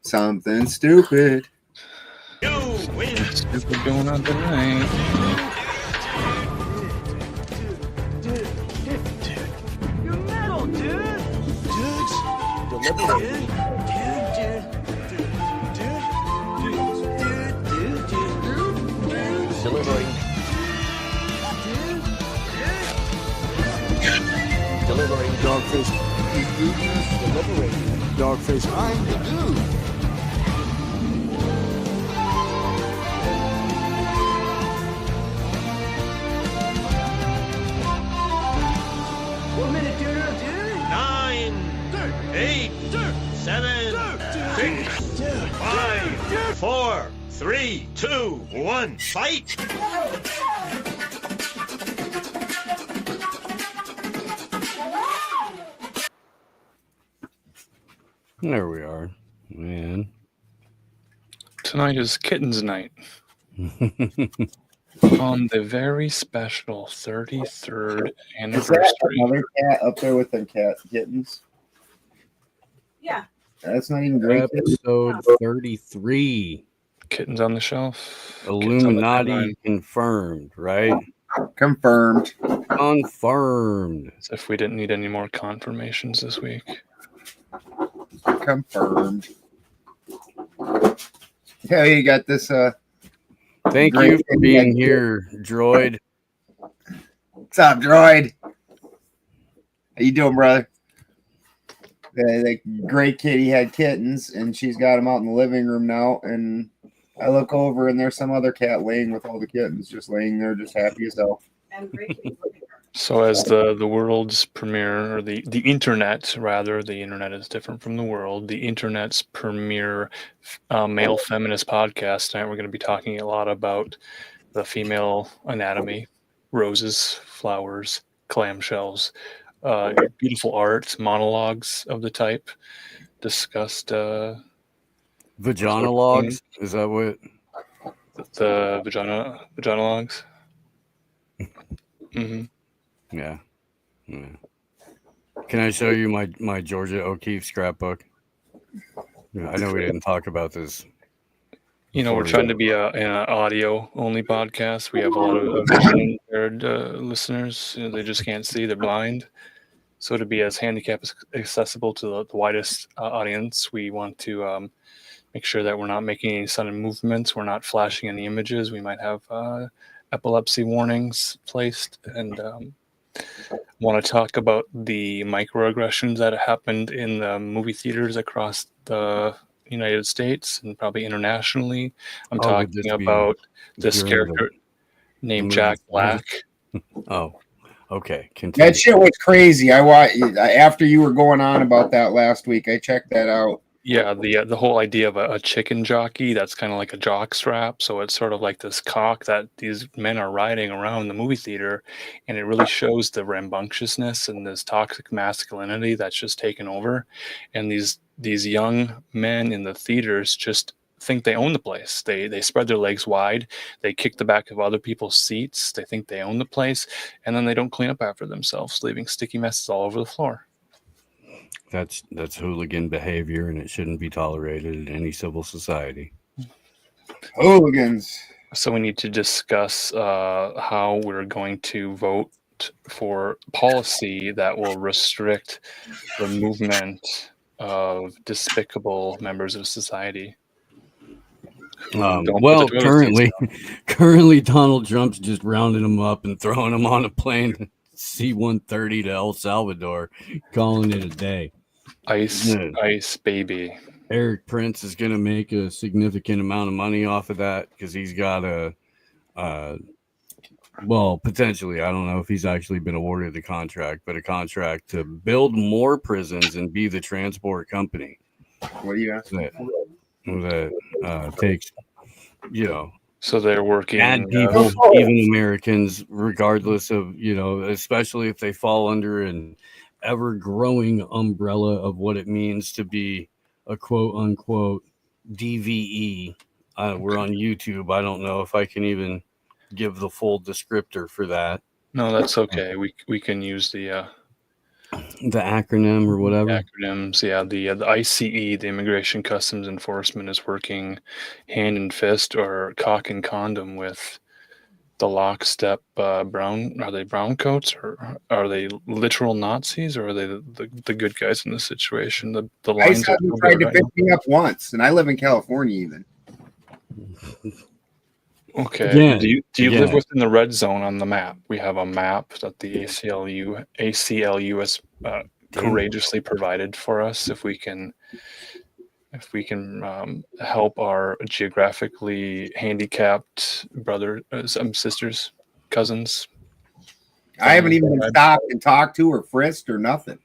Something stupid. You win. Stupid going on tonight. You're metal, dude. Dudes. Deliberate. Delivering Dogface. Delivering Dogface. I'm the dude. One minute, dude. 9, 8, 7, 6, 5, 4, 3, 2, 1, fight! There we are, man. Tonight is Kittens night. On the very special 33rd Is anniversary. that another cat up there with them kittens? Yeah. That's not even great. Episode 33. Kittens on the shelf. Kittens on the Illuminati timeline. confirmed, right? Confirmed. Confirmed. As if we didn't need any more confirmations this week. Confirmed. Yeah, you got this. Thank Great. you for being here, droid. What's up, droid? How you doing, brother? The great kitty had kittens, and she's got them out in the living room now. And I look over, and there's some other cat laying with all the kittens, just laying there, just happy as hell. And great. So as the world's premiere, or the internet rather, the internet is different from the world, the internet's premiere male feminist podcast, tonight we're going to be talking a lot about the female anatomy, roses, flowers, clamshells, beautiful art, monologues of the type, discussed Vaginologues? Is that what? the vaginologues. Mm-hmm. Yeah. Can I show you my Georgia O'Keeffe scrapbook? Yeah, I know we didn't talk about this. You know, we're trying to be an audio-only podcast. We have a lot of vision-impaired listeners. You know, they just can't see; they're blind. So to be as handicap accessible to the widest audience, we want to make sure that we're not making any sudden movements. We're not flashing any images. We might have epilepsy warnings placed, and want to talk about the microaggressions that happened in the movie theaters across the United States and probably internationally. I'm talking about this character named Jack Black. Oh, okay. Continue. That shit was crazy. I watched after you were going on about that last week. I checked that out. Yeah, the whole idea of a chicken jockey, that's kind of like a jock strap. So it's sort of like this cock that these men are riding around the movie theater, and it really shows the rambunctiousness and this toxic masculinity that's just taken over. And these young men in the theaters just think they own the place. They spread their legs wide, they kick the back of other people's seats, they think they own the place, and then they don't clean up after themselves, leaving sticky messes all over the floor. That's hooligan behavior, and it shouldn't be tolerated in any civil society. Hooligans. So we need to discuss how we're going to vote for policy that will restrict the movement of despicable members of society. Well, currently Donald Trump's just rounding them up and throwing them on a plane C-130 to El Salvador, calling it a day. Ice, baby. Eric Prince is going to make a significant amount of money off of that because he's got potentially, I don't know if he's actually been awarded the contract, but a contract to build more prisons and be the transport company. What do you ask? That takes, So they're working. Bad people, even Americans, regardless of, especially if they fall under an ever-growing umbrella of what it means to be a quote-unquote DVE. We're on YouTube. I don't know if I can even give the full descriptor for that. No, that's okay. We can use the The acronym or whatever. Acronyms, yeah. The ICE, the Immigration Customs Enforcement, is working hand in fist or cock and condom with the lockstep brown. Are they brown coats, or are they literal Nazis, or are they the good guys in this situation? The ICE lines are hasn't so tried good to right pick now. me up once, and I live in California even. Okay. Again, Do you live again. within the red zone on the map? We have a map that the ACLU has courageously provided for us. If we can help our geographically handicapped sisters, cousins. I haven't even been Family. stopped and talked to or frisked or nothing.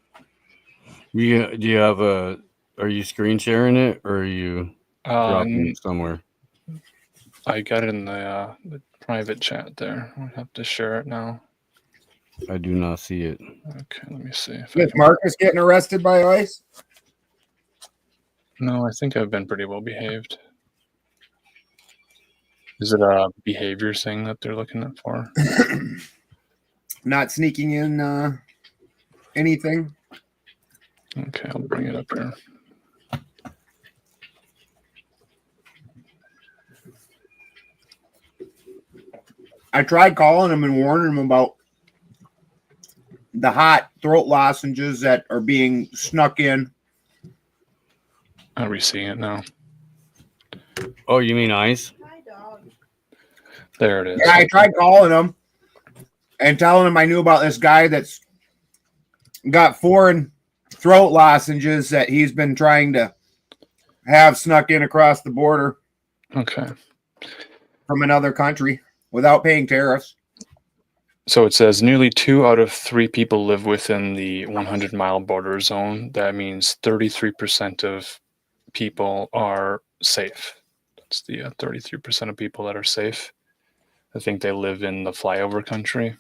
Do you have a? Are you screen sharing it or are you dropping it somewhere? I got it in the private chat there. I have to share it now. I do not see it. Okay, let me see. Is Marcus getting arrested by ICE? No, I think I've been pretty well behaved. Is it a behavior thing that they're looking at for? Not sneaking in anything? Okay, I'll bring it up here. I tried calling him and warning him about the hot throat lozenges that are being snuck in. Are we seeing it now? Oh, you mean ICE? Hi, dog. There it is. Yeah, I tried calling him and telling him I knew about this guy that's got foreign throat lozenges that he's been trying to have snuck in across the border Okay. from another country without paying tariffs. So it says nearly 2 out of 3 people live within the 100-mile border zone. That means 33% of people are safe. That's the 33% of people that are safe. I think they live in the flyover country.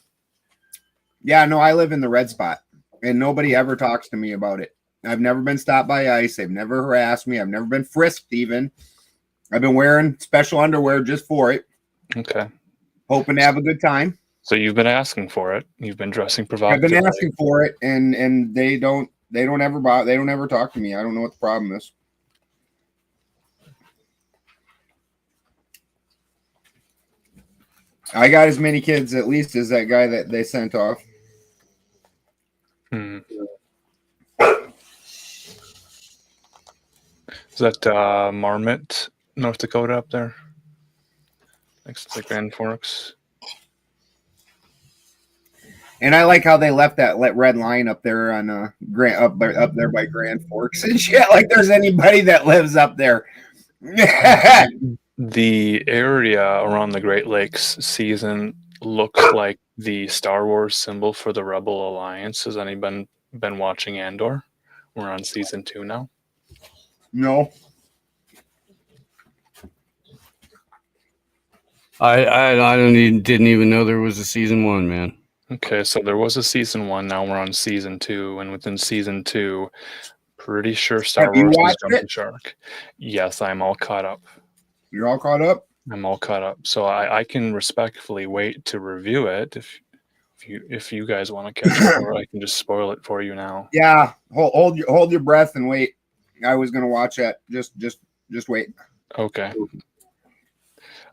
Yeah, no, I live in the red spot, and nobody ever talks to me about it. I've never been stopped by ICE. They've never harassed me. I've never been frisked even. I've been wearing special underwear just for it. Okay. Hoping to have a good time. So you've been asking for it. You've been dressing I've provocatively. been asking for it, and they don't ever talk to me. I don't know what the problem is. I got as many kids at least as that guy that they sent off. Is that Marmot, North Dakota up there? Next to Grand Forks. And I like how they left that red line up there on up there by Grand Forks and shit. Like there's anybody that lives up there. The area around the Great Lakes season looks like the Star Wars symbol for the Rebel Alliance. Has anyone been watching Andor? We're on season 2 now. No. Didn't even know there was a season 1, man. Okay, so there was a season 1. Now we're on season 2, and within season 2, pretty sure Star Wars has jumped the shark. Yes, I'm all caught up. You're all caught up? I'm all caught up. So I can respectfully wait to review it if you guys want to catch up, or I can just spoil it for you now. Yeah, hold your breath and wait. I was gonna watch that. Just wait. Okay.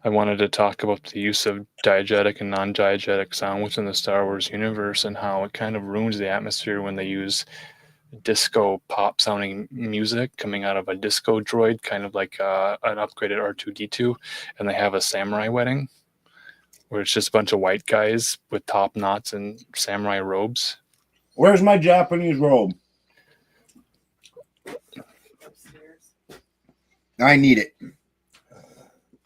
I wanted to talk about the use of diegetic and non-diegetic sound within the Star Wars universe and how it kind of ruins the atmosphere when they use disco pop sounding music coming out of a disco droid, kind of like an upgraded R2-D2, and they have a samurai wedding where it's just a bunch of white guys with top knots and samurai robes. Where's my Japanese robe? I need it.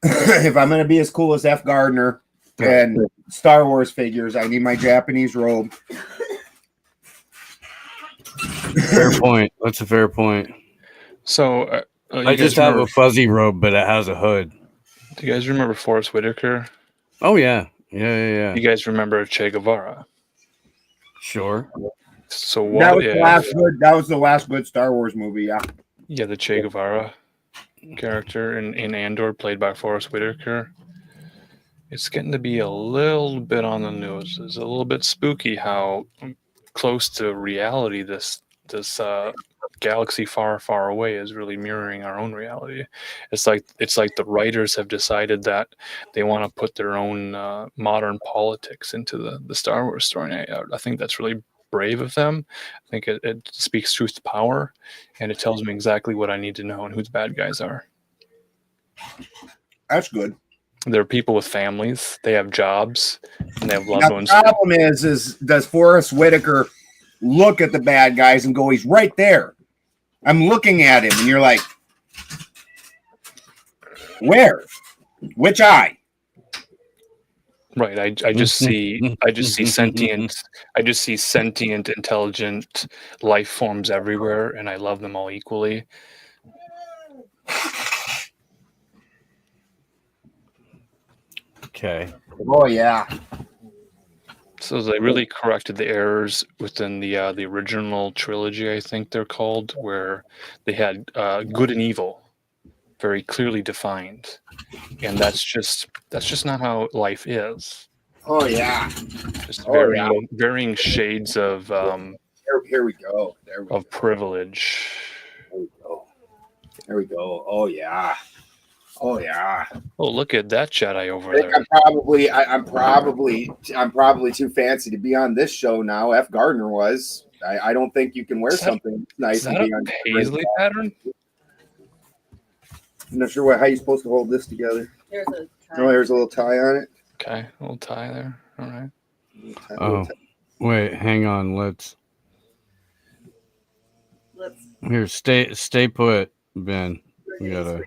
If I'm going to be as cool as F. Gardner and Star Wars figures, I need my Japanese robe. Fair point. That's a fair point. So I just have a fuzzy robe, but it has a hood. Do you guys remember Forrest Whitaker? Oh, yeah. Yeah. You guys remember Che Guevara? Sure. So what that was the last good Star Wars movie, yeah. Yeah, the Che Guevara character in Andor, played by Forrest Whitaker. It's getting to be a little bit on the nose. It's a little bit spooky how close to reality. This galaxy far away is really mirroring our own reality. It's like the writers have decided that they want to put their own modern politics into the Star Wars story. And I think that's really brave of them. I think it speaks truth to power, and it tells me exactly what I need to know and who the bad guys are. That's good. They're people with families. They have jobs, and they have loved Now, the ones. problem is does Forrest Whitaker look at the bad guys and go, he's right there? I'm looking at him, and you're like, where? Which eye? Right. I just see sentient, intelligent life forms everywhere, and I love them all equally. Okay. Oh yeah. So they really corrected the errors within the original trilogy, I think they're called, where they had good and evil very clearly defined, and that's just not how life is. Oh yeah. Just Oh, yeah. varying shades of Here we go. There we go. privilege. There we go. There we go. Oh yeah. Oh yeah. Oh, look at that Jedi over I think there. I'm probably too fancy to be on this show now. F. Gardner was. I don't think you can wear something nice Is and that be a on paisley pattern? I'm not sure how you're supposed to hold this together. There's a Oh, there's a little tie on it. Okay, a little tie there. All right. Oh, wait, hang on. let's Here, stay put, Ben. We gotta.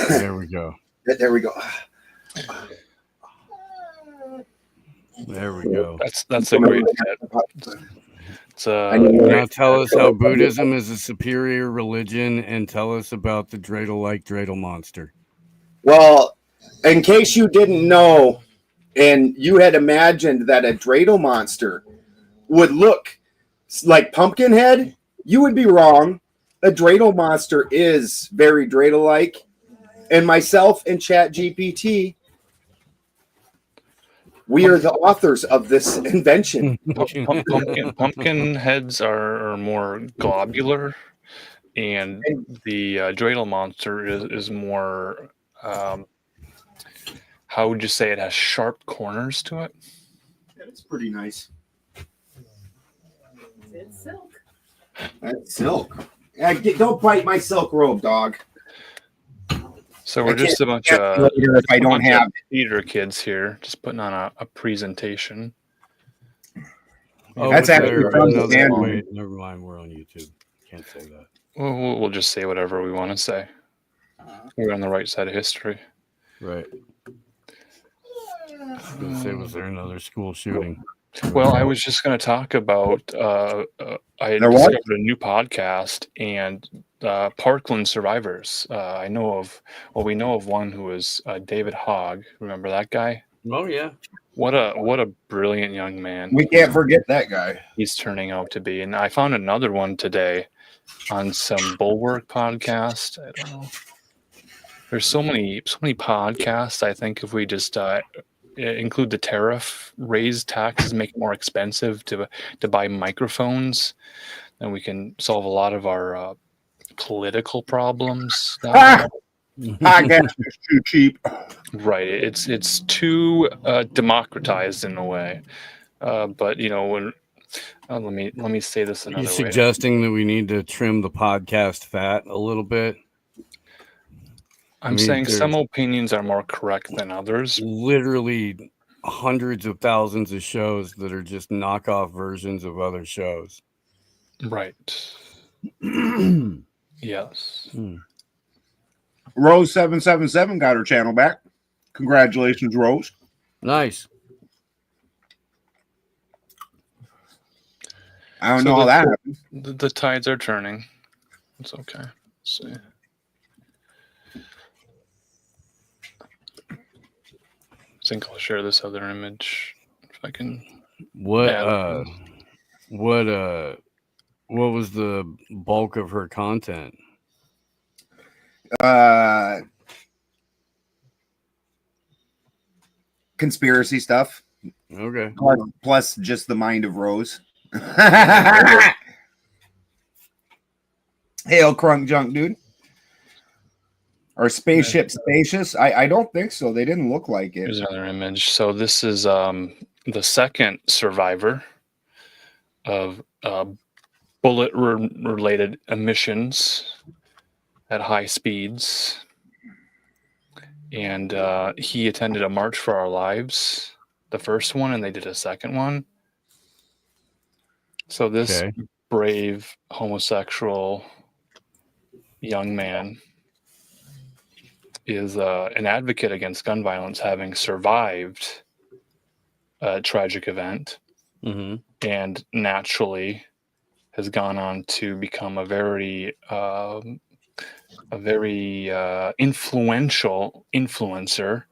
There we go. There we go. There we go. That's a great fit. It's Now tell us how Buddhism is a superior religion, and tell us about the dreidel-like dreidel monster. Well, in case you didn't know, and you had imagined that a dreidel monster would look like Pumpkinhead, you would be wrong. A dreidel monster is very dreidel-like, and myself and ChatGPT, we are the authors of this invention. pumpkin heads are more globular, and the dreidel monster is more. How would you say it has sharp corners to it? It's pretty nice. It's silk. That's silk. Don't bite my silk robe, dog. So we're just a bunch of later if I don't have it. theater kids here, just putting on a presentation. Oh, That's was actually there from the another- stand. Wait, never mind. We're on YouTube. Can't say that. We'll just say whatever we want to say. We're on the right side of history. Right. I was gonna say, was there another school shooting? Well, I was just going to talk about. I There was? discovered a new podcast and Parkland survivors. We know of one who was David Hogg. Remember that guy? Oh yeah. What a brilliant young man We can't forget that guy. he's turning out to be. And I found another one today on some Bulwark podcast. I don't know. There's so many podcasts. I think if we just include the tariff, raise taxes, make it more expensive to buy microphones, then we can solve a lot of our political problems. Podcast is too cheap. Right. It's too democratized in a way. But when let me say this Are another you way. suggesting that we need to trim the podcast fat a little bit? I'm saying some opinions are more correct than others. Literally hundreds of thousands of shows that are just knockoff versions of other shows. Right. Yes. Rose 777 got her channel back. Congratulations, Rose. Nice. I don't know how that happened. The tides are turning. It's okay. Let's see. I think I'll share this other image if I can. What was the bulk of her content? Conspiracy stuff. Okay. Plus just the mind of Rose. Hail, crunk junk, dude. Or spaceship spacious? I don't think so. They didn't look like it. Here's another image. So this is the second survivor of bullet-related emissions at high speeds. And he attended a March for Our Lives, the first one, and they did a second one. So this brave homosexual young man is an advocate against gun violence, having survived a tragic event, and naturally has gone on to become a very influential influencer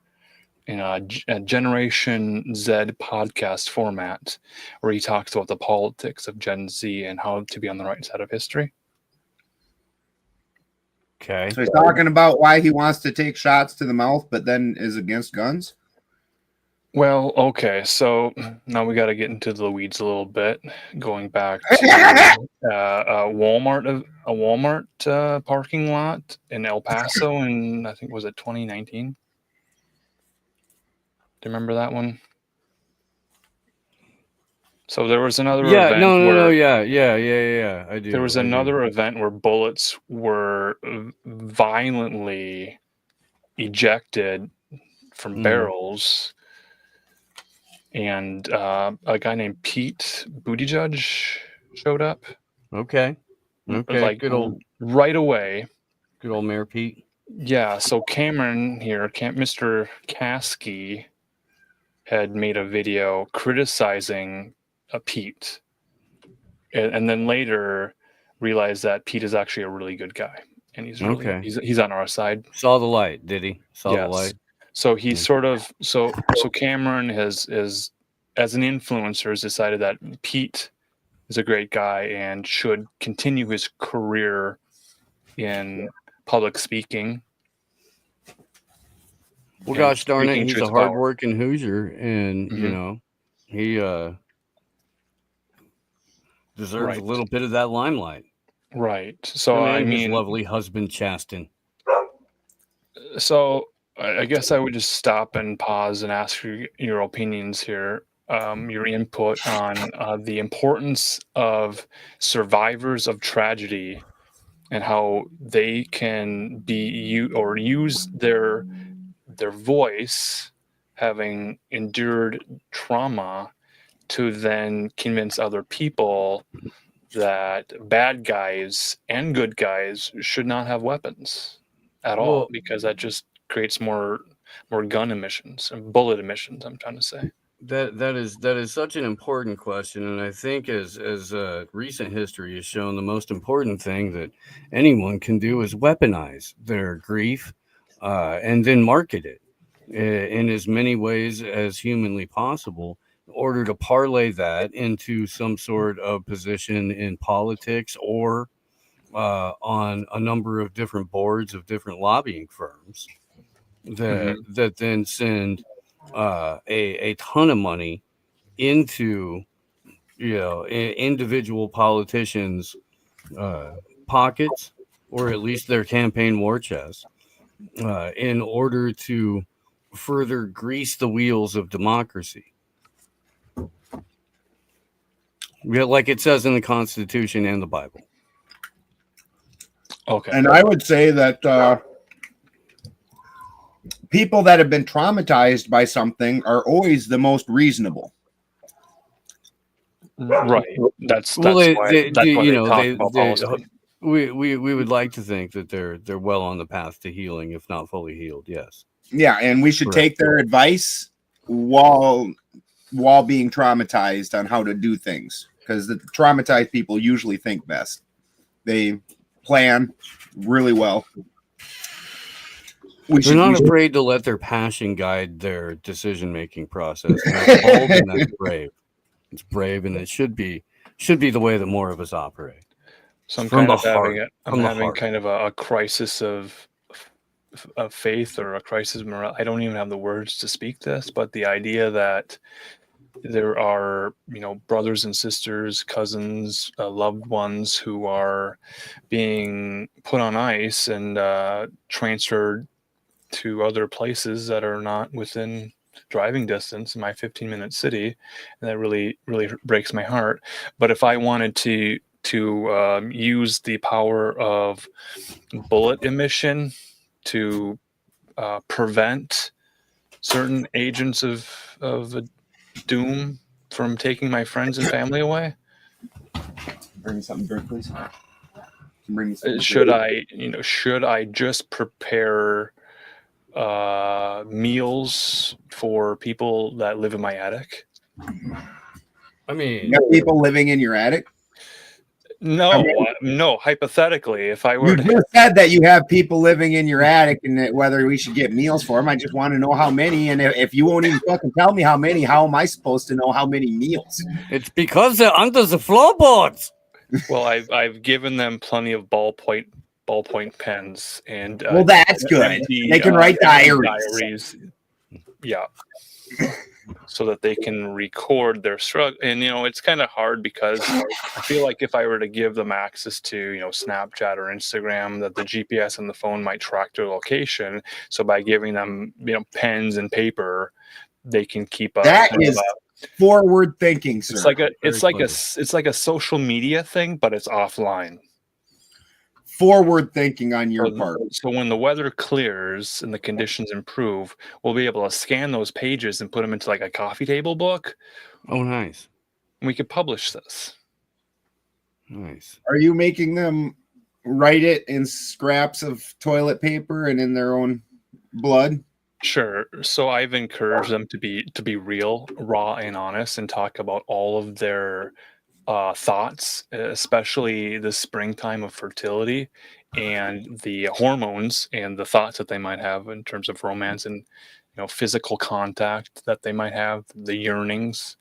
in a Generation Z podcast format, where he talks about the politics of Gen Z and how to be on the right side of history. Okay. So he's talking about why he wants to take shots to the mouth, but then is against guns. Well, okay, so now we got to get into the weeds a little bit. Going back to a Walmart parking lot in El Paso, in I think was it 2019. Do you remember that one? So there was another event. I do. There was another event where bullets were violently ejected from barrels, and a guy named Pete Buttigieg showed up. Okay. Like good old right away. Good old Mayor Pete. Yeah. So Cameron here, Mr. Kasky, had made a video criticizing Pete, and then later realized that Pete is actually a really good guy, and he's really he's on our side. Saw the light, did he? Saw the light. So he sort of so Cameron has as an influencer has decided that Pete is a great guy and should continue his career in public speaking. Well, gosh darn it, he's a hardworking Hoosier, and you know he deserves a little bit of that limelight. Right. So I mean, his lovely husband Chasten. So I guess I would just stop and pause and ask you your opinions here, your input on the importance of survivors of tragedy and how they can use their voice, having endured trauma, to then convince other people that bad guys and good guys should not have weapons at all, because that just creates more gun emissions and bullet emissions. I'm trying to say that is such an important question, and I think as recent history has shown, the most important thing that anyone can do is weaponize their grief, and then market it in as many ways as humanly possible, in order to parlay that into some sort of position in politics or on a number of different boards of different lobbying firms that then send a ton of money into individual politicians' pockets, or at least their campaign war chest, in order to further grease the wheels of democracy. Like it says in the Constitution and the Bible. Okay. And I would say that people that have been traumatized by something are always the most reasonable. Right. That's why they talk about policy. We would like to think that they're well on the path to healing, if not fully healed. Yes. Yeah, and we should take their advice while being traumatized on how to do things, because the traumatized people usually think best. They plan really well. They're not afraid to let their passion guide their decision-making process. And that's bold and that's brave. It's brave, and it should be the way that more of us operate. So I'm having kind of a crisis of faith, or a crisis of morale. I don't even have the words to speak this, but the idea that there are, brothers and sisters, cousins, loved ones who are being put on ice and transferred to other places that are not within driving distance in my 15-minute city, and that really, really breaks my heart. But if I wanted to use the power of bullet emission to prevent certain agents of doom from taking my friends and family away, Bring me something to drink, please. Bring me something to should drink. should I just prepare meals for people that live in my attic? I mean, You got people living in your attic? No, no. Hypothetically, if I were You just said that you have people living in your attic, and that whether we should get meals for them. I just want to know how many. And if you won't even fucking tell me how many, how am I supposed to know how many meals? it's because they're under the floorboards. well, I've given them plenty of ballpoint pens, and Well, that's good. They can write diaries. Yeah. So that they can record their struggle. And, it's kind of hard because I feel like if I were to give them access to, Snapchat or Instagram, that the GPS on the phone might track their location. So by giving them, pens and paper, they can keep up. That is forward thinking, sir. It's like a social media thing, but it's offline. Forward thinking on your part. So when the weather clears and the conditions improve, we'll be able to scan those pages and put them into like a coffee table book. Oh, nice. And we could publish this. Nice. Are you making them write it in scraps of toilet paper and in their own blood? Sure. So I've encouraged them to be real, raw, and honest, and talk about all of their thoughts, especially the springtime of fertility and the hormones and the thoughts that they might have in terms of romance and physical contact that they might have, the yearnings.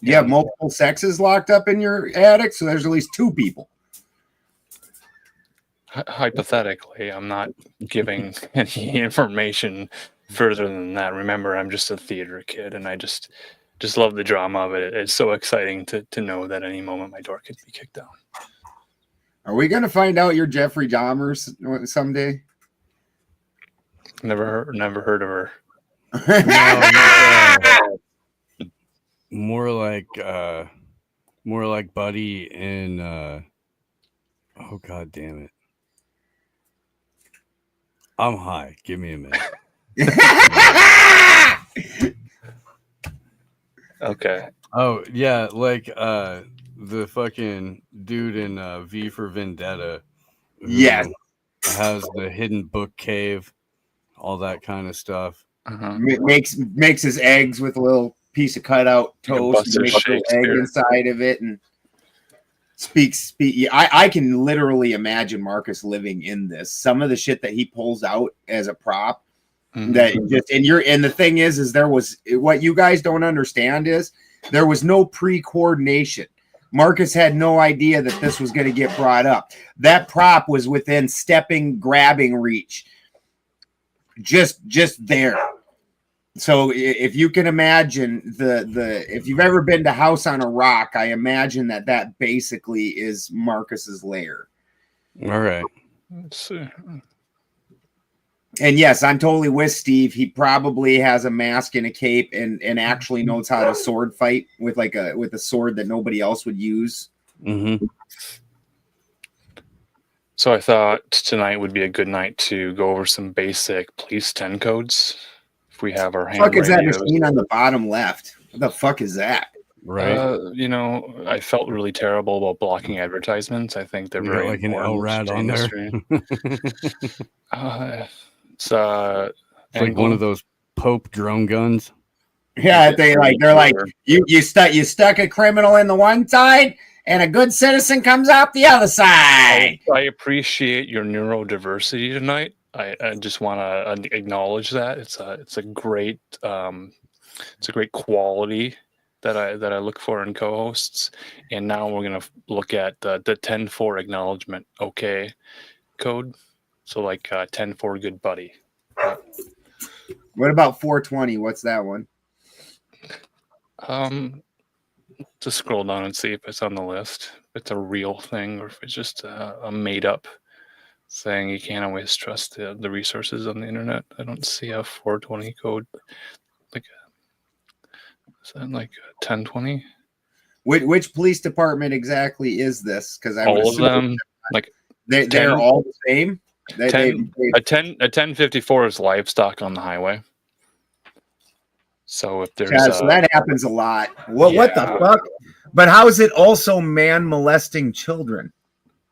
You have multiple sexes locked up in your attic, so there's at least two people. Hypothetically, I'm not giving any information further than that. Remember, I'm just a theater kid, and I just love the drama of it. It's so exciting to know that any moment my door could be kicked down. Are we going to find out you're Jeffrey Dahmer someday? Never heard of her. No, more like Buddy in oh god damn it. I'm high. Give me a minute. Okay. Oh yeah, like the fucking dude in V for Vendetta. who Yes. has the hidden book cave, all that kind of stuff. Uh-huh. Makes his eggs with a little piece of cutout toast, and makes an egg inside of it, and speak. I can literally imagine Marcus living in this. Some of the shit that he pulls out as a prop. Mm-hmm. That just and the thing is there was, what you guys don't understand is there was no pre-coordination. Marcus had no idea that this was going to get brought up. That prop was within grabbing reach, just there. So if you can imagine if you've ever been to House on a Rock, I imagine that basically is Marcus's lair. All right. Let's see. And yes, I'm totally with Steve. He probably has a mask and a cape and actually knows how to sword fight with a sword that nobody else would use. Mm-hmm. So I thought tonight would be a good night to go over some basic police 10 codes. If we have our hand. What the fuck is that machine on the bottom left? What the fuck is that? Right. I felt really terrible about blocking advertisements. I think they're very like an LRAD on there. It's like one of those Pope drone guns. Yeah, they're like you stuck a criminal in the one side and a good citizen comes out the other side. I appreciate your neurodiversity tonight. I just want to acknowledge that it's a great quality that I look for in co-hosts. And now we're gonna look at the 10-4 acknowledgement code. So like 10-4 good buddy. What about 420? What's that one? Just scroll down and see if it's on the list. If it's a real thing or if it's just a made up saying you can't always trust the resources on the internet. I don't see a 420 code. Like, is that like 1020? Which police department exactly is this? Because I would All of assume them, like they're 10 all the same. a 1054 is livestock on the highway. So if there's yeah, so that happens a lot. What the fuck? But how is it also man molesting children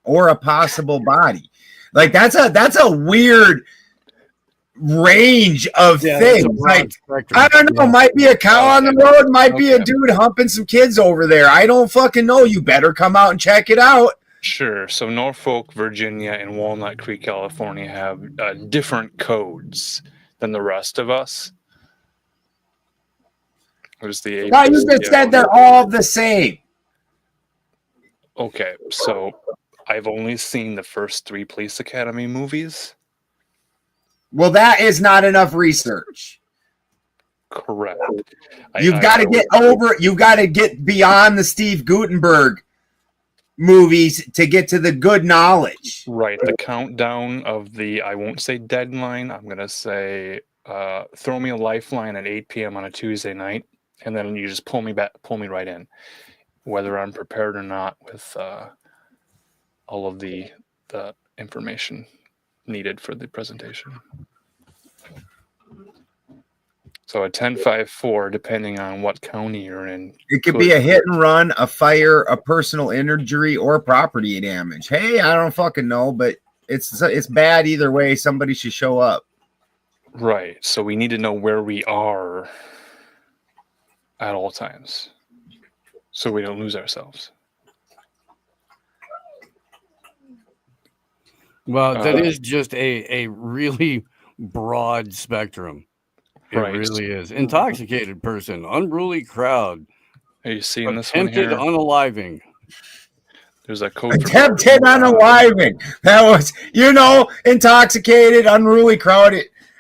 or a possible body? Like that's a weird range of things. Like I don't know, might be a cow on the road, might be a dude humping some kids over there. I don't fucking know. You better come out and check it out. Sure. So Norfolk, Virginia, and Walnut Creek, California have different codes than the rest of us. There's the No, you just said they're all the same. Okay, so I've only seen the first 3 Police Academy movies. Well, that is not enough research. Correct. You've got to get beyond the Steve Gutenberg movies to get to the good knowledge. Right. The countdown of the, I won't say deadline, I'm going to say throw me a lifeline at 8 p.m. on a Tuesday night, and then you just pull me right in, whether I'm prepared or not with all of the information needed for the presentation. So a 1054, depending on what county you're in. It could be a hit and run, a fire, a personal injury, or property damage. Hey, I don't fucking know, but it's bad either way. Somebody should show up. Right. So we need to know where we are at all times so we don't lose ourselves. Well, that is just a really broad spectrum. It really is. Intoxicated person, unruly crowd. Are you seeing this one here? Attempted unaliving. There's a code. Attempted unaliving. That was, intoxicated, unruly crowd.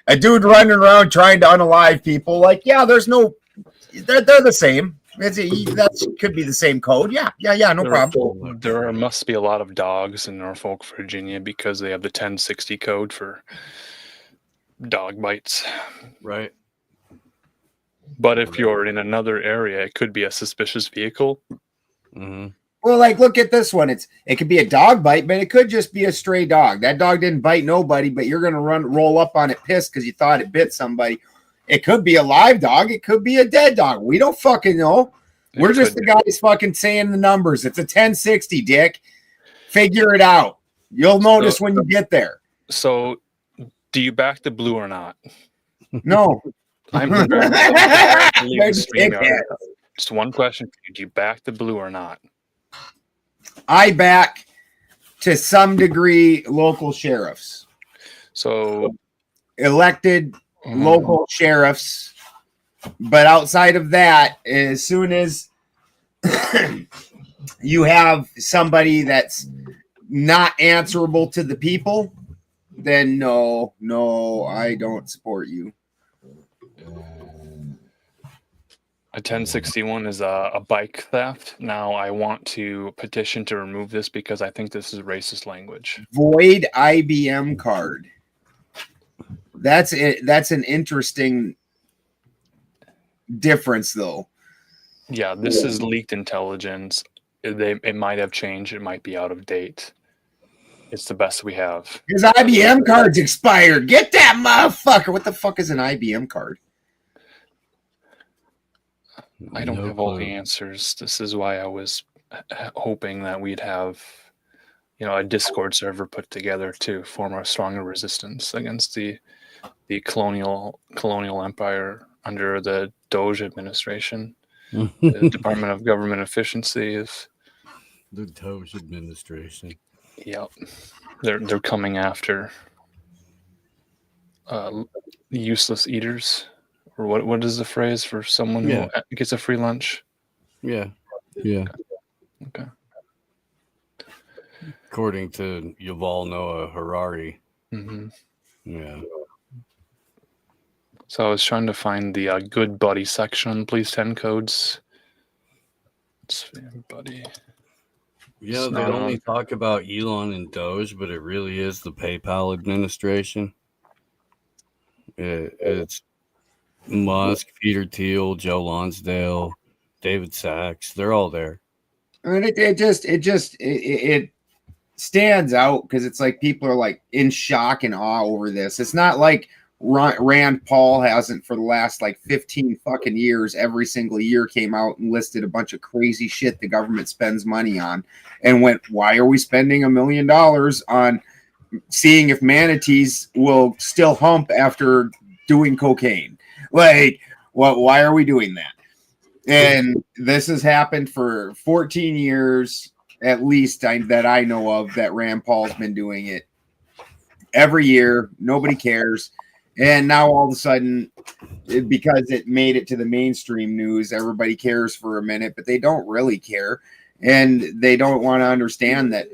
A dude running around trying to unalive people. Like, yeah, they're the same. That could be the same code. Yeah, no problem. There must be a lot of dogs in Norfolk, Virginia, because they have the 1060 code for dog bites. Right. But if you're in another area, it could be a suspicious vehicle. Mm-hmm. Well, like, look at this one. It could be a dog bite, but it could just be a stray dog. That dog didn't bite nobody, but you're going to roll up on it pissed because you thought it bit somebody. It could be a live dog. It could be a dead dog. We don't fucking know. We're just the guys fucking saying the numbers. It's a 1060, Dick. Figure it out. You'll notice when you get there. So, do you back the blue or not? No. I'm prepared to leave the stream yard. Just one question for you. Do you back the blue or not? I back, to some degree, local sheriffs. So, elected local sheriffs. But outside of that, as soon as you have somebody that's not answerable to the people, then no, I don't support you. A 1061 is a bike theft. Now, I want to petition to remove this because I think this is racist language. Void IBM card. That's it. That's an interesting difference, though. Yeah, this is leaked intelligence. It might have changed. It might be out of date. It's the best we have. His IBM card's expired. Get that motherfucker. What the fuck is an IBM card? I don't have all the answers. This is why I was hoping that we'd have, a Discord server put together to form a stronger resistance against the colonial empire under the Doge administration. The Department of Government Efficiency is the Doge administration. Yep, they're coming after useless eaters. Or what is the phrase for someone who gets a free lunch? Yeah. Okay. According to Yuval Noah Harari. Mm-hmm. Yeah. So I was trying to find the good buddy section on the Police 10 codes. Let's see, buddy. Yeah, It's they not only on. talk about Elon and Doge, but it really is the PayPal administration. It's Musk, Peter Thiel, Joe Lonsdale, David Sachs. They're all there. I mean, it stands out because it's like people are like in shock and awe over this. It's not like Rand Paul hasn't for the last like 15 fucking years. Every single year came out and listed a bunch of crazy shit the government spends money on, and went, "Why are we spending $1 million on seeing if manatees will still hump after doing cocaine? Like, what? Why are we doing that?" And this has happened for 14 years, at least that I know of, that Rand Paul's been doing it every year. Nobody cares. And now all of a sudden, because it made it to the mainstream news, everybody cares for a minute, but they don't really care. And they don't want to understand that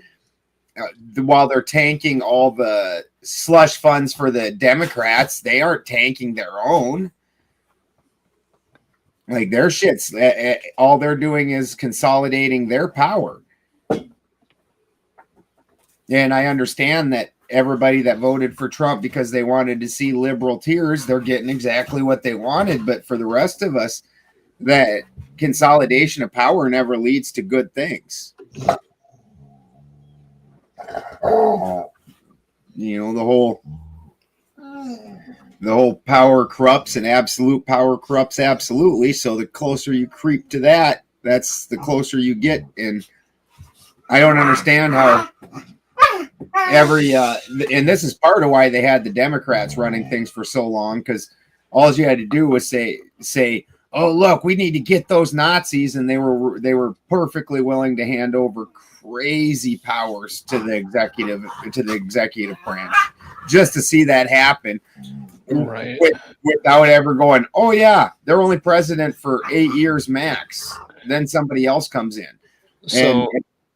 while they're tanking all the slush funds for the Democrats, they aren't tanking their own. Like, their shit's all they're doing is consolidating their power. And I understand that everybody that voted for Trump because they wanted to see liberal tears, they're getting exactly what they wanted. But for the rest of us, that consolidation of power never leads to good things. You know, the whole power corrupts and absolute power corrupts absolutely. So the closer you creep to that, that's the closer you get. And I don't understand how and this is part of why they had the Democrats running things for so long, because all you had to do was say, "Oh, look, we need to get those Nazis," and they were perfectly willing to hand over crazy powers to the executive branch just to see that happen, Right. without ever going, "Oh yeah, they're only president for 8 years max." Then somebody else comes in, and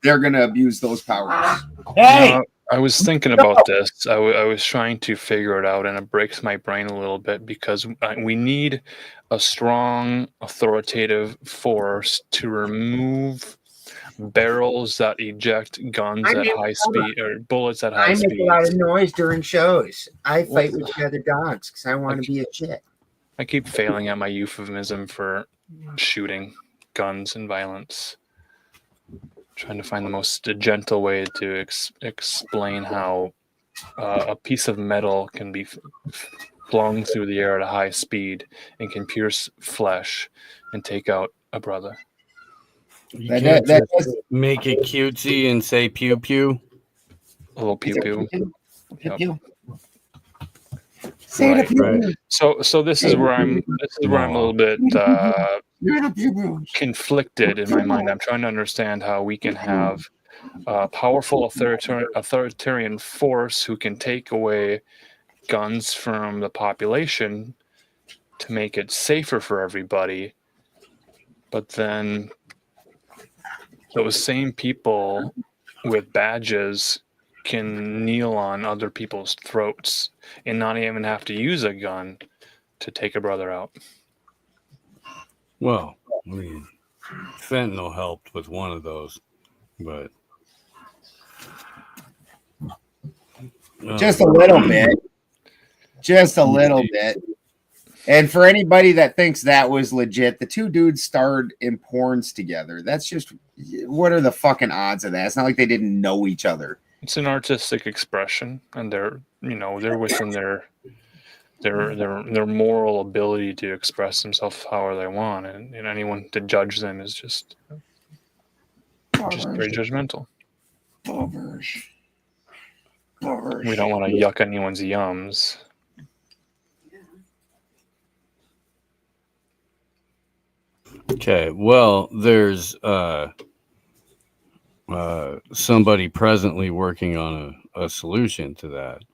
they're going to abuse those powers. Hey, I was thinking about this. I was trying to figure it out, and it breaks my brain a little bit because we need a strong, authoritative force to remove barrels that eject guns at high speed or bullets at high speed. I make a lot of noise during shows. I fight with the other dogs because I want to be a chick. I keep failing at my euphemism for shooting guns and violence. Trying to find the most gentle way to explain how a piece of metal can be flung through the air at a high speed and can pierce flesh and take out a brother. You can't just make it cutesy and say pew pew. A little pew pew. Pew. Right. So this is where I'm a little bit conflicted in my mind. I'm trying to understand how we can have a powerful authoritarian force who can take away guns from the population to make it safer for everybody, but then those same people with badges can kneel on other people's throats and not even have to use a gun to take a brother out. Well, I mean, fentanyl helped with one of those, but just a little bit. And for anybody that thinks that was legit, the two dudes starred in porns together. That's just, what are the fucking odds of that? It's not like they didn't know each other. It's an artistic expression, and they're within their moral ability to express themselves however they want, and anyone to judge them is just very judgmental. We don't want to yuck anyone's yums. Okay, well, there's somebody presently working on a solution to that,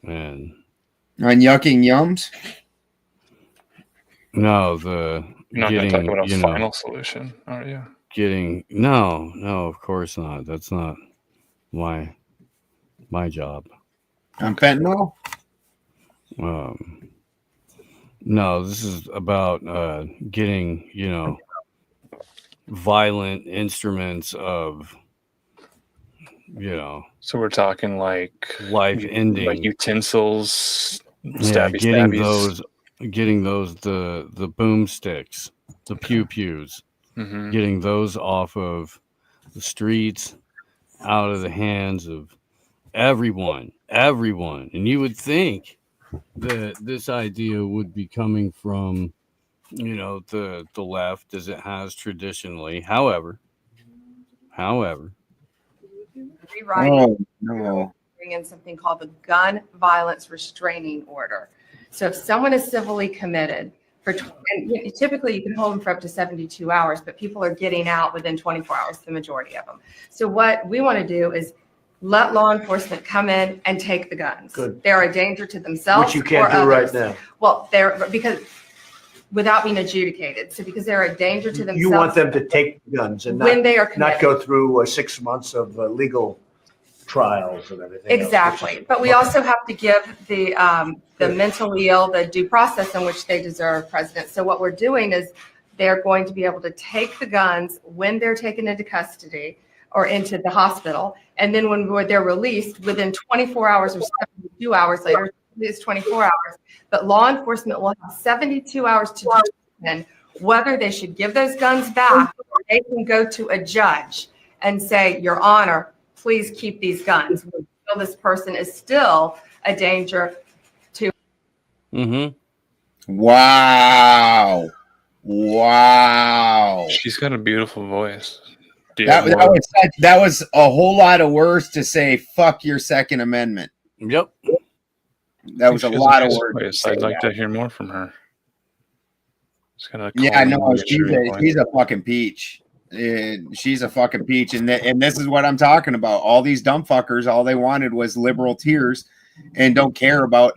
and on yucking yums. No, you're not going to talk about a final solution, are you? No, of course not. That's not my job. On fentanyl. No, this is about getting, violent instruments of, So we're talking like life-ending, utensils, yeah, stabby getting stabbies. those the boomsticks, the pew-pews, Mhm. getting those off of the streets, out of the hands of everyone. And you would think that this idea would be coming from, the left, as it has traditionally. However, Rewriting Oh no. bring in something called the gun violence restraining order. So if someone is civilly committed and typically you can hold them for up to 72 hours, but people are getting out within 24 hours, the majority of them. So what we want to do is let law enforcement come in and take the guns. Good. They're a danger to themselves. Which you can't or do others. right now. Well, because without being adjudicated. So because they're a danger to themselves. You want them to take guns and when not, they are committed. not go through 6 months of legal trials and everything else. Exactly. But we also have to give the mentally ill the due process in which they deserve, President. So what we're doing is they're going to be able to take the guns when they're taken into custody or into the hospital. And then when they're released within 24 hours or 72 hours later, it's 24 hours, but law enforcement will have 72 hours to determine whether they should give those guns back, or they can go to a judge and say, Your Honor, please keep these guns. We feel this person is still a danger to. Wow. Wow. She's got a beautiful voice. That was a whole lot of words to say, fuck your Second Amendment. Yep. That was a lot of words. I'd like to hear more from her. Yeah, no, she's a fucking peach. She's a fucking peach, and this is what I'm talking about. All these dumb fuckers, all they wanted was liberal tears, and don't care about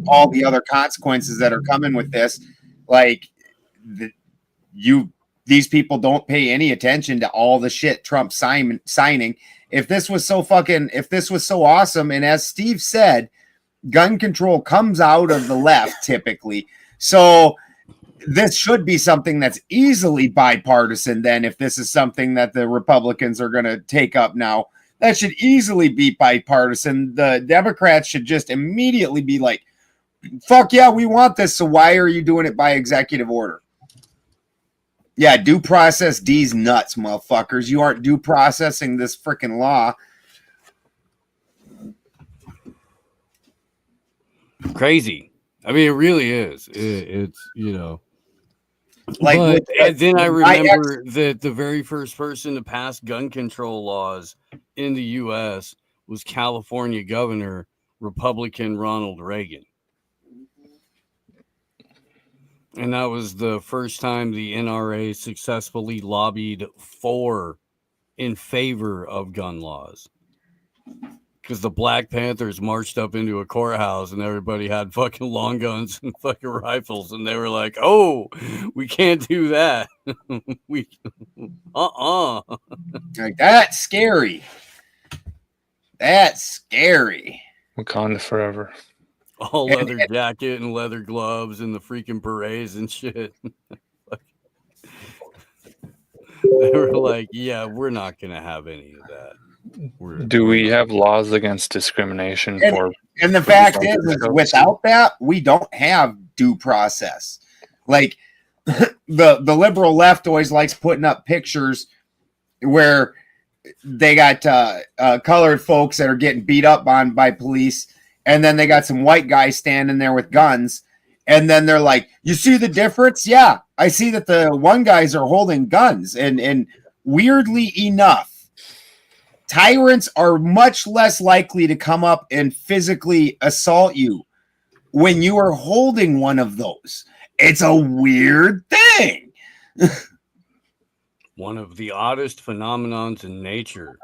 all the other consequences that are coming with this. Like, these people don't pay any attention to all the shit Trump signing. If this was so awesome, and as Steve said, gun control comes out of the left typically. So this should be something that's easily bipartisan. Then if this is something that the Republicans are going to take up now, that should easily be bipartisan. The Democrats should just immediately be like, fuck yeah, we want this. So why are you doing it by executive order? Yeah, due process D's nuts, motherfuckers. You aren't due processing this freaking law. Crazy. I mean, it really is. It's like. But then I remember that the very first person to pass gun control laws in the U.S. was California Governor Republican Ronald Reagan. And that was the first time the NRA successfully lobbied in favor of gun laws. Because the Black Panthers marched up into a courthouse and everybody had fucking long guns and fucking rifles. And they were like, oh, we can't do that. Like, that's scary. That's scary. Wakanda forever. All leather jacket and leather gloves and the freaking berets and shit. They were like, yeah, we're not going to have any of that. Do we have laws against discrimination and the fact is without that, we don't have due process. Like the liberal left always likes putting up pictures where they got colored folks that are getting beat up by police, and then they got some white guys standing there with guns, and then they're like, you see the difference? Yeah, I see that the one guys are holding guns, and weirdly enough, tyrants are much less likely to come up and physically assault you when you are holding one of those. It's a weird thing. One of the oddest phenomenons in nature.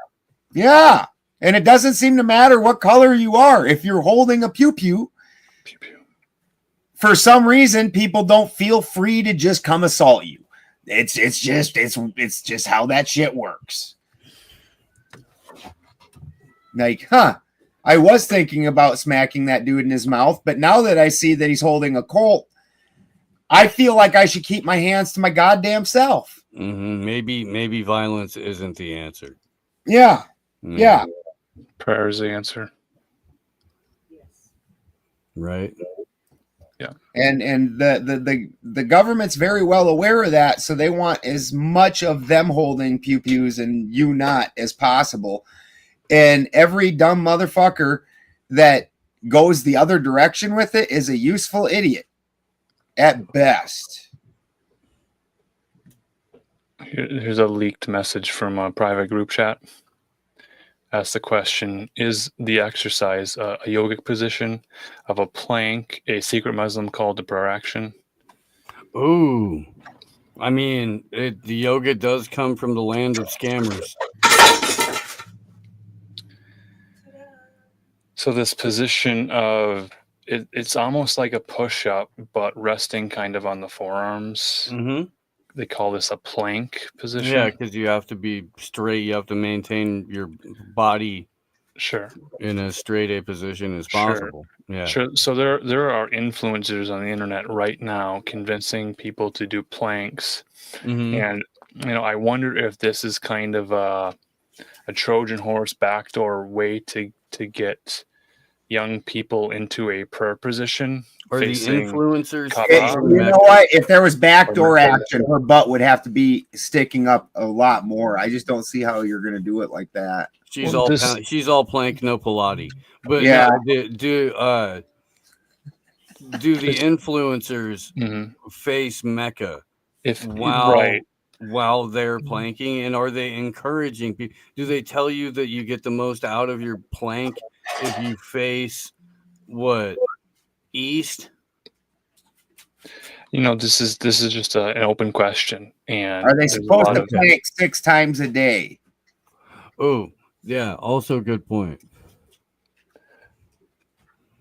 Yeah. And it doesn't seem to matter what color you are. If you're holding a pew-pew, for some reason, people don't feel free to just come assault you. It's just how that shit works. Like, I was thinking about smacking that dude in his mouth, but now that I see that he's holding a Colt, I feel like I should keep my hands to my goddamn self. Maybe violence isn't the answer. Yeah. Yeah. Prayer is the answer. Right. Yeah. And the government's very well aware of that, so they want as much of them holding pew-pews and you not as possible. And every dumb motherfucker that goes the other direction with it is a useful idiot at best. Here's a leaked message from a private group chat. Ask the question, is the exercise a yogic position of a plank, a secret Muslim called to prayer action? Ooh. I mean, the yoga does come from the land of scammers. So this position of, it's almost like a push-up, but resting kind of on the forearms. Mm-hmm. They call this a plank position. Yeah, because you have to be straight. You have to maintain your body in as straight a position as possible. Yeah. Sure. So there are influencers on the internet right now convincing people to do planks. And, I wonder if this is kind of a Trojan horse backdoor way to get young people into a prayer position. Or the influencers. You know what? If there was backdoor action, her butt would have to be sticking up a lot more. I just don't see how you're going to do it like that. She's all plank, no Pilates. But yeah, do the influencers face Mecca while they're planking, and are they encouraging people? Do they tell you that you get the most out of your plank if you face east? This is just an open question. And are they supposed to plank 6 times a day? Oh, yeah. Also, good point.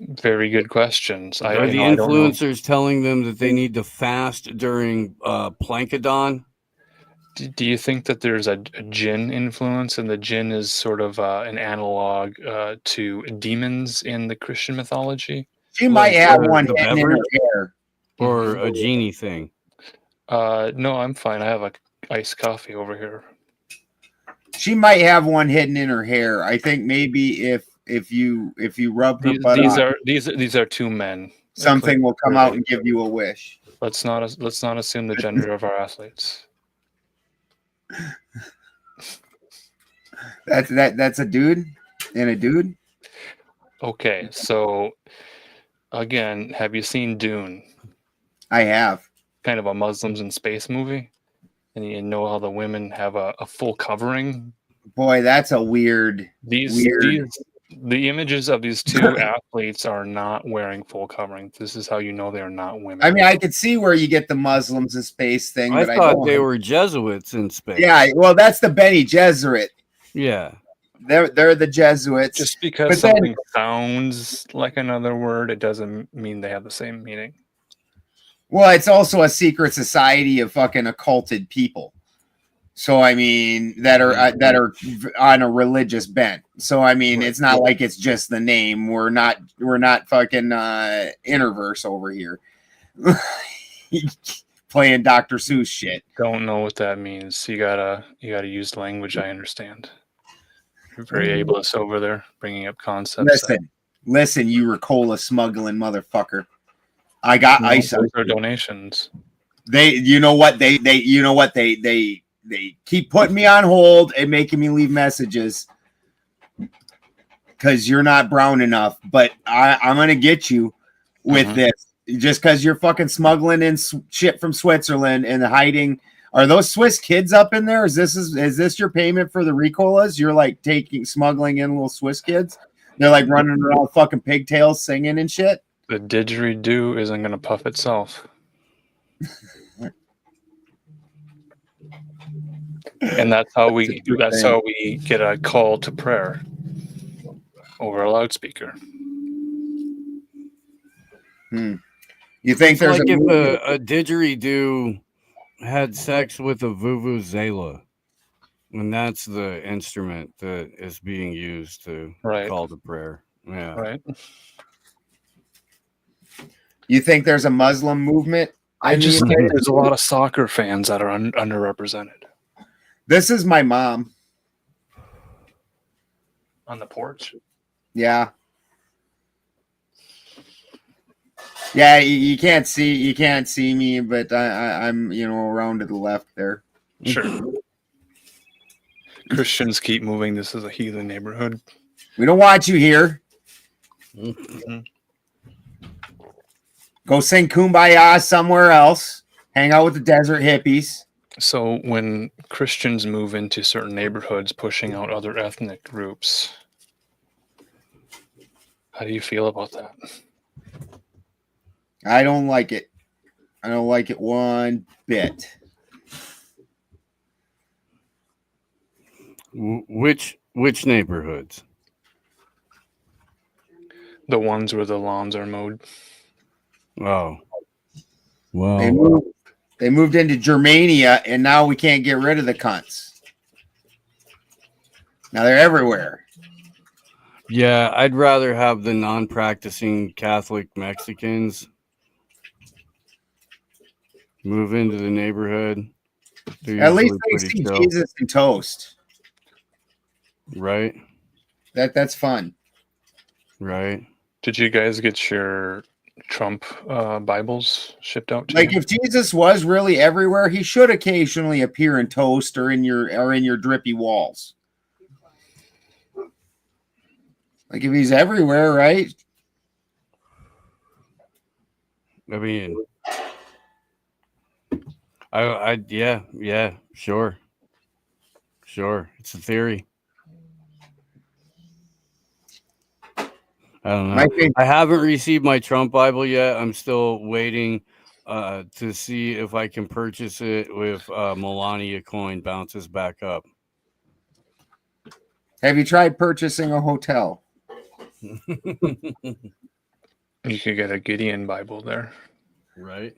Very good questions. Are the influencers telling them that they need to fast during Plankadon? Do you think that there's a jinn influence, and the jinn is sort of an analog to demons in the Christian mythology? She might have one hidden in her hair. Or a genie thing. No, I'm fine. I have a iced coffee over here. She might have one hidden in her hair. I think maybe if you rub her butt on, these are 2 men. Something will come out and give you a wish. Let's not assume the gender of our athletes. That's a dude and a dude. Okay, so again, have you seen Dune? I have. Kind of a Muslims in space movie, and you know how the women have a full covering. Boy, that's a weird. The images of these 2 athletes are not wearing full covering. This is how you know they are not women. I mean, I could see where you get the Muslims in space thing. I thought they were Jesuits in space. Yeah, well, that's the Bene Gesserit. Yeah. They're the Jesuits. Just because something sounds like another word, it doesn't mean they have the same meaning. Well, it's also a secret society of fucking occulted people. So I mean that are on a religious bent. So I mean it's not like it's just the name. We're not fucking Interverse over here. Playing Dr. Seuss shit. Don't know what that means. You gotta use language I understand. You're very ableist over there, bringing up concepts. Listen, you Ricola smuggling motherfucker. I got ice. Those are donations. They keep putting me on hold and making me leave messages because you're not brown enough. But I'm gonna get you with this just because you're fucking smuggling in shit from Switzerland and hiding. Are those Swiss kids up in there? Is this your payment for the Ricolas? You're like smuggling in little Swiss kids. They're like running around fucking pigtails singing and shit. The didgeridoo isn't gonna puff itself. And that's how we get a call to prayer over a loudspeaker. You think there's like if a didgeridoo had sex with a vuvuzela, and that's the instrument that is being used to call to prayer. Yeah. Right. You think there's a Muslim movement I just think there's a lot of soccer fans that are underrepresented. This is my mom. On the porch? Yeah. Yeah, you can't see me, but I'm around to the left there. Sure. Christians keep moving. This is a heathen neighborhood. We don't want you here. Mhm. Go sing Kumbaya somewhere else. Hang out with the desert hippies. So when Christians move into certain neighborhoods, pushing out other ethnic groups, how do you feel about that? I don't like it. I don't like it one bit. Which neighborhoods? The ones where the lawns are mowed. Oh, well, They moved into Germania, and now we can't get rid of the cunts. Now they're everywhere. yeah, I'd rather have the non-practicing Catholic Mexicans move into the neighborhood. They're At least usually they pretty see chill, Jesus and toast. right? That's fun. Right. Did you guys get your Trump Bibles shipped out to Like you? if Jesus was really everywhere, he should occasionally appear in toast or in your drippy walls. Like if he's everywhere, right? I mean, yeah, sure. It's a theory. I don't know. I haven't received my Trump Bible yet. I'm still waiting to see if I can purchase it with Melania coin bounces back up. Have you tried purchasing a hotel? You could get a Gideon Bible there. Right.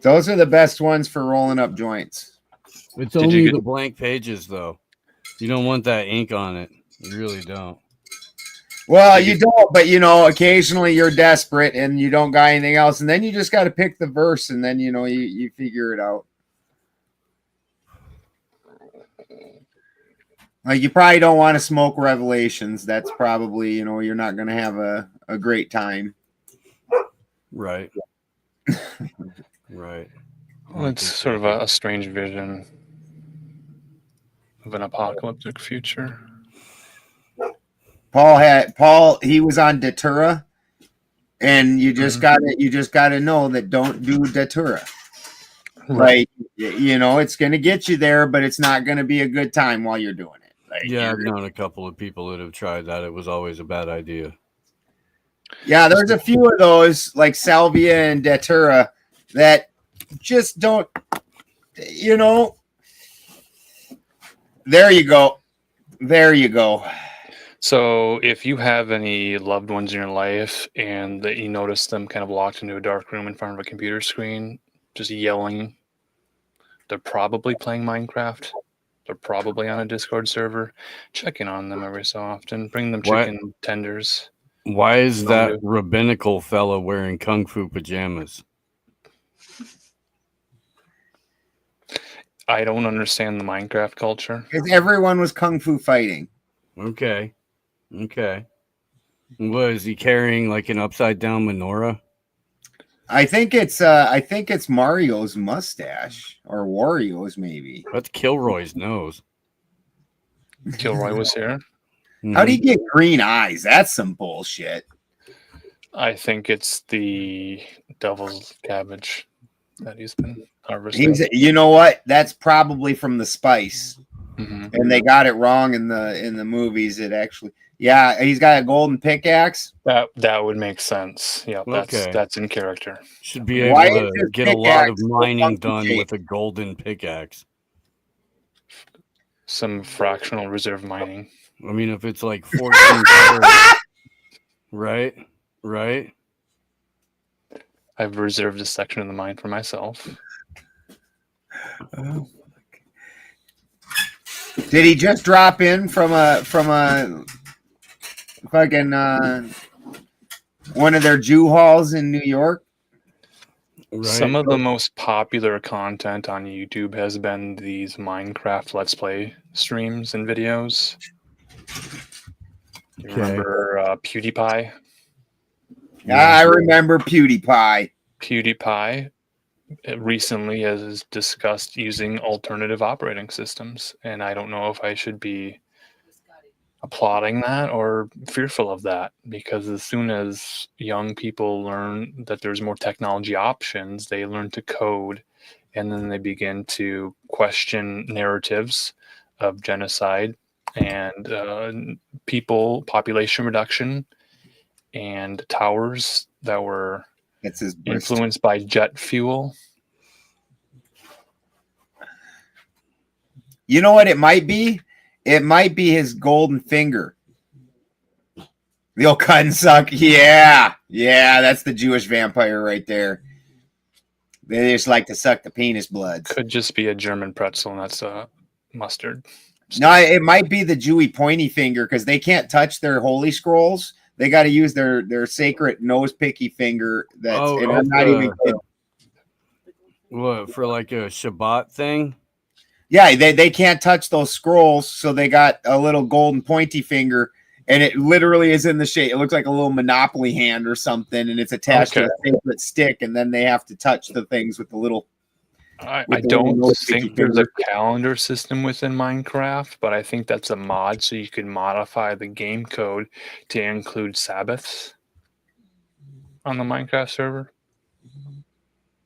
Those are the best ones for rolling up joints. It's only the blank pages, though. You don't want that ink on it. You really don't. Well, you don't, but occasionally you're desperate and you don't got anything else, and then you just got to pick the verse, and then you figure it out. Like you probably don't want to smoke Revelations. That's probably you're not going to have a great time. Right. Right. Well, it's sort of a strange vision of an apocalyptic future. Paul he was on Datura, and you just gotta know that don't do Datura. Right. Like it's gonna get you there, but it's not gonna be a good time while you're doing it. Like, yeah, I've known a couple of people that have tried that. It was always a bad idea. Yeah, there's a few of those like Salvia and Datura that just don't. There you go. There you go. So if you have any loved ones in your life and that you notice them kind of locked into a dark room in front of a computer screen, just yelling, they're probably playing Minecraft. They're probably on a Discord server. Check in on them every so often. Bring them chicken tenders. Why is that rabbinical fella wearing kung fu pajamas? I don't understand the Minecraft culture. Because everyone was kung fu fighting. Okay. What is he carrying, like an upside down menorah? I think it's Mario's mustache or Wario's maybe. That's Kilroy's nose. Kilroy was here. How do you get green eyes? That's some bullshit. I think it's the devil's cabbage that he's been harvesting. You know what? That's probably from the spice. Mm-hmm. And they got it wrong in the movies. It actually, yeah, he's got a golden pickaxe. That would make sense. Yeah, Okay. that's in character. Should be able to get a lot of mining done with a golden pickaxe. Some fractional reserve mining. I mean, if it's like 14 carats, right? I've reserved a section of the mine for myself. Did he just drop in from a fucking one of their Jew halls in New York? Right? Some of the most popular content on YouTube has been these Minecraft Let's Play streams and videos. You Okay. remember PewDiePie? I remember PewDiePie. PewDiePie recently has discussed using alternative operating systems, and I don't know if I should be applauding that or fearful of that, because as soon as young people learn that there's more technology options, they learn to code, and then they begin to question narratives of genocide and population reduction and towers that were That's his influenced by jet fuel. You know what it might be? It might be his golden finger. The old cut and suck. Yeah. Yeah, that's the Jewish vampire right there. They just like to suck the penis bloods. Could just be a German pretzel, and that's mustard. No, it might be the Jewy pointy finger because they can't touch their holy scrolls. They got to use their sacred nose picky finger. That's and I'm not even kidding. What, for like a Shabbat thing? Yeah, they can't touch those scrolls, so they got a little golden pointy finger, and it literally is in the shape. It looks like a little Monopoly hand or something, and it's attached to a favorite stick, and then they have to touch the things with the little. I don't think there's a calendar system within Minecraft, but I think that's a mod, so you can modify the game code to include Sabbaths on the Minecraft server.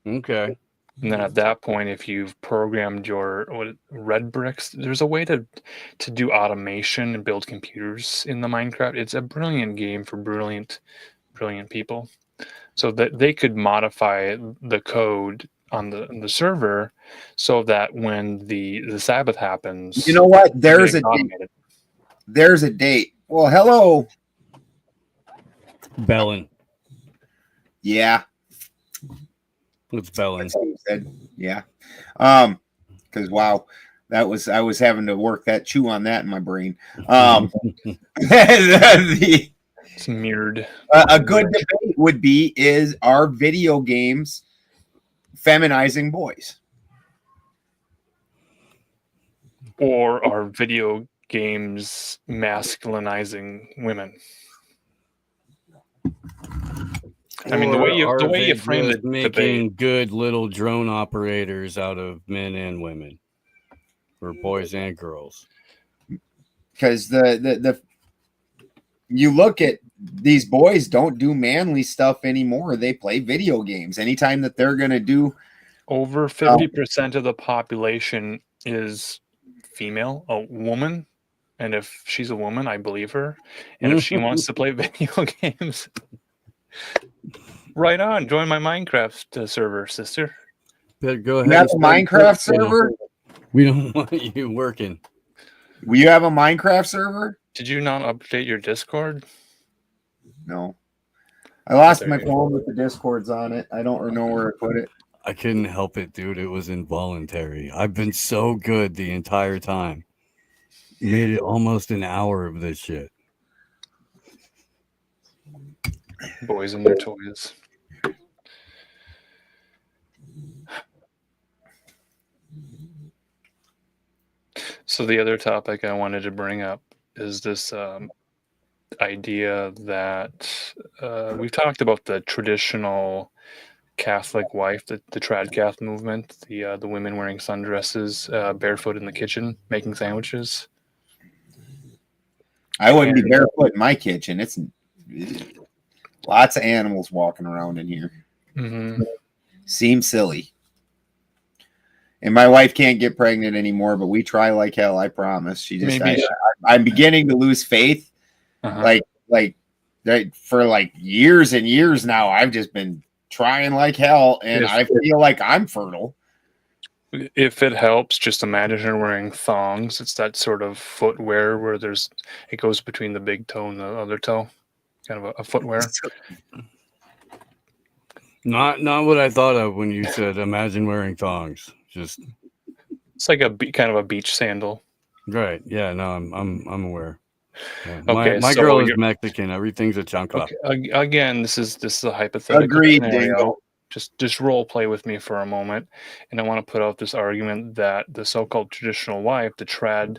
Okay. And then at that point, if you've programmed your red bricks, there's a way to do automation and build computers in the Minecraft. It's a brilliant game for brilliant people. So that they could modify the code on the server so that when the Sabbath happens, you know what? There's a date. There's a date. Well, hello, Bellin. Yeah. It's Bellin. Yeah. Because wow, I was having to work that chew on that in my brain. It's mirrored. A good debate would be: are video games feminizing boys, or are video games masculinizing women? I mean, the way you frame it, making good little drone operators out of men and women, or boys and girls. Because the you look at these boys don't do manly stuff anymore. They play video games. Anytime that they're gonna do, over 50% of the population is female, a woman, and if she's a woman, I believe her. And if she wants to play video games, right on, join my Minecraft server, sister. But go ahead. You have a Minecraft server? We don't want you working. Will you have a Minecraft server? Did you not update your Discord? No. I lost my phone with the Discords on it. I don't know where to put it. I couldn't help it, dude. It was involuntary. I've been so good the entire time. Made it almost an hour of this shit. Boys and their toys. So the other topic I wanted to bring up is this idea that we've talked about the traditional Catholic wife, the trad cath movement, the women wearing sundresses, barefoot in the kitchen making sandwiches. I wouldn't be barefoot in my kitchen. It's lots of animals walking around in here. Mm-hmm. Seems silly. And my wife can't get pregnant anymore, but we try like hell. I promise. I'm beginning to lose faith. Uh-huh. Like for like years and years now, I've just been trying like hell, and I feel like I'm fertile. If it helps, just imagine her wearing thongs. It's that sort of footwear where it goes between the big toe and the other toe, kind of a footwear. Not what I thought of when you said imagine wearing thongs. Just it's like kind of a beach sandal. Right. Yeah. No, I'm aware. Yeah. Okay, my girl is Mexican. Everything's a chunk up. Okay. Again, this is a hypothetical Agreed, scenario. Dingo. just role play with me for a moment, and I want to put out this argument that the so-called traditional wife, the trad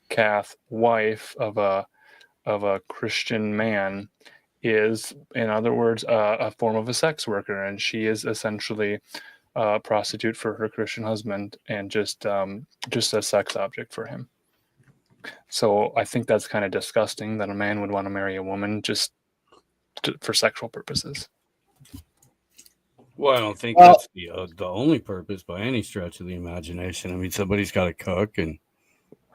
cath wife of a Christian man, is, in other words, a form of a sex worker, and she is essentially a prostitute for her Christian husband, and just a sex object for him. So I think that's kind of disgusting that a man would want to marry a woman just for sexual purposes. Well, I don't think that's the only purpose by any stretch of the imagination. I mean, somebody's got to cook and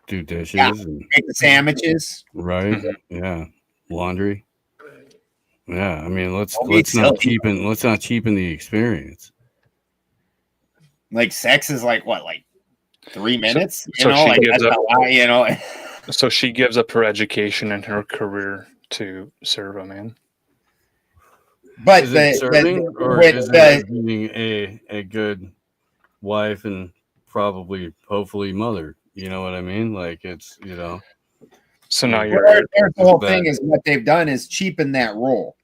do dishes and make the sandwiches, right? Mm-hmm. Yeah, laundry. Yeah, I mean, let's not cheapen the experience. Like sex is like what, like 3 minutes? So she gives up her education and her career to serve a man. But is it serving, or is it being a good wife and probably, hopefully, mother? You know what I mean? Like, it's, you know. So now the whole thing is what they've done is cheapen that role.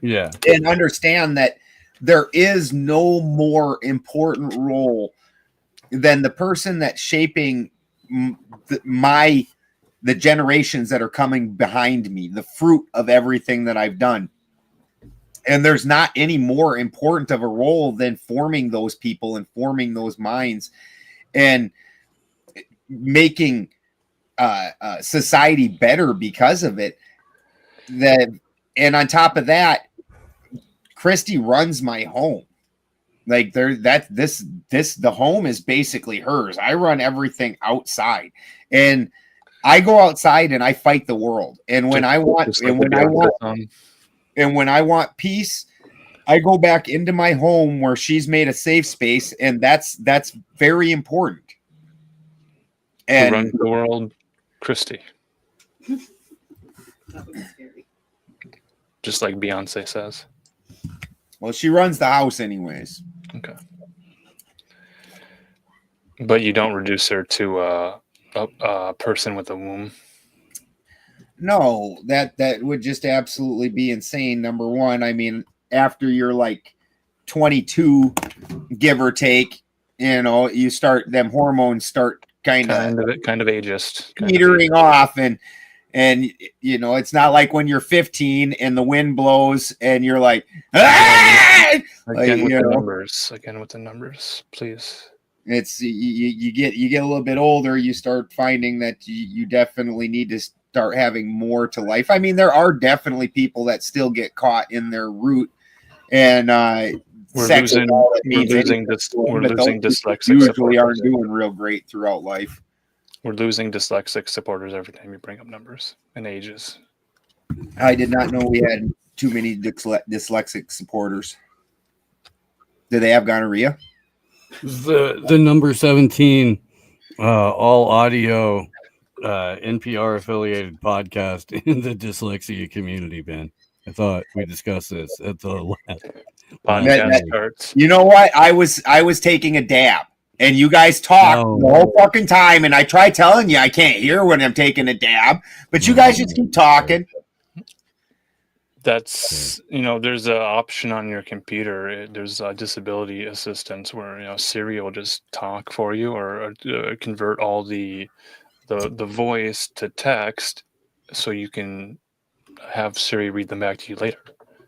Yeah. And understand that there is no more important role than the person that's shaping the generations that are coming behind me, the fruit of everything that I've done. And there's not any more important of a role than forming those people and forming those minds and making society better because of it. And on top of that, Christy runs my home. Like the home is basically hers. I run everything outside, and I go outside and I fight the world. And when I want peace, I go back into my home where she's made a safe space, and that's very important. And run the world, Christy. Just like Beyonce says. Well, she runs the house anyways. Okay. But you don't reduce her to a person with a womb. No, that would just absolutely be insane. Number one, I mean, after you're like 22, give or take, you start, them hormones start kind of ageist, petering off, and it's not like when you're 15 and the wind blows and you're like, again with the numbers, please. It's you get a little bit older, you start finding that you definitely need to start having more to life. I mean, there are definitely people that still get caught in their root, and we're losing dyslexic usually aren't doing real great throughout life. We're losing dyslexic supporters every time you bring up numbers and ages. I did not know we had too many dyslexic supporters. Do they have gonorrhea? The number 17 all audio NPR affiliated podcast in the dyslexia community, Ben. I thought we discussed this at the last podcast. You know what? I was taking a dab, and you guys talk the whole fucking time, and I try telling you I can't hear when I'm taking a dab, but you guys just keep talking. That's, there's an option on your computer. There's a disability assistance where, Siri will just talk for you or convert all the voice to text so you can have Siri read them back to you later,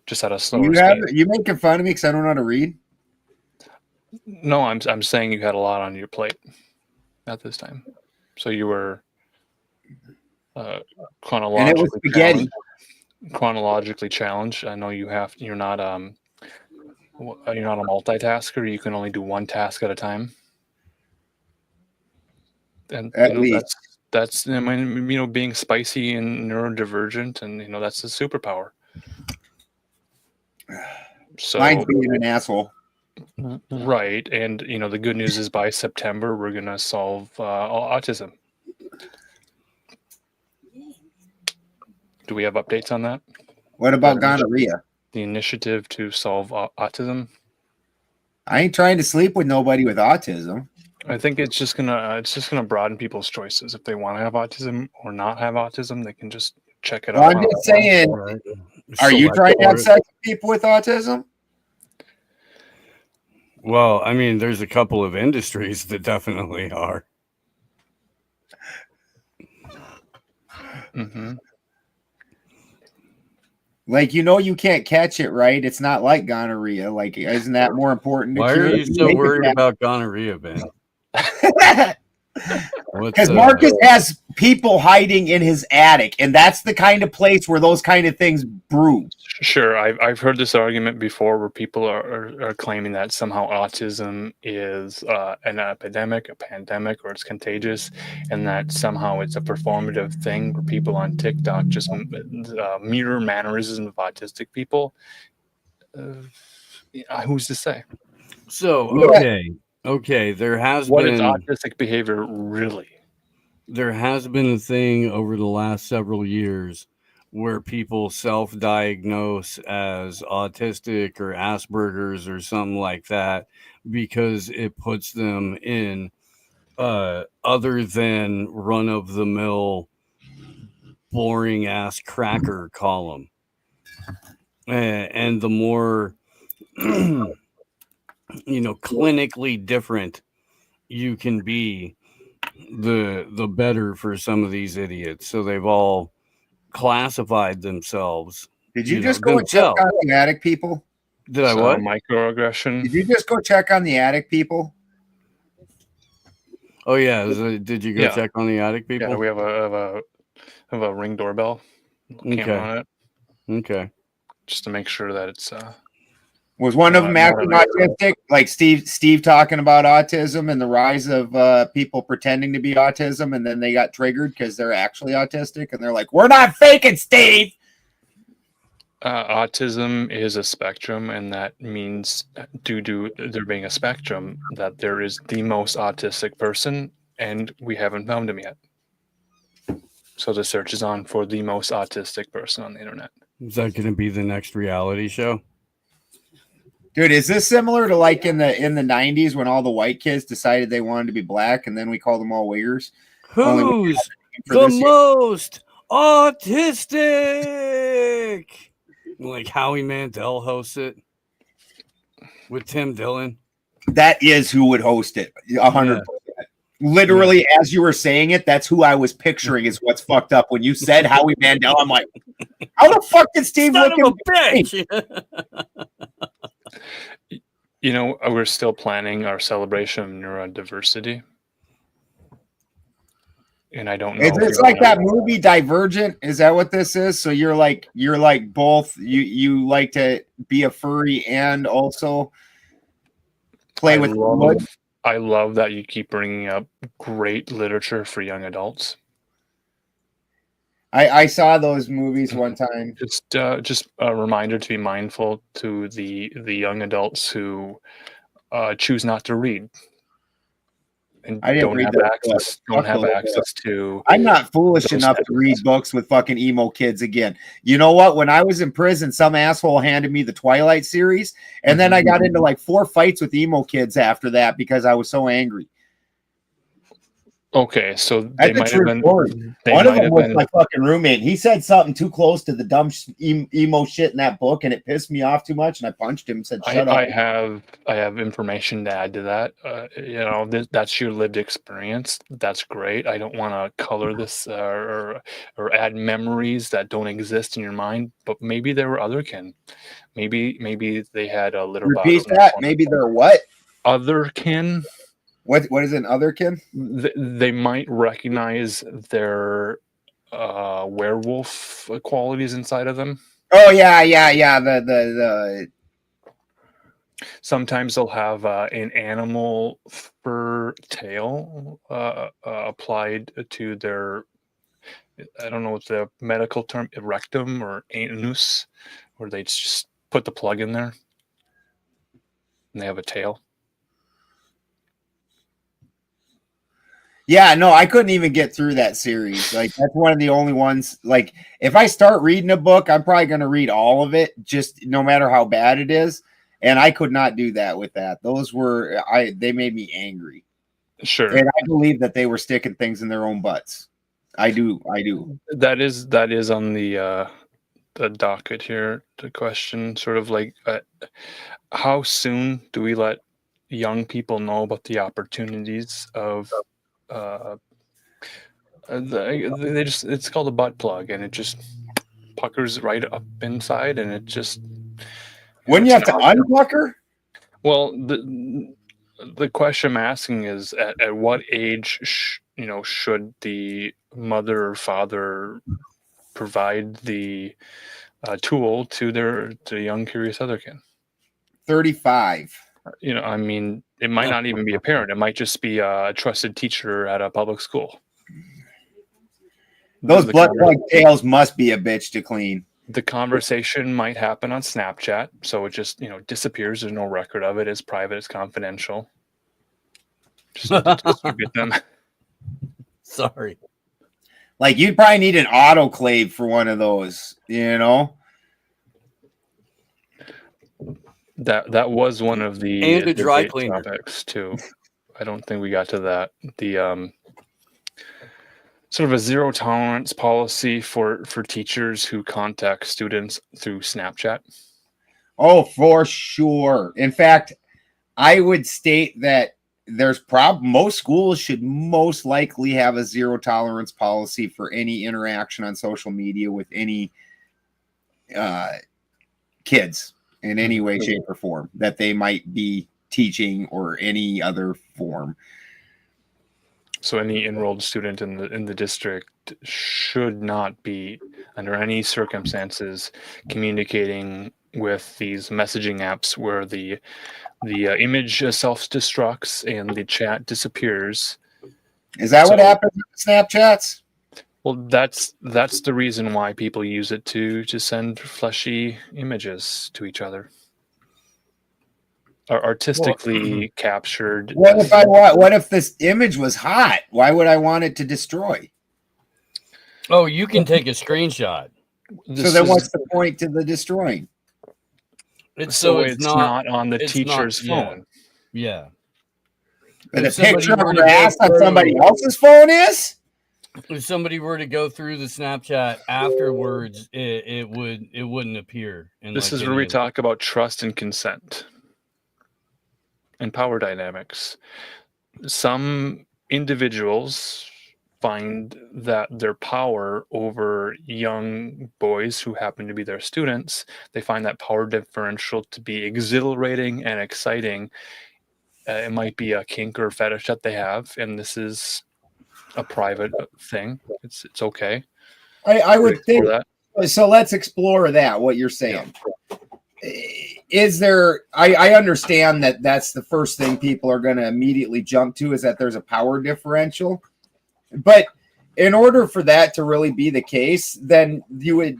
just at a slower speed. You making fun of me because I don't know how to read? No, I'm saying you had a lot on your plate at this time. So you were chronologically challenged. I know you're not a multitasker. You can only do one task at a time. And that's being spicy and neurodivergent, and that's a superpower. So mine's being an asshole. Right, and the good news is by September we're gonna solve autism. Do we have updates on that? What about gonorrhea? The initiative to solve autism. I ain't trying to sleep with nobody with autism. I think it's just gonna broaden people's choices. If they want to have autism or not have autism, they can just check it out. I'm just saying, are you trying to have sex with people with autism? Well, I mean, there's a couple of industries that definitely are. Mm-hmm. Like, you can't catch it, right? It's not like gonorrhea. Like, isn't that more important to Why cure? are you so worried about gonorrhea, Ben? Because Marcus has people hiding in his attic, and that's the kind of place where those kind of things brew. Sure, I've heard this argument before where people are claiming that somehow autism is an epidemic, a pandemic, or it's contagious, and that somehow it's a performative thing where people on TikTok just mirror mannerisms of autistic people. Who's to say? So, okay, there has What been is autistic behavior really? There has been a thing over the last several years where people self-diagnose as autistic or Asperger's or something like that because it puts them in other than run-of-the-mill boring ass cracker column. And the more clinically different you can be, the better for some of these idiots. So they've all classified themselves. Did you just go and check on the attic people? Did I what? Microaggression. Did you just go check on the attic people? Oh yeah. Did you go check on the attic people? Yeah, we have a Ring doorbell camera on it. Okay. Just to make sure that it's was one of them acting autistic, like Steve talking about autism and the rise of people pretending to be autism, and then they got triggered because they're actually autistic, and they're like, "We're not faking, Steve." Autism is a spectrum, and that means due to there being a spectrum, that there is the most autistic person, and we haven't found him yet. So the search is on for the most autistic person on the internet. Is that going to be the next reality show? Dude, is this similar to like in the 90s when all the white kids decided they wanted to be black, and then we called them all wiggers? Who's the most autistic? Like Howie Mandel hosts it with Tim Dillon. That is who would host it. 100%. Literally, as you were saying it, that's who I was picturing. Is what's fucked up when you said Howie Mandel. I'm like, how the fuck did Steve look at bitch? We're still planning our celebration of neurodiversity, and I don't know. It's like that movie Divergent. Is that what this is? So you're like both. You like to be a furry and also play with wood. I love that you keep bringing up great literature for young adults. I saw those movies one time. Just a reminder to be mindful to the young adults who choose not to read and don't have access to. I'm not foolish enough to read books with fucking emo kids again. You know what? When I was in prison, some asshole handed me the Twilight series, and then I got into like 4 fights with emo kids after that because I was so angry. Okay, so they might have been. One of them was my fucking roommate. He said something too close to the dumb emo shit in that book, and it pissed me off too much. And I punched him and said, "Shut up." I have information to add to that. That's your lived experience. That's great. I don't want to color this or add memories that don't exist in your mind. But maybe there were other kin. Maybe they had a little. Repeat that. Maybe they're what? Other kin. What is an otherkin? They might recognize their werewolf qualities inside of them. Oh yeah. The sometimes they'll have an animal fur tail applied to their. I don't know what's the medical term, rectum or anus, where they just put the plug in there, and they have a tail. Yeah, no, I couldn't even get through that series. Like, that's one of the only ones. Like, if I start reading a book, I'm probably going to read all of it, just no matter how bad it is. And I could not do that with that. They made me angry. Sure. And I believe that they were sticking things in their own butts. I do. That is on the docket here. The question, sort of like, how soon do we let young people know about the opportunities of they just, it's called a butt plug, and it just puckers right up inside, and it just, Wouldn't you have it's to an unpucker? well, the question I'm asking is at what age should the mother or father provide the tool to their young curious otherkin? 35. I mean, it might not even be a parent. It might just be a trusted teacher at a public school. Those The blood plug tails must be a bitch to clean. The conversation might happen on Snapchat, so it just disappears. There's no record of it. It's private. It's confidential. Just have to distribute them. Sorry. Like, you'd probably need an autoclave for one of those, That was one of the And a dry debate cleaner topics too. I don't think we got to that. The sort of a zero tolerance policy for teachers who contact students through Snapchat. Oh, for sure. In fact, I would state that there's most schools should most likely have a zero tolerance policy for any interaction on social media with any kids in any way, shape, or form that they might be teaching or any other form. So any enrolled student in the district should not be, under any circumstances, communicating with these messaging apps where the image self-destructs and the chat disappears. Is that what happens with Snapchats? Well, that's the reason why people use it to send fleshy images to each other. Artistically captured. What if this image was hot? Why would I want it to destroy? Oh, you can take a screenshot. So then what's the point to the destroying? It's not on the teacher's phone. Yeah. But a picture of her ass on somebody else's phone is? If somebody were to go through the Snapchat afterwards, it wouldn't appear. This is where we talk about trust and consent and power dynamics. Some individuals find that their power over young boys who happen to be their students, they find that power differential to be exhilarating and exciting. It might be a kink or fetish that they have, and this is a private thing. It's okay. I would think that. So let's explore that, what you're saying. Yeah. Is there, I understand that that's the first thing people are going to immediately jump to, is that there's a power differential. But in order for that to really be the case, then you would,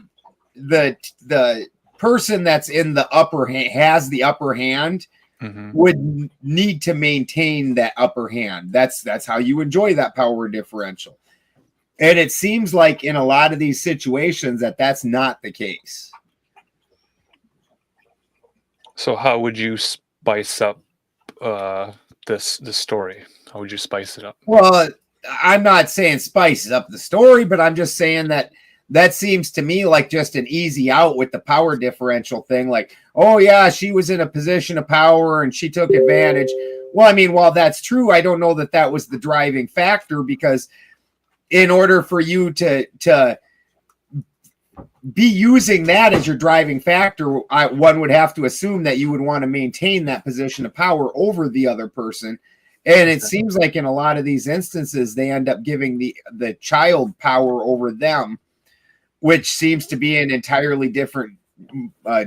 the person that's in the upper hand, has the upper hand, would need to maintain that upper hand. That's how you enjoy that power differential. And it seems like in a lot of these situations that's not the case. So how would you spice up this story? How would you spice it up? Well, I'm not saying spice up the story, but I'm just saying that seems to me like just an easy out with the power differential thing. Like, oh yeah, she was in a position of power and she took advantage. Well, I mean, while that's true, I don't know that was the driving factor, because in order for you to be using that as your driving factor, one would have to assume that you would want to maintain that position of power over the other person. And it seems like in a lot of these instances, they end up giving the child power over them, which seems to be an entirely different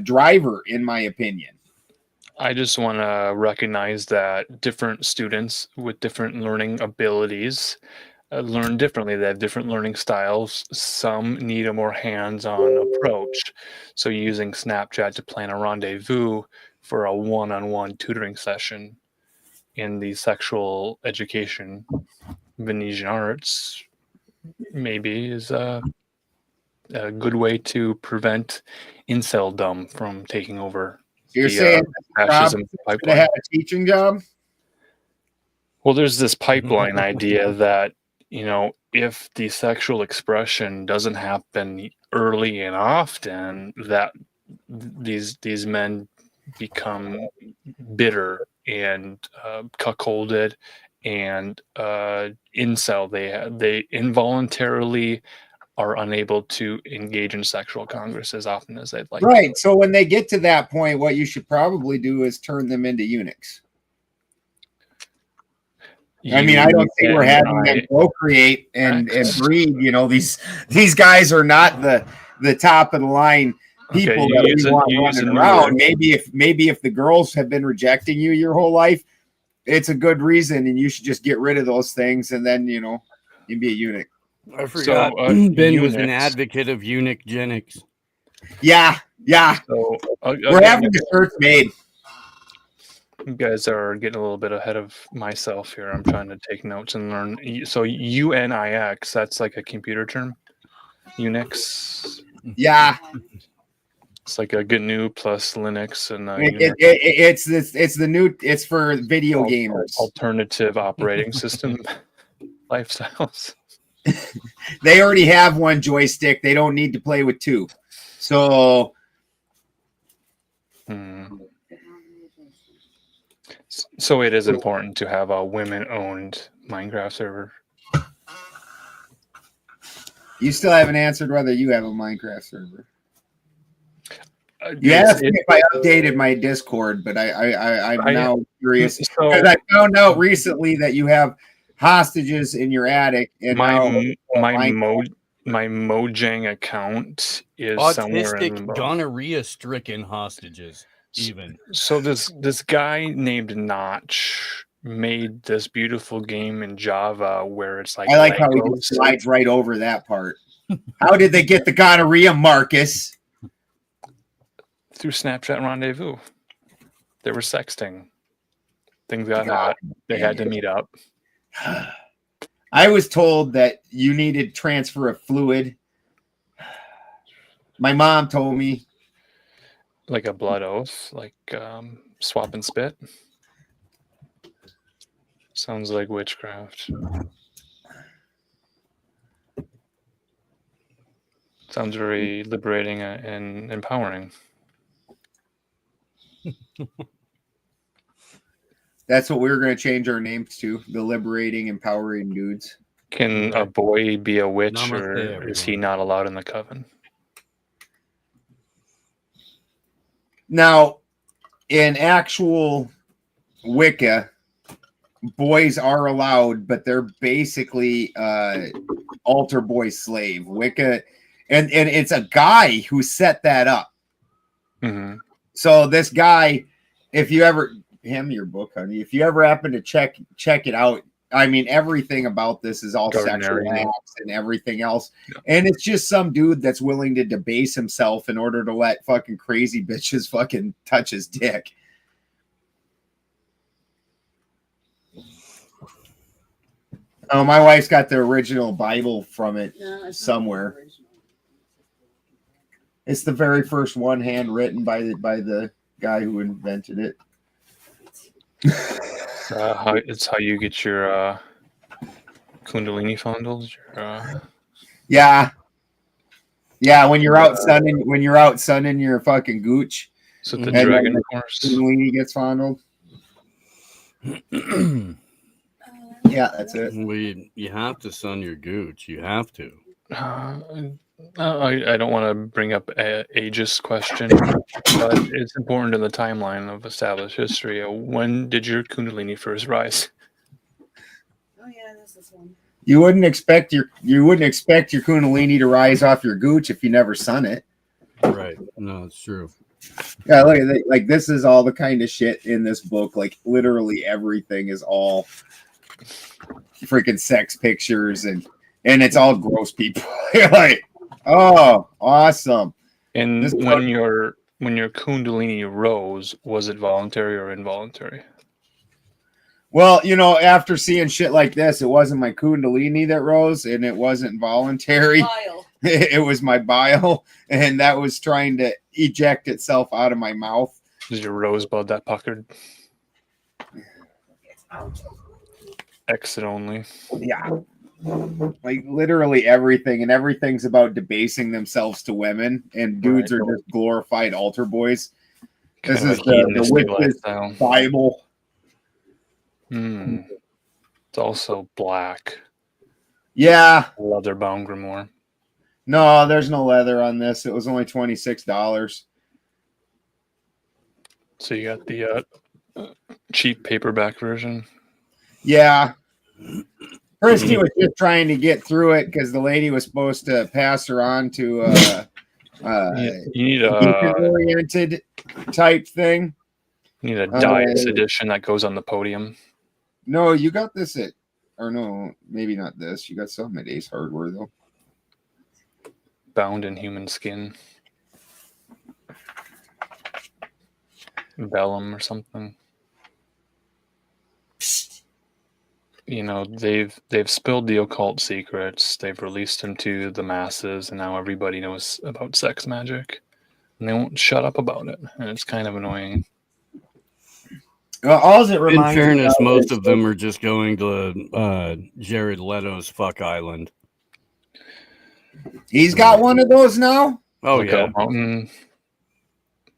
driver, in my opinion. I just want to recognize that different students with different learning abilities learn differently. They have different learning styles. Some need a more hands-on approach. So using Snapchat to plan a rendezvous for a one-on-one tutoring session in the sexual education Venetian arts maybe is a good way to prevent inceldom from taking over. You're saying fascism pipeline. Have a teaching job? Well, there's this pipeline idea that, if the sexual expression doesn't happen early and often, that these men become bitter and cuckolded and incel. They involuntarily are unable to engage in sexual congress as often as they'd like. Right. So when they get to that point, what you should probably do is turn them into eunuchs. I mean, I don't think we're having them procreate and breed. You know, these guys are not the top of the line people that we want running around. Maybe if the girls have been rejecting you your whole life, it's a good reason, and you should just get rid of those things, and then you can be a eunuch. I forgot. Ben was an advocate of eunuchgenics. Yeah. So we're having the shirts made. You guys are getting a little bit ahead of myself here. I'm trying to take notes and learn. So UNIX, that's like a computer term. Unix. Yeah. It's like a GNU plus Linux, and it's for video gamers. Alternative operating system lifestyles. They already have one joystick. They don't need to play with two. So. So it is important to have a women-owned Minecraft server. You still haven't answered whether you have a Minecraft server. You asked me if I updated my Discord, but I'm now curious because I found out recently that you have hostages in your attic, and my Mojang account is autistic, gonorrhea-stricken hostages. Even so, this guy named Notch made this beautiful game in Java where it's like I like how he just slides right over that part. How did they get the gonorrhea, Marcus? Through Snapchat Rendezvous. They were sexting. Things got hot. They had to meet up. I was told that you needed transfer of fluid. My mom told me. Like a blood oath, like swap and spit. Sounds like witchcraft. Sounds very liberating and empowering. That's what we were going to change our names to: the liberating, empowering dudes. Can a boy be a witch, or is he not allowed in the coven? Now, in actual Wicca, boys are allowed, but they're basically altar boy slave. Wicca, and it's a guy who set that up. Mm-hmm. So this guy, if you ever your book, honey, if you ever happen to check it out, I mean, everything about this is all sexual acts and everything else. Yeah. And it's just some dude that's willing to debase himself in order to let fucking crazy bitches fucking touch his dick. Oh, my wife's got the original Bible from it somewhere. It's the very first one, handwritten by the guy who invented it. It's how you get your Kundalini fondles. Yeah. When you're out sunning your fucking gooch. So the dragon horse. Kundalini gets fondled. Yeah, that's it. You have to sun your gooch. You have to. I don't want to bring up an ageist question, but it's important in the timeline of established history. When did your Kundalini first rise? Oh yeah, this is one. You wouldn't expect your Kundalini to rise off your gooch if you never sun it. Right. No, it's true. Yeah, look at that. Like, this is all the kind of shit in this book. Like, literally everything is all freaking sex pictures and it's all gross people. You're like, oh, awesome. And when your Kundalini rose, was it voluntary or involuntary? Well, after seeing shit like this, it wasn't my Kundalini that rose, and it wasn't voluntary. Bile. It was my bile, and that was trying to eject itself out of my mouth. Is your rosebud that puckered? Exit only. Yeah. Like, literally everything, and everything's about debasing themselves to women, and dudes are just glorified altar boys. This is the witch's Bible. It's also black. Yeah. Leather bound grimoire. No, there's no leather on this. It was only $26. So you got the cheap paperback version. Yeah. Christy was just trying to get through it because the lady was supposed to pass her on to you need a oriented type thing. You need a dice edition that goes on the podium. No, you got this no, maybe not this. You got some at Ace Hardware though. Bound in human skin. Vellum or something. You know, they've spilled the occult secrets. They've released them to the masses, and now everybody knows about sex magic, and they won't shut up about it. And it's kind of annoying. All it reminds In fairness, me most of them are just going to Jared Leto's Fuck Island. He's got one of those now. Oh Lookout yeah. Mountain.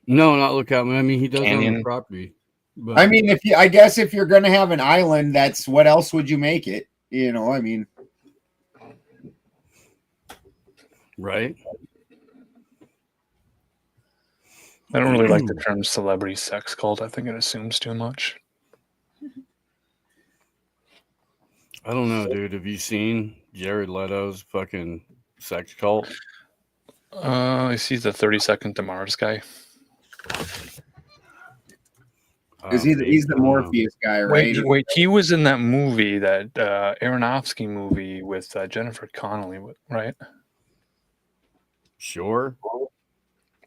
No, not Lookout. I mean, he does own Canyon. the property. But I mean, I guess if you're gonna have an island, that's what else would you make it? You know, I mean, right. I don't really like the term celebrity sex cult. I think it assumes too much. I don't know, dude. Have you seen Jared Leto's fucking sex cult? I see the 30-second to Mars guy. because he's the Morpheus guy, right? Wait, he was in that movie, that Aronofsky movie with Jennifer Connelly, right? Sure.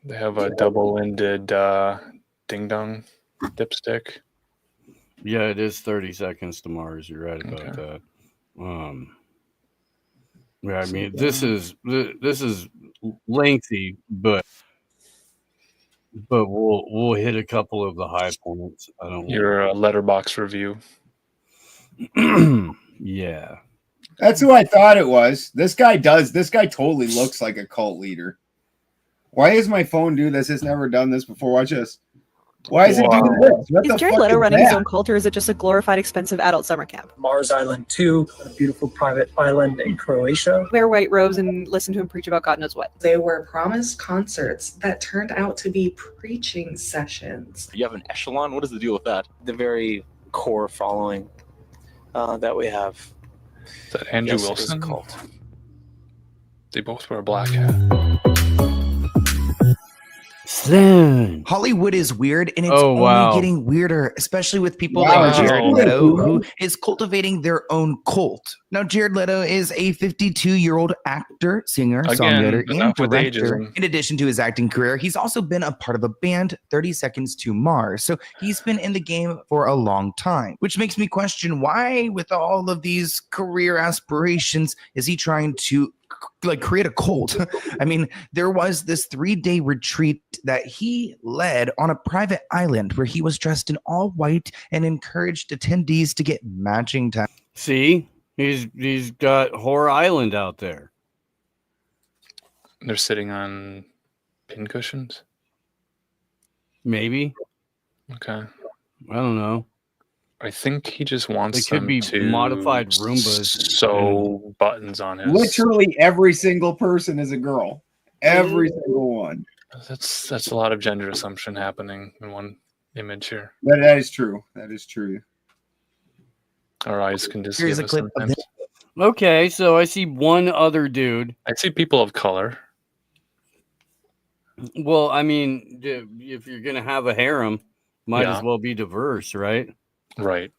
They have a double-ended ding dong dipstick. Yeah, it is 30 seconds to Mars. You're right about that. Yeah, I mean, this is lengthy, but we'll hit a couple of the high points. I don't. Your letterbox review. Yeah, that's who I thought it was. This guy totally looks like a cult leader. Why does my phone do this? It's never done this before. Watch this. Why is it doing this? What Is the Jared fuck Leto is running his that? own cult, or is it just a glorified, expensive adult summer camp? Mars Island 2, a beautiful private island in Croatia. Wear white robes and listen to him preach about God knows what. They were promised concerts that turned out to be preaching sessions. You have an echelon? What is the deal with that? The very core following that we have. Is that Andrew Yes, it is a Wilson? cult. They both wear a black hat. Soon. Hollywood is weird, and it's wow. only getting weirder, especially with people Wow. like Jared Wow. Leto, who is cultivating their own cult. Now, Jared Leto is a 52-year-old actor, singer, songwriter, and enough with director. ageism. In addition to his acting career, he's also been a part of a band, 30 Seconds to Mars. So he's been in the game for a long time, which makes me question why, with all of these career aspirations, is he trying to create a cult? I mean, there was this 3-day retreat that he led on a private island where he was dressed in all white and encouraged attendees to get matching tattoos. See, he's got Horror Island out there. They're sitting on pin cushions. Maybe. Okay. I don't know. I think he just wants They could them be to modified Roombas. sew buttons on his. Literally every single person is a girl. Every single one. That's a lot of gender assumption happening in one image here. That is true. That is true. Our eyes can deceive Here's a us clip of sometimes. Okay, so I see one other dude. I see people of color. Well, I mean, if you're gonna have a harem, might Yeah. as well be diverse, right? Right.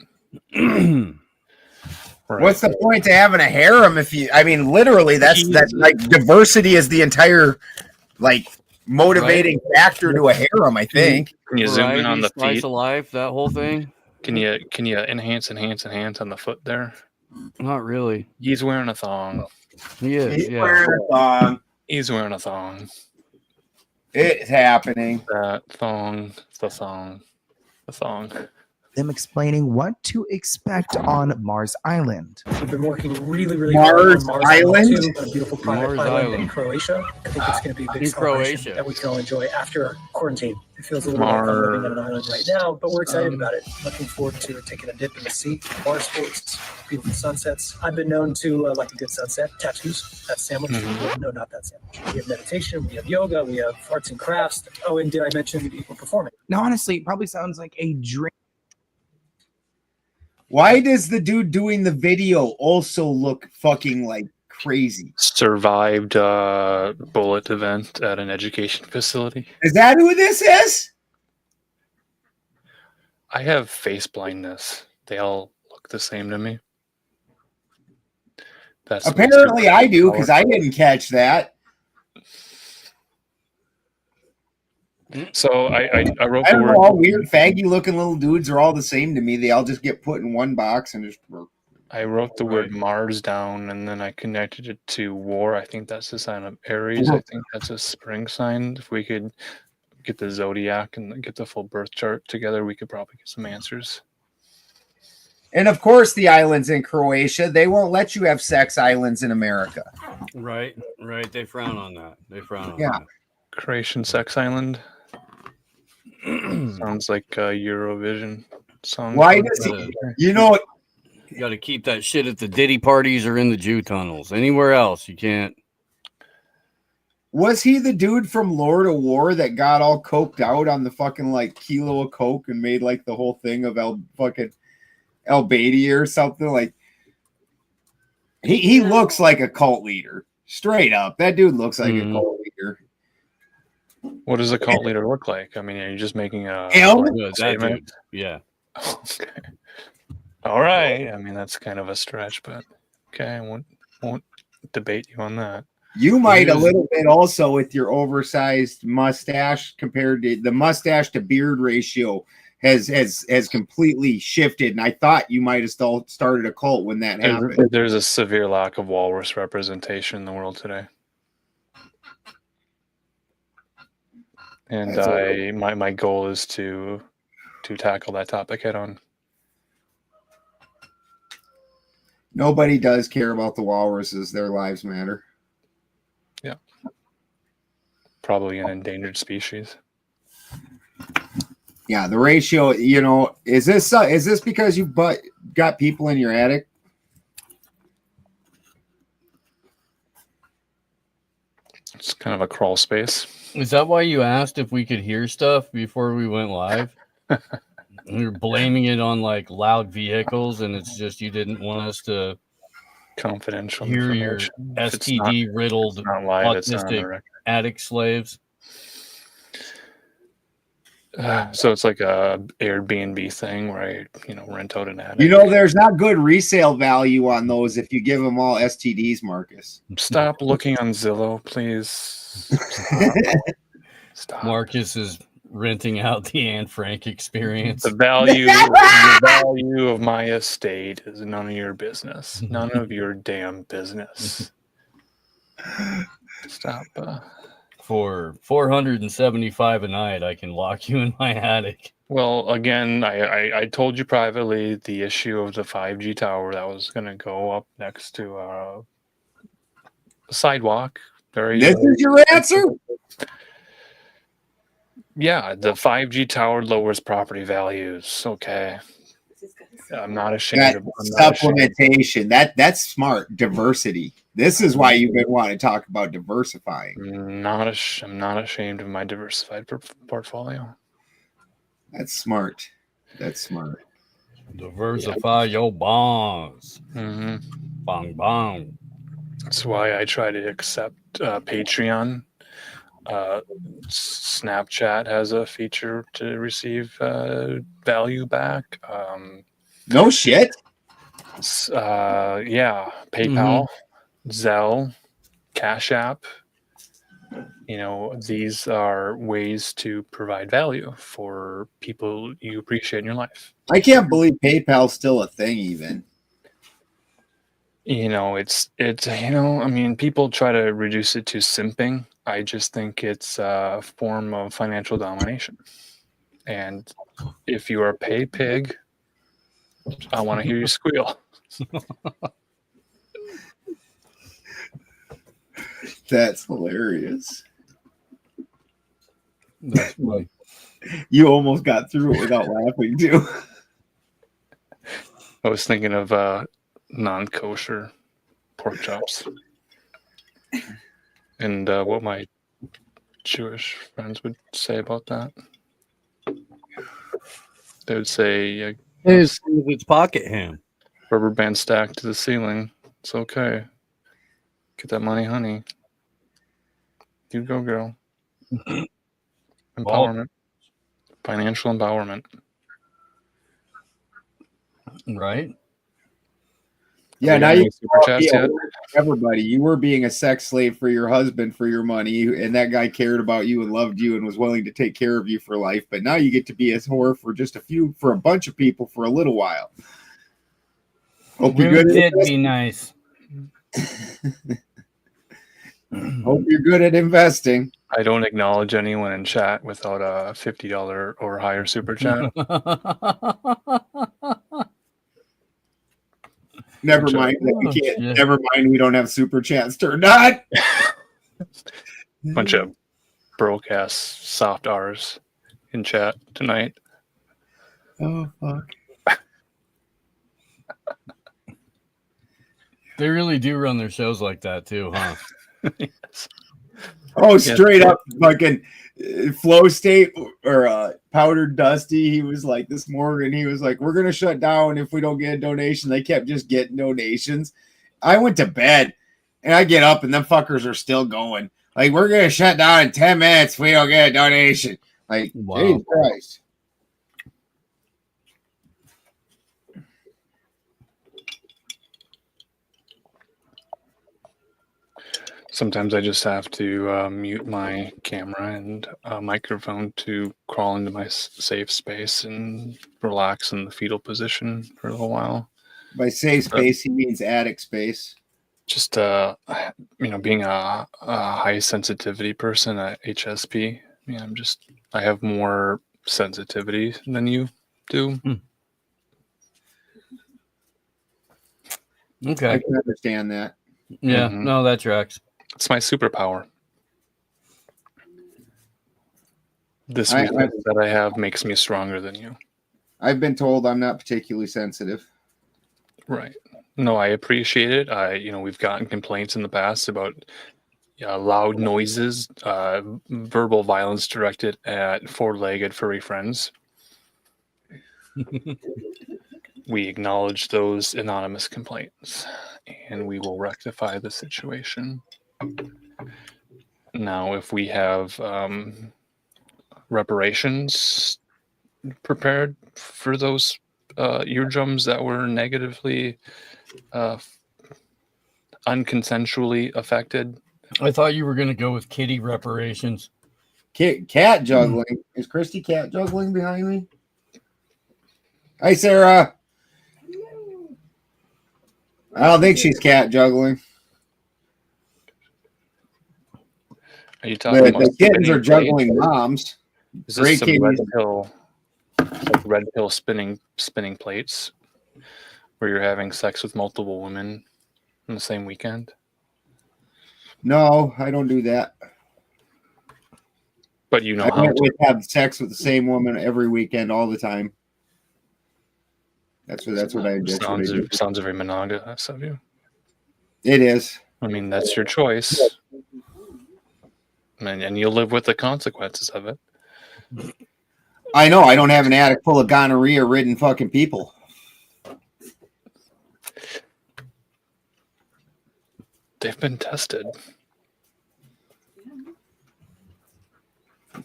What's the point to having a harem if you? I mean, literally, that's like diversity is the entire motivating factor to a harem. I think. Can you zoom in on the Slice feet? of life, that whole thing. Can you enhance on the foot there? Not really. He's wearing a thong. He is. He's Yeah. wearing a thong. He's wearing a thong. It's happening. That thong, the thong, the thong. them explaining what to expect on Mars Island. We've been working really Mars hard on Island? too, a beautiful private Mars island in Island. Croatia. I think it's going to be a big In celebration Croatia. that we can all enjoy after quarantine. It feels a little like I'm living on an island right now, but we're excited about it. Looking forward to taking a dip in the sea, bar sports, beautiful sunsets. I've been known to like a good sunset, tattoos, that sandwich. No, not that sandwich. We have meditation, we have yoga, we have arts and crafts. Oh, and did I mention we're performing? Now, honestly, it probably sounds like a dream. Why does the dude doing the video also look fucking like crazy? Survived bullet event at an education facility. Is that who this is? I have face blindness. They all look the same to me. That's Apparently I do, because I didn't catch that. So I wrote I the don't word. know, all weird faggy looking little dudes are all the same to me. They all just get put in one box and just work. I wrote the word Mars down, and then I connected it to war. I think that's the sign of Aries. I think that's a spring sign. If we could get the zodiac and get the full birth chart together, we could probably get some answers. And of course, the islands in Croatia, they won't let you have sex islands in America. Right. They frown on that. Yeah. Croatian sex island. Sounds like a Eurovision song. Why does he? You know, you got to keep that shit at the Diddy parties or in the Jew tunnels. Anywhere else, you can't. Was he the dude from Lord of War that got all coked out on the fucking like kilo of coke and made like the whole thing of Albania or something? Like he looks like a cult leader, straight up. That dude looks like a cult leader. What does a cult leader look like? I mean, are you just making a statement? Yeah. Okay. All right. I mean, that's kind of a stretch, but okay, I won't debate you on that. You might a little bit also with your oversized mustache compared to the mustache to beard ratio has completely shifted, and I thought you might have started a cult when that happened. There's a severe lack of walrus representation in the world today. And my goal is to tackle that topic head on. Nobody does care about the walruses. Their lives matter. Yeah. Probably an endangered species. Yeah, the ratio, you know, is this because you got people in your attic? It's kind of a crawl space. Is that why you asked if we could hear stuff before we went live? You're blaming it on like loud vehicles, and it's just you didn't want us to confidential hear your STD riddled autistic attic slaves. So it's like a Airbnb thing where I, rent out an attic. You know, there's not good resale value on those if you give them all STDs, Marcus. Stop looking on Zillow, please. Stop. Marcus is renting out the Anne Frank experience. The value of my estate is none of your business. None of your damn business. Stop. For $475 a night, I can lock you in my attic. Well, again, I told you privately the issue of the 5G tower that was going to go up next to a sidewalk. This is your answer? Yeah, the 5G tower lowers property values. Okay. I'm not ashamed of supplementation. That's smart. Diversity. This is why you've been wanting to talk about diversifying. I'm not ashamed of my diversified portfolio. That's smart. That's smart. Diversify your bonds. Mm-hmm. Bong bong. That's why I try to accept Patreon. Snapchat has a feature to receive value back. No shit. Yeah, PayPal, Zelle, Cash App. These are ways to provide value for people you appreciate in your life. I can't believe PayPal's still a thing even. It's people try to reduce it to simping. I just think it's a form of financial domination. And if you are pay pig I want to hear you squeal. That's hilarious. That's funny. You almost got through it without laughing too. I was thinking of non-kosher pork chops, and what my Jewish friends would say about that. They would say, it's pocket ham. Rubber band stacked to the ceiling. It's okay. Get that money, honey. You go, girl. Empowerment. Financial empowerment. Right? Yeah, now you super chats yet? Everybody, you were being a sex slave for your husband for your money, and that guy cared about you and loved you and was willing to take care of you for life. But now you get to be a whore for a bunch of people for a little while. Hope you're good. It'd be nice. Hope you're good at investing. I don't acknowledge anyone in chat without a $50 or higher super chat. Never mind that we can't. Never mind, we don't have super chats turned on. Bunch of broke ass soft R's in chat tonight. Oh fuck! They really do run their shows like that too, huh? Yes. Oh, straight up fucking flow state or powdered dusty. He was like this morning. He was like, "We're gonna shut down if we don't get a donation." They kept just getting donations. I went to bed and I get up and them fuckers are still going. Like, we're gonna shut down in 10 minutes if we don't get a donation. Like, wow. Jesus Christ. Sometimes I just have to mute my camera and microphone to crawl into my safe space and relax in the fetal position for a little while. By safe space, he means attic space. Just being a high sensitivity person at HSP. I have more sensitivity than you do. Okay, I can understand that. Yeah, no, that tracks. It's my superpower. This weakness that I have makes me stronger than you. I've been told I'm not particularly sensitive. Right. No, I appreciate it. We've gotten complaints in the past about loud noises, verbal violence directed at four-legged furry friends. We acknowledge those anonymous complaints, and we will rectify the situation. Now, if we have reparations prepared for those eardrums that were negatively unconsensually affected. I thought you were going to go with kitty reparations. Cat juggling. Is Christy cat juggling behind me? Hi, Sarah. I don't think she's cat juggling. Are you talking about the kittens are juggling moms? Is this some red pill spinning plates where you're having sex with multiple women in the same weekend? No, I don't do that. But you know I how to have sex with the same woman every weekend, all the time. That's what I do. Sounds very monogamous of you. It is. I mean, that's your choice. And you'll live with the consequences of it. I know. I don't have an attic full of gonorrhea-ridden fucking people. They've been tested.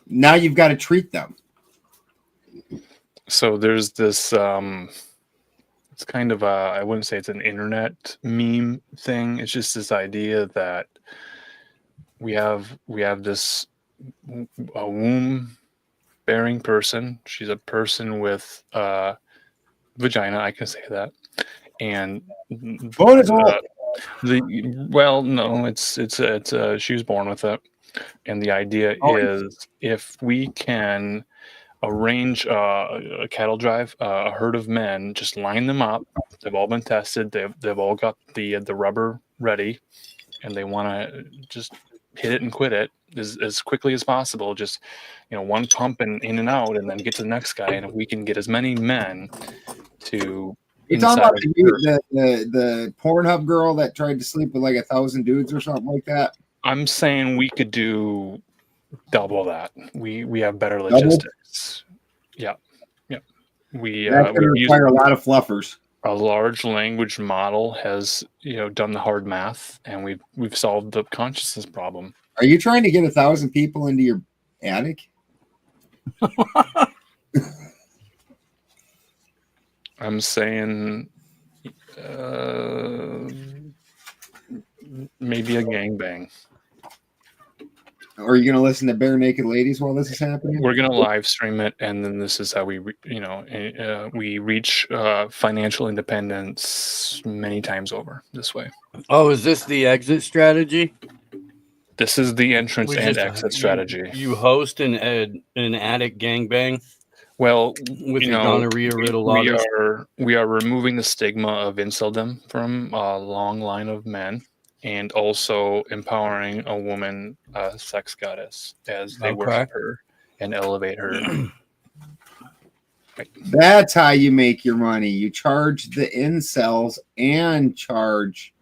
Now you've got to treat them. So there's this it's kind of I wouldn't say it's an internet meme thing. It's just this idea that we have this a womb bearing person. She's a person with vagina, I can say that. And she was born with it. And the idea is if we can arrange a cattle drive, a herd of men, just line them up. They've all been tested. They've all got the rubber ready, and they want to just hit it and quit it as quickly as possible. Just, one pump and in and out, and then get to the next guy. And if we can get as many men to You talking about the Pornhub girl that tried to sleep with like 1,000 dudes or something like that? I'm saying we could do double that. We have better logistics. Yeah. We require a lot of fluffers. A large language model has done the hard math, and we've solved the consciousness problem. Are you trying to get 1,000 people into your attic? I'm saying maybe a gangbang. Are you going to listen to Bare Naked Ladies while this is happening? We're going to live stream it, and then this is how we reach financial independence many times over this way. Oh, is this the exit strategy? This is the entrance and exit strategy. You host an attic gangbang? Well, with the gonorrhea riddle, we are removing the stigma of inceldom from a long line of men, and also empowering a woman, sex goddess, as they worship her and elevate her. Right. That's how you make your money. You charge the incels and charge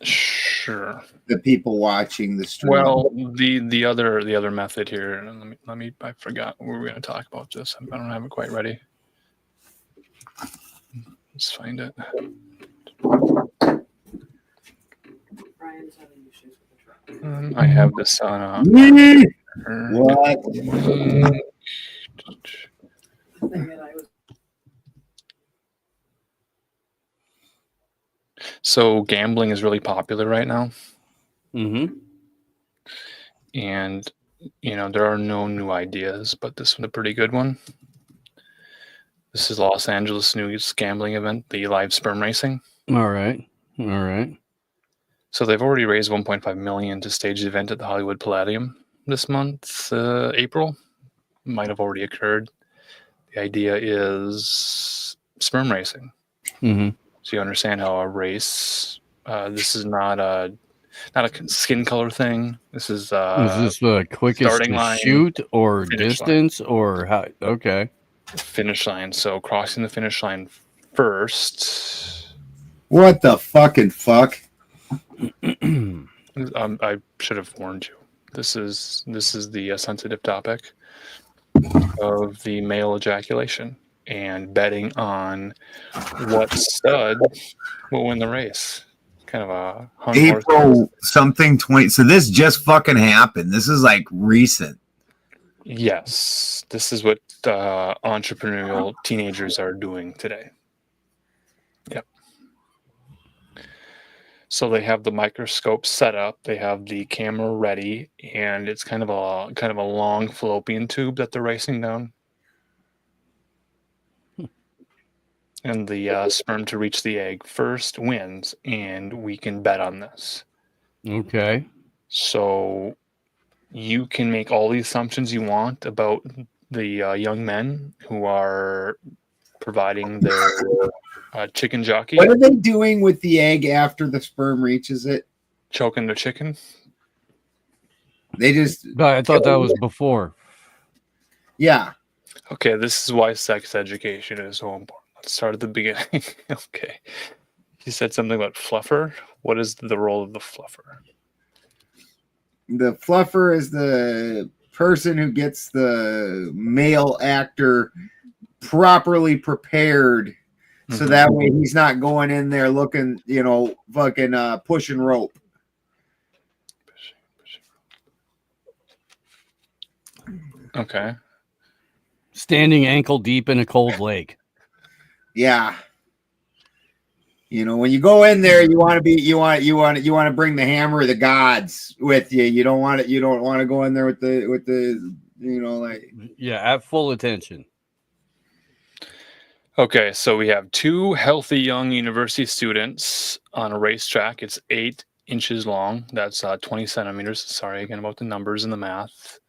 the people watching the stream. Well, the other method here. Let me. I forgot we were going to talk about this. I don't have it quite ready. Let's find it. I have this on. What? So gambling is really popular right now. Mm-hmm. And, there are no new ideas, but this one's a pretty good one. This is Los Angeles News gambling event, the live sperm racing. All right. So they've already raised $1.5 million to stage the event at the Hollywood Palladium this month, April. Might have already occurred. The idea is sperm racing. Mm-hmm. So you understand how a race. This is not a skin color thing. This is. Is this the quickest starting to line, shoot or distance line. or how? Okay. Finish line. So crossing the finish line first. What the fucking fuck? I should have warned you. This is the sensitive topic of the male ejaculation and betting on what stud will win the race. Kind of a April something 20. So this just fucking happened. This is like recent. Yes, this is what entrepreneurial teenagers are doing today. Yep. So they have the microscope set up, they have the camera ready, and it's kind of a long fallopian tube that they're racing down. And the sperm to reach the egg first wins, and we can bet on this. Okay. So you can make all the assumptions you want about the young men who are providing their chicken jockey. What are they doing with the egg after the sperm reaches it? Choking the chicken. They just. I thought that was before. Yeah. Okay, this is why sex education is so important. Let's start at the beginning. Okay. You said something about fluffer. What is the role of the fluffer? The fluffer is the person who gets the male actor properly prepared, so that way he's not going in there looking, fucking pushing rope. Okay. Standing ankle deep in a cold lake. Yeah. When you go in there, you want to bring the hammer of the gods with you. You don't want to go in there with the like. Yeah, at full attention. Okay, so we have two healthy young university students on a racetrack. It's 8 inches long. That's 20 centimeters. Sorry again about the numbers and the math.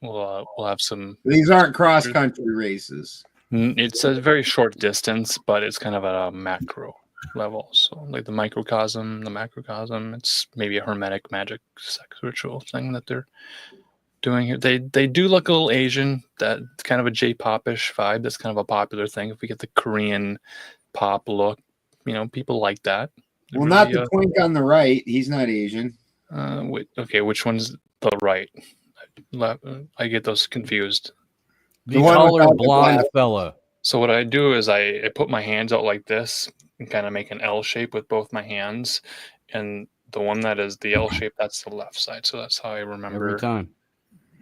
we'll have some. These aren't cross country races. It's a very short distance, but it's kind of at a macro level. So like the microcosm, the macrocosm, it's maybe a hermetic magic sex ritual thing that they're doing here. They do look a little Asian. That's kind of a J-pop-ish vibe. That's kind of a popular thing. If we get the Korean pop look, people like that. Well, not the twink on the right. He's not Asian. Wait, okay, which one's the right? I get those confused. The taller blonde fella. So what I do is I put my hands out like this and kind of make an L shape with both my hands, and the one that is the L shape, that's the left side. So that's how I remember every time.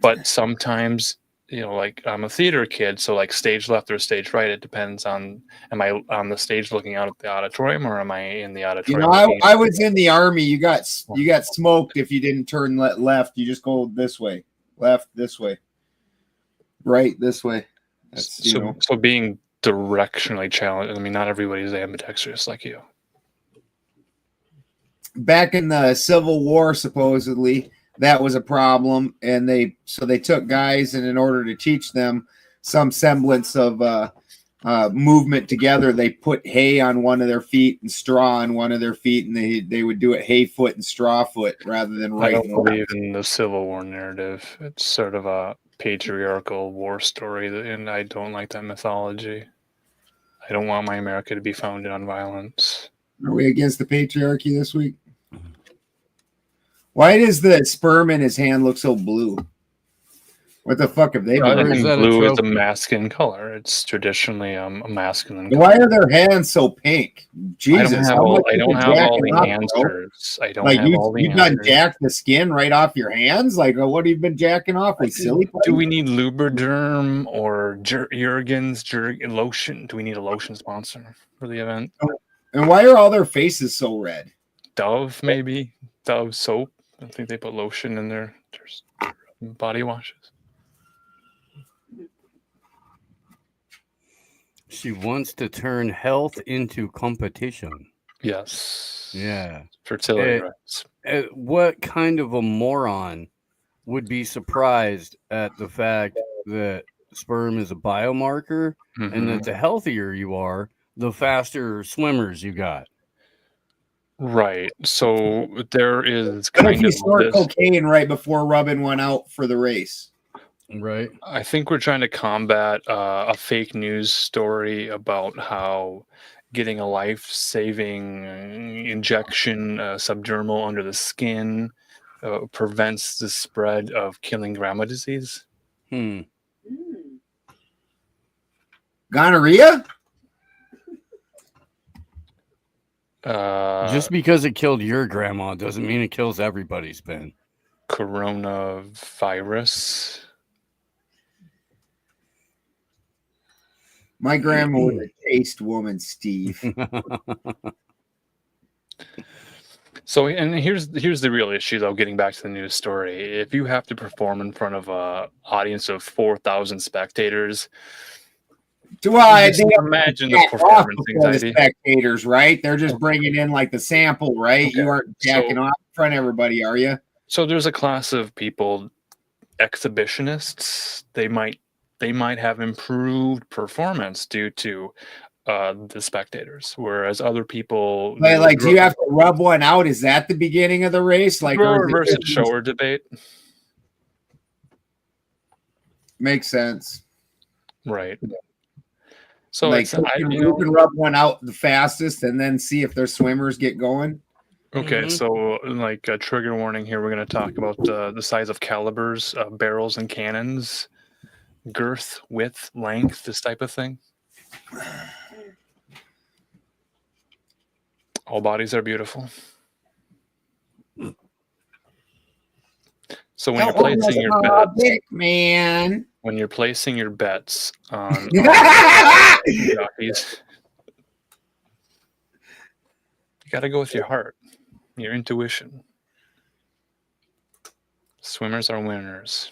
But sometimes, like I'm a theater kid, so like stage left or stage right, it depends on, am I on the stage looking out at the auditorium, or am I in the auditorium? I was in the army. You got smoked if you didn't turn left. You just go this way, left this way, right this way. So being directionally challenged. I mean, not everybody's ambidextrous like you. Back in the Civil War, supposedly that was a problem, and they took guys, and in order to teach them some semblance of movement together, they put hay on one of their feet and straw on one of their feet, and they would do it hay foot and straw foot rather than right. I don't believe in the Civil War narrative. It's sort of a patriarchal war story, and I don't like that mythology. I don't want my America to be founded on violence. Are we against the patriarchy this week? Why does the sperm in his hand look so blue? What the fuck have they been? I think blue is a masculine color. It's traditionally a masculine color. Why are their hands so pink? Jesus, I don't have all the answers. I don't have all the answers. You done jacked the skin right off your hands? Like, what have you been jacking off? Like silly? Do we need Lubriderm or Jergens lotion? Do we need a lotion sponsor for the event? And why are all their faces so red? Dove, maybe. Dove soap. I think they put lotion in their body washes. She wants to turn health into competition. Yes. Yeah. Fertility rights. What kind of a moron would be surprised at the fact that sperm is a biomarker and that the healthier you are, the faster swimmers you got? Right. So there is kind of you snort cocaine right before rubbing one out for the race. Right. I think we're trying to combat a fake news story about how getting a life-saving injection subdermal under the skin prevents the spread of killing grandma disease. Gonorrhea? Just because it killed your grandma doesn't mean it kills everybody's, Ben. Coronavirus. My grandma was a taste woman, Steve. So, and here's the real issue, though. Getting back to the news story, if you have to perform in front of an audience of 4,000 spectators, imagine the performance anxiety. The spectators, right? They're just bringing in like the sample, right? Okay. You aren't jacking off in front of everybody, are you? So there's a class of people, exhibitionists. They might have improved performance due to the spectators, whereas other people. Like, do you have to rub one out? Is that the beginning of the race? Like versus shower debate. Makes sense, right? So like you can rub one out the fastest, and then see if their swimmers get going. Okay, so like a trigger warning here. We're going to talk about the size of calibers, barrels, and cannons. Girth, width, length, this type of thing. All bodies are beautiful. So when you're placing your bets, when you're placing your bets on jockeys, you got to go with your heart, your intuition. Swimmers are winners.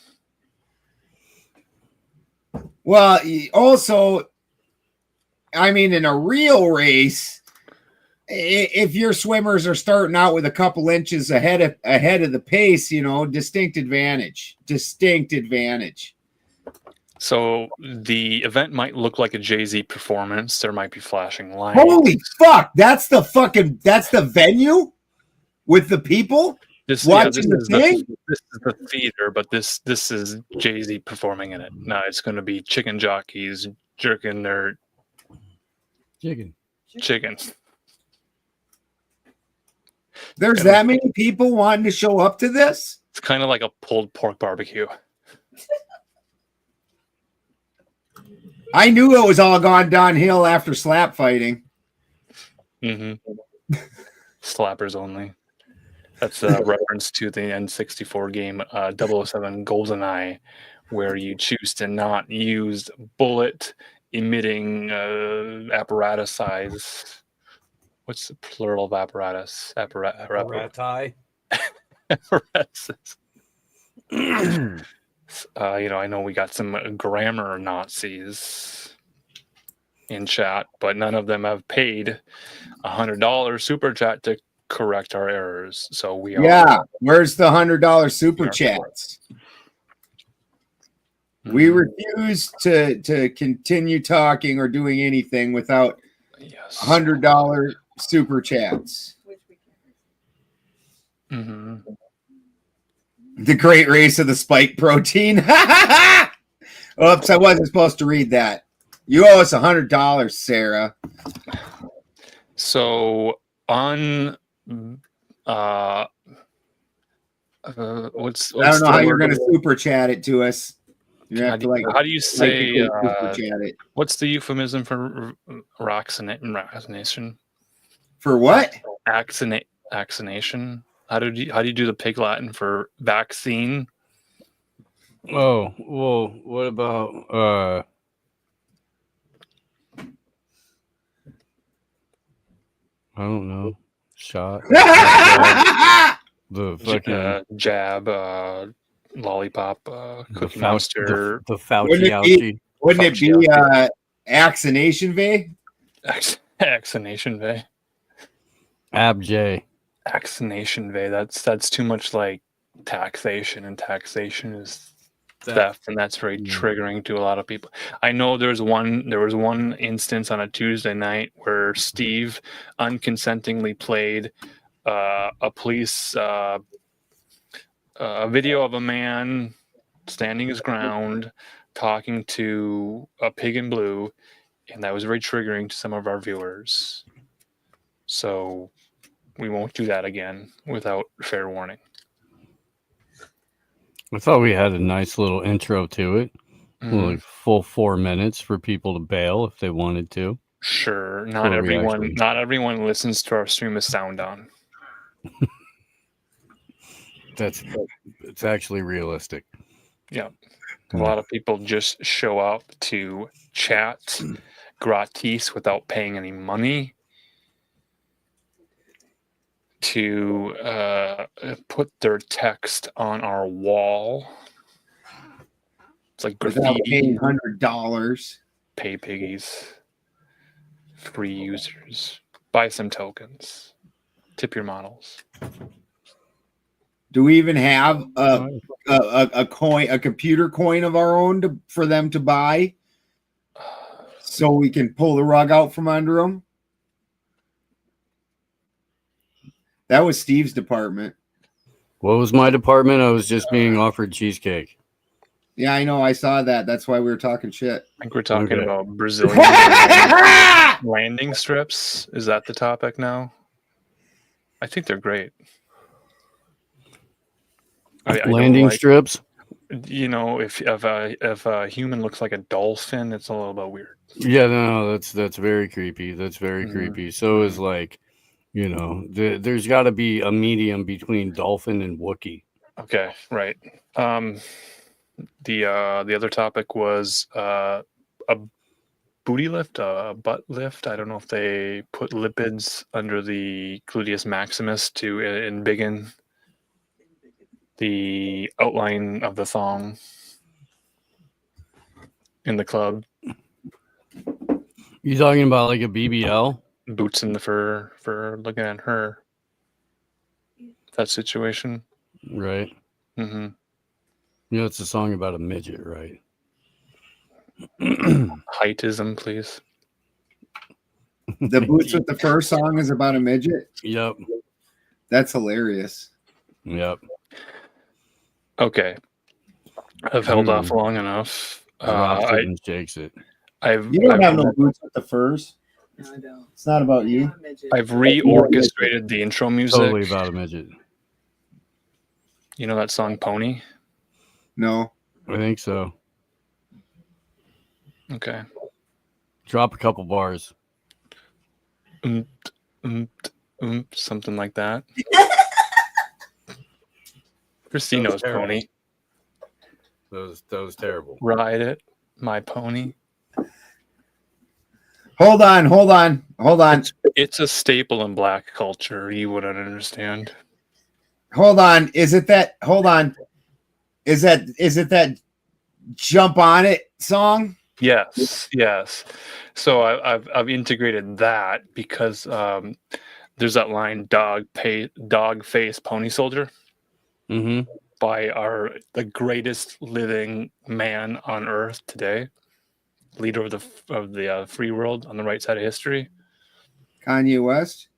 Well, also, I mean, in a real race, if your swimmers are starting out with a couple inches ahead of the pace, distinct advantage. So the event might look like a Jay-Z performance. There might be flashing lights. Holy fuck! That's the venue with the people watching the thing. This is the theater, but this is Jay-Z performing in it. No, it's going to be chicken jockeys jerking their chicken. There's that many people wanting to show up to this. It's kind of like a pulled pork barbecue. I knew it was all gone downhill after slap fighting. Mm-hmm. Slappers only. That's a reference to the N64 game 007 GoldenEye, where you choose to not use bullet emitting apparatus size. What's the plural of apparatus? Apparati. Apparatuses. I know we got some grammar Nazis in chat, but none of them have paid $100 super chat to correct our errors. So we are. Yeah, where's the $100 super chats? We refuse to continue talking or doing anything without $100 super chats. Mm-hmm. The great race of the spike protein. Oops, I wasn't supposed to read that. You owe us $100, Sarah. So on I what's don't know how you're going to super chat it to us. You have to how do you say super chat it? What's the euphemism for vaccination? For what? Vaccination. How do you do the pig Latin for vaccine? Oh, well, what about I don't know. Shot. The fucking jab, lollipop, Cookie Monster. The Fauci. Wouldn't it be vaccination day? Vaccination day. Abj. Vaccination day. That's too much like taxation, and taxation is theft, and that's very triggering to a lot of people. I know there was one instance on a Tuesday night where Steve unconsentingly played a police a video of a man standing his ground talking to a pig in blue, and that was very triggering to some of our viewers. So we won't do that again without fair warning. I thought we had a nice little intro to it. Like full 4 minutes for people to bail if they wanted to. Sure. Not everyone listens to our stream of sound on. It's actually realistic. Yeah. A lot of people just show up to chat gratis without paying any money, to put their text on our wall. It's like graffiti. Paying $100. Pay piggies. Free users. Buy some tokens. Tip your models. Do we even have a coin, a computer coin of our own for them to buy, so we can pull the rug out from under them? That was Steve's department. What was my department? I was just being offered cheesecake. Yeah, I know. I saw that. That's why we were talking shit. I think we're talking about Brazilian landing strips. Is that the topic now? I think they're great. Landing strips? You know, if a human looks like a dolphin, it's a little bit weird. Yeah, no, that's very creepy. That's very creepy. So is like, you know, there's got to be a medium between dolphin and Wookiee. Okay, right. The other topic was a booty lift, a butt lift. I don't know if they put lipids under the gluteus maximus to embiggen the outline of the thong in the club. You talking about like a BBL? boots in the fur for looking at her. That situation. Right. Mm-hmm. You know, it's a song about a midget, right? Heightism, please. The Boots with the Fur song is about a midget? Yep. That's hilarious. Yep. Okay. I've held off long enough. Drops it and shakes it. You don't have no Boots with the Furs. No, I don't. It's not about you. I've reorchestrated the intro music. Totally about a midget. You know that song Pony? No. I think so. Okay. Drop a couple bars. Something like that. Christine knows terrible. Pony. That was terrible. Ride it, my pony. Hold on. It's a staple in black culture. You wouldn't understand. Hold on. Is it that Jump On It song? Yes. So I've integrated that because there's that line Dogface Pony Soldier by the greatest living man on earth today, leader of the free world on the right side of history. Kanye West?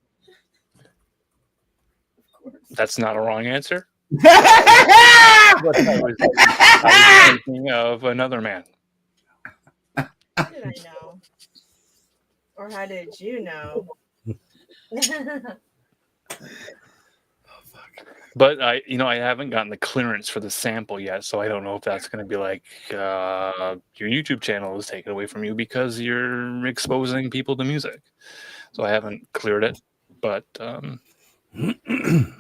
That's not a wrong answer. I was thinking of another man. How did I know? Or how did you know? But I haven't gotten the clearance for the sample yet, so I don't know if that's going to be like your YouTube channel is taken away from you because you're exposing people to music. So I haven't cleared it, but the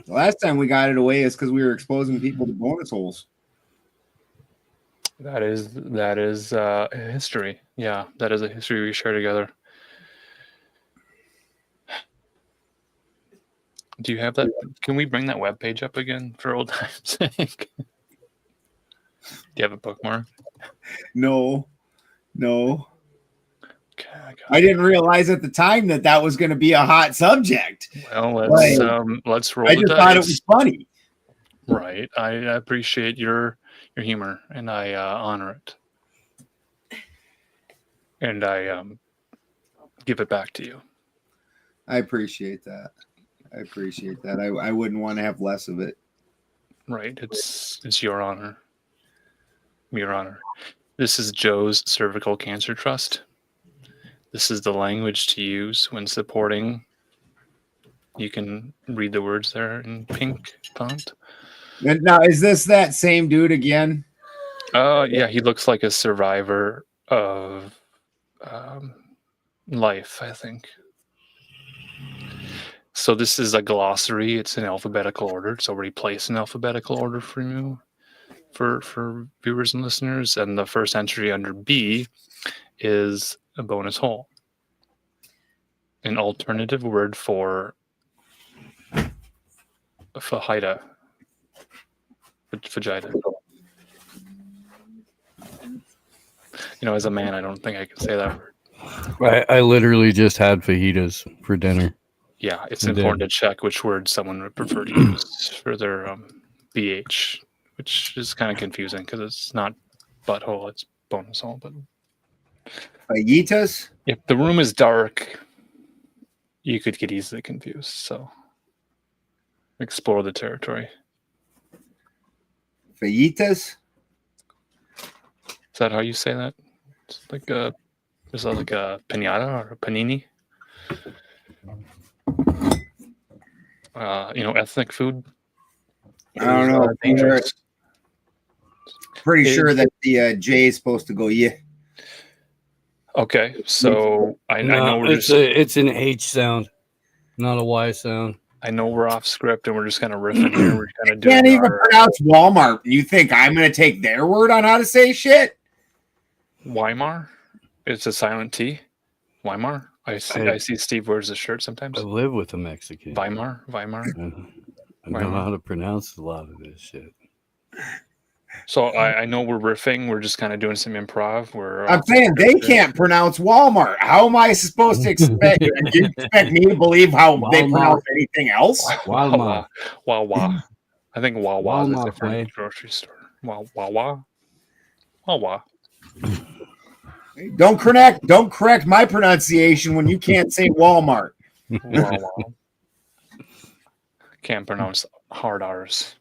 last time we got it away is because we were exposing people to bonus holes. that is history. Yeah, that is a history we share together. Do you have that? Can we bring that webpage up again for old time's sake? Do you have a bookmark? No. Okay, I didn't realize at the time that was going to be a hot subject. Well, let's roll. I just thought it was funny. Right. I appreciate your humor, and I honor it, and I give it back to you. I appreciate that. I wouldn't want to have less of it. Right. It's your honor. Your honor. This is Joe's Cervical Cancer Trust. This is the language to use when supporting. You can read the words there in pink font. And now, is this that same dude again? Yeah, he looks like a survivor of life, I think. So this is a glossary. It's in alphabetical order. It's already placed in alphabetical order for you, for viewers and listeners. And the first entry under B is a bonus hole. An alternative word for fajita. Fajita. As a man, I don't think I can say that word. I literally just had fajitas for dinner. Yeah, it's important to check which word someone would prefer to use for their BH, which is kind of confusing because it's not butthole, it's bonus hole. But fajitas? If the room is dark, you could get easily confused. So explore the territory. Fajitas? Is that how you say that? It's like is that like a pinata or a panini? Ethnic food. I don't know. Dangerous. Pretty sure that the J is supposed to go yeah. Okay, so I know it's an H sound, not a Y sound. I know we're off script and we're just kind of riffing here. We're kind of doing. Can't even pronounce Walmart. You think I'm going to take their word on how to say shit? Weimar? It's a silent T. Weimar. I see Steve wears a shirt sometimes. I live with a Mexican. Weimar. I know how to pronounce a lot of this shit. So I know we're riffing. We're just kind of doing some improv. I'm saying they can't pronounce Walmart. How am I supposed to expect? Do you expect me to believe how they pronounce anything else? Walmart. Wawa. I think Wawa is a Walmart, different way. grocery store. Wawa. Wawa. Don't correct my pronunciation when you can't say Walmart. Wawa. Can't pronounce hard R's.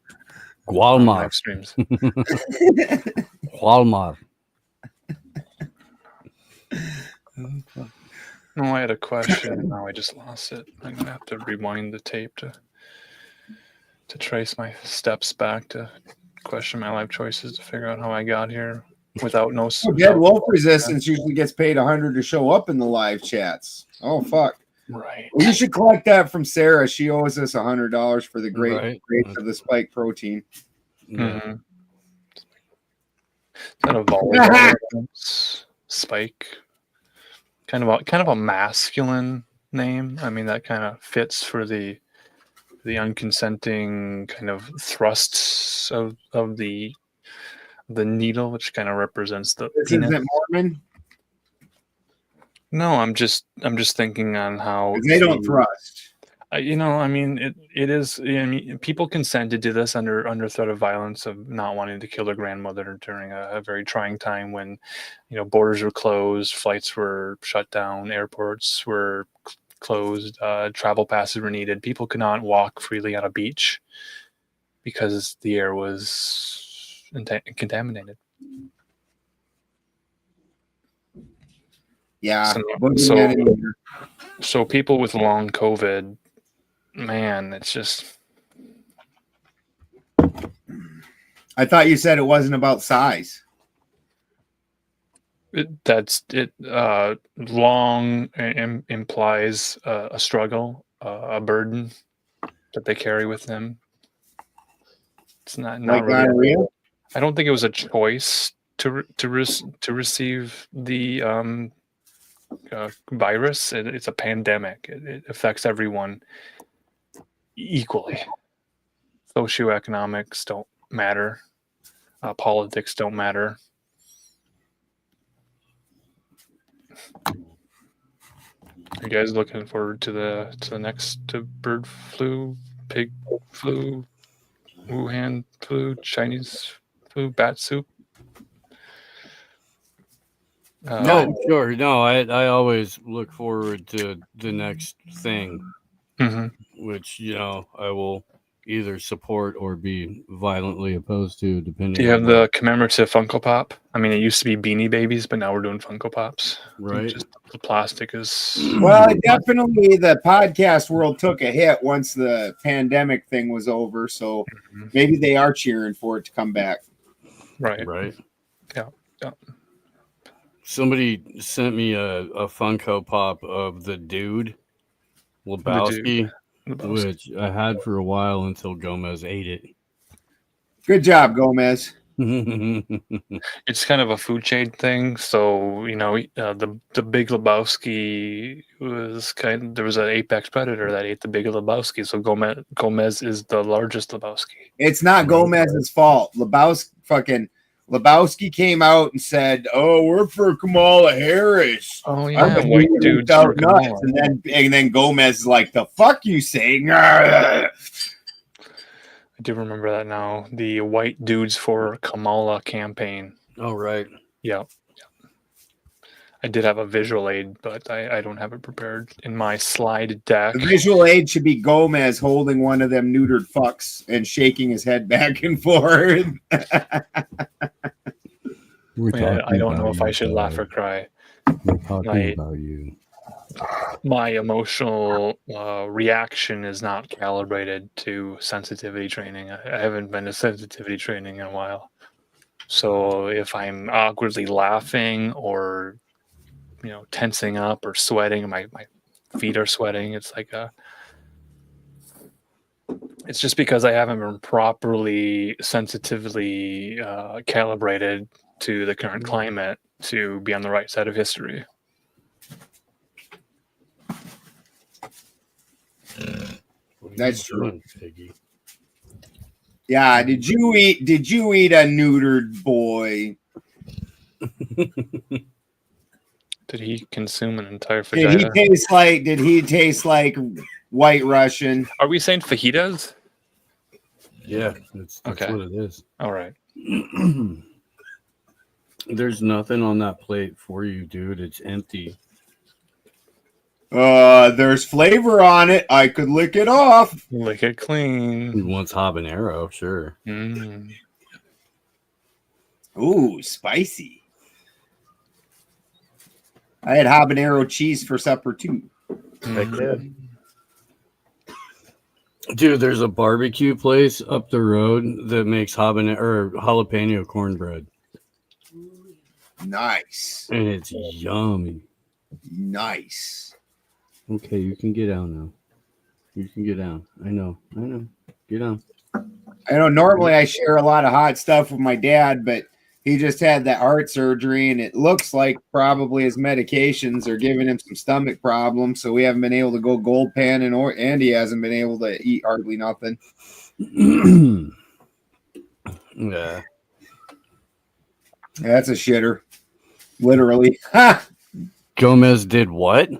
Walmart. Extremes. Walmart. No, I had a question and now I just lost it. I'm gonna have to rewind the tape to trace my steps back to question my life choices to figure out how I got here without no. Dead Wolf Resistance usually gets paid $100 to show up in the live chats. Oh fuck! Right. Well, you should collect that from Sarah. She owes us $100 for the grapes of the spike protein. Mm-hmm. Is that a volleyball spike? Kind of a masculine name. I mean, that kind of fits for the unconsenting kind of thrusts of the needle, which kind of represents the penis. Isn't it Mormon? No, I'm just thinking on how they don't thrust. I mean, it is. I mean, people consented to this under threat of violence of not wanting to kill their grandmother during a very trying time when, borders were closed, flights were shut down, airports were closed, travel passes were needed. People could not walk freely on a beach because the air was contaminated. Yeah. So people with long COVID, man, it's just. I thought you said it wasn't about size. Long implies a struggle, a burden that they carry with them. It's not like really. Gonorrhea? I don't think it was a choice to receive the virus. It's a pandemic. It affects everyone equally. Socioeconomics don't matter. Politics don't matter. Are you guys looking forward to the next bird flu, pig flu, Wuhan flu, Chinese flu, bat soup? No, sure. No, I always look forward to the next thing, which I will either support or be violently opposed to, depending. Do you have the commemorative Funko Pop? I mean, it used to be Beanie Babies, but now we're doing Funko Pops. Right. Just the plastic is. Well, definitely the podcast world took a hit once the pandemic thing was over. So maybe they are cheering for it to come back. Right. Right. Yeah. Somebody sent me a Funko Pop of the dude, Lebowski, which I had for a while until Gomez ate it. Good job, Gomez. It's kind of a food chain thing. So, the Big Lebowski was there was an apex predator that ate the Big Lebowski. So Gomez is the largest Lebowski. It's not Gomez's fault. Lebowski came out and said, "Oh, we're for Kamala Harris." Oh yeah, white dudes for Kamala. And then Gomez is like, "The fuck you saying?" I do remember that now. The white dudes for Kamala campaign. Oh right. Yeah. I did have a visual aid, but I don't have it prepared in my slide deck. The visual aid should be Gomez holding one of them neutered fucks and shaking his head back and forth. I don't know if I should laugh or cry. We're talking about you. My emotional reaction is not calibrated to sensitivity training. I haven't been to sensitivity training in a while. So if I'm awkwardly laughing or tensing up or sweating, my feet are sweating, it's just because I haven't been properly sensitively calibrated to the current climate to be on the right side of history. That's true. Piggy. Yeah, did you eat a neutered boy? Did he consume an entire Did he fajita? taste like White Russian? Are we saying fajitas? Yeah, that's Okay. what it is. All right. There's nothing on that plate for you, dude. It's empty. There's flavor on it. I could lick it off. Lick it clean. He wants habanero, sure. Ooh, spicy. I had habanero cheese for supper too. Heck yeah. Dude, there's a barbecue place up the road that makes habanero or jalapeno cornbread. Nice. And it's yummy. Nice. Okay, you can get out now. You can get down. I know. Get down. I know normally I share a lot of hot stuff with my dad, but he just had that heart surgery, and it looks like probably his medications are giving him some stomach problems. So we haven't been able to go gold pan, and he hasn't been able to eat hardly nothing. Yeah. That's a shitter. Literally. Gomez did what?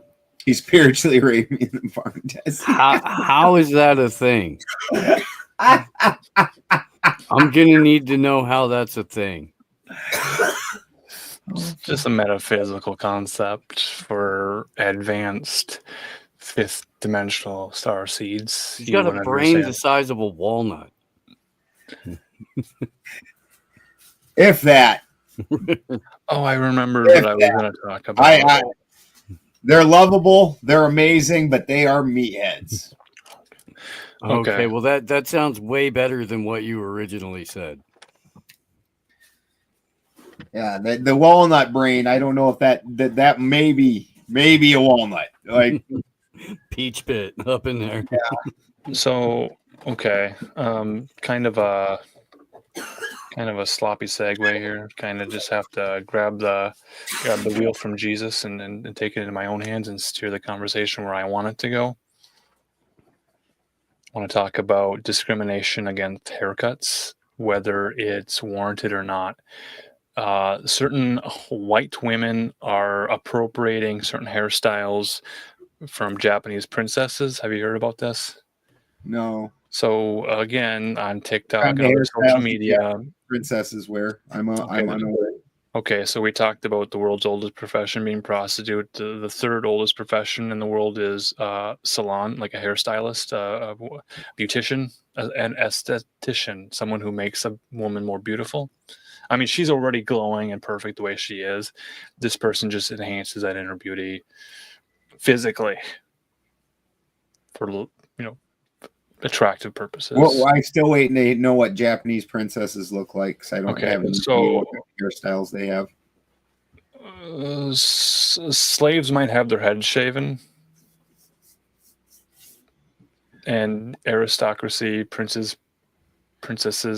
He spiritually raped me in the farm test. How is that a thing? I'm gonna need to know how that's a thing. It's just a metaphysical concept for advanced fifth dimensional star seeds. He's got a brain the size of a walnut. If that. Oh, I remember what I was going to talk about. They're lovable, they're amazing, but they are meatheads. Okay, well that sounds way better than what you originally said. Yeah, the walnut brain. I don't know if that may be a walnut, like peach pit up in there. Yeah. So okay, kind of a sloppy segue here. Kind of just have to grab the wheel from Jesus and take it into my own hands and steer the conversation where I want it to go. I want to talk about discrimination against haircuts, whether it's warranted or not. Certain white women are appropriating certain hairstyles from Japanese princesses. Have you heard about this? No. So again, on TikTok and other social media, princesses wear. I'm unaware. Okay, so we talked about the world's oldest profession being prostitute. The third oldest profession in the world is salon, like a hairstylist, a beautician, an esthetician, someone who makes a woman more beautiful. I mean, she's already glowing and perfect the way she is. This person just enhances that inner beauty physically for, attractive purposes. Well, I'm still waiting to know what Japanese princesses look like, because I don't have any idea what hairstyles they have. Slaves might have their heads shaven, and aristocracy, princesses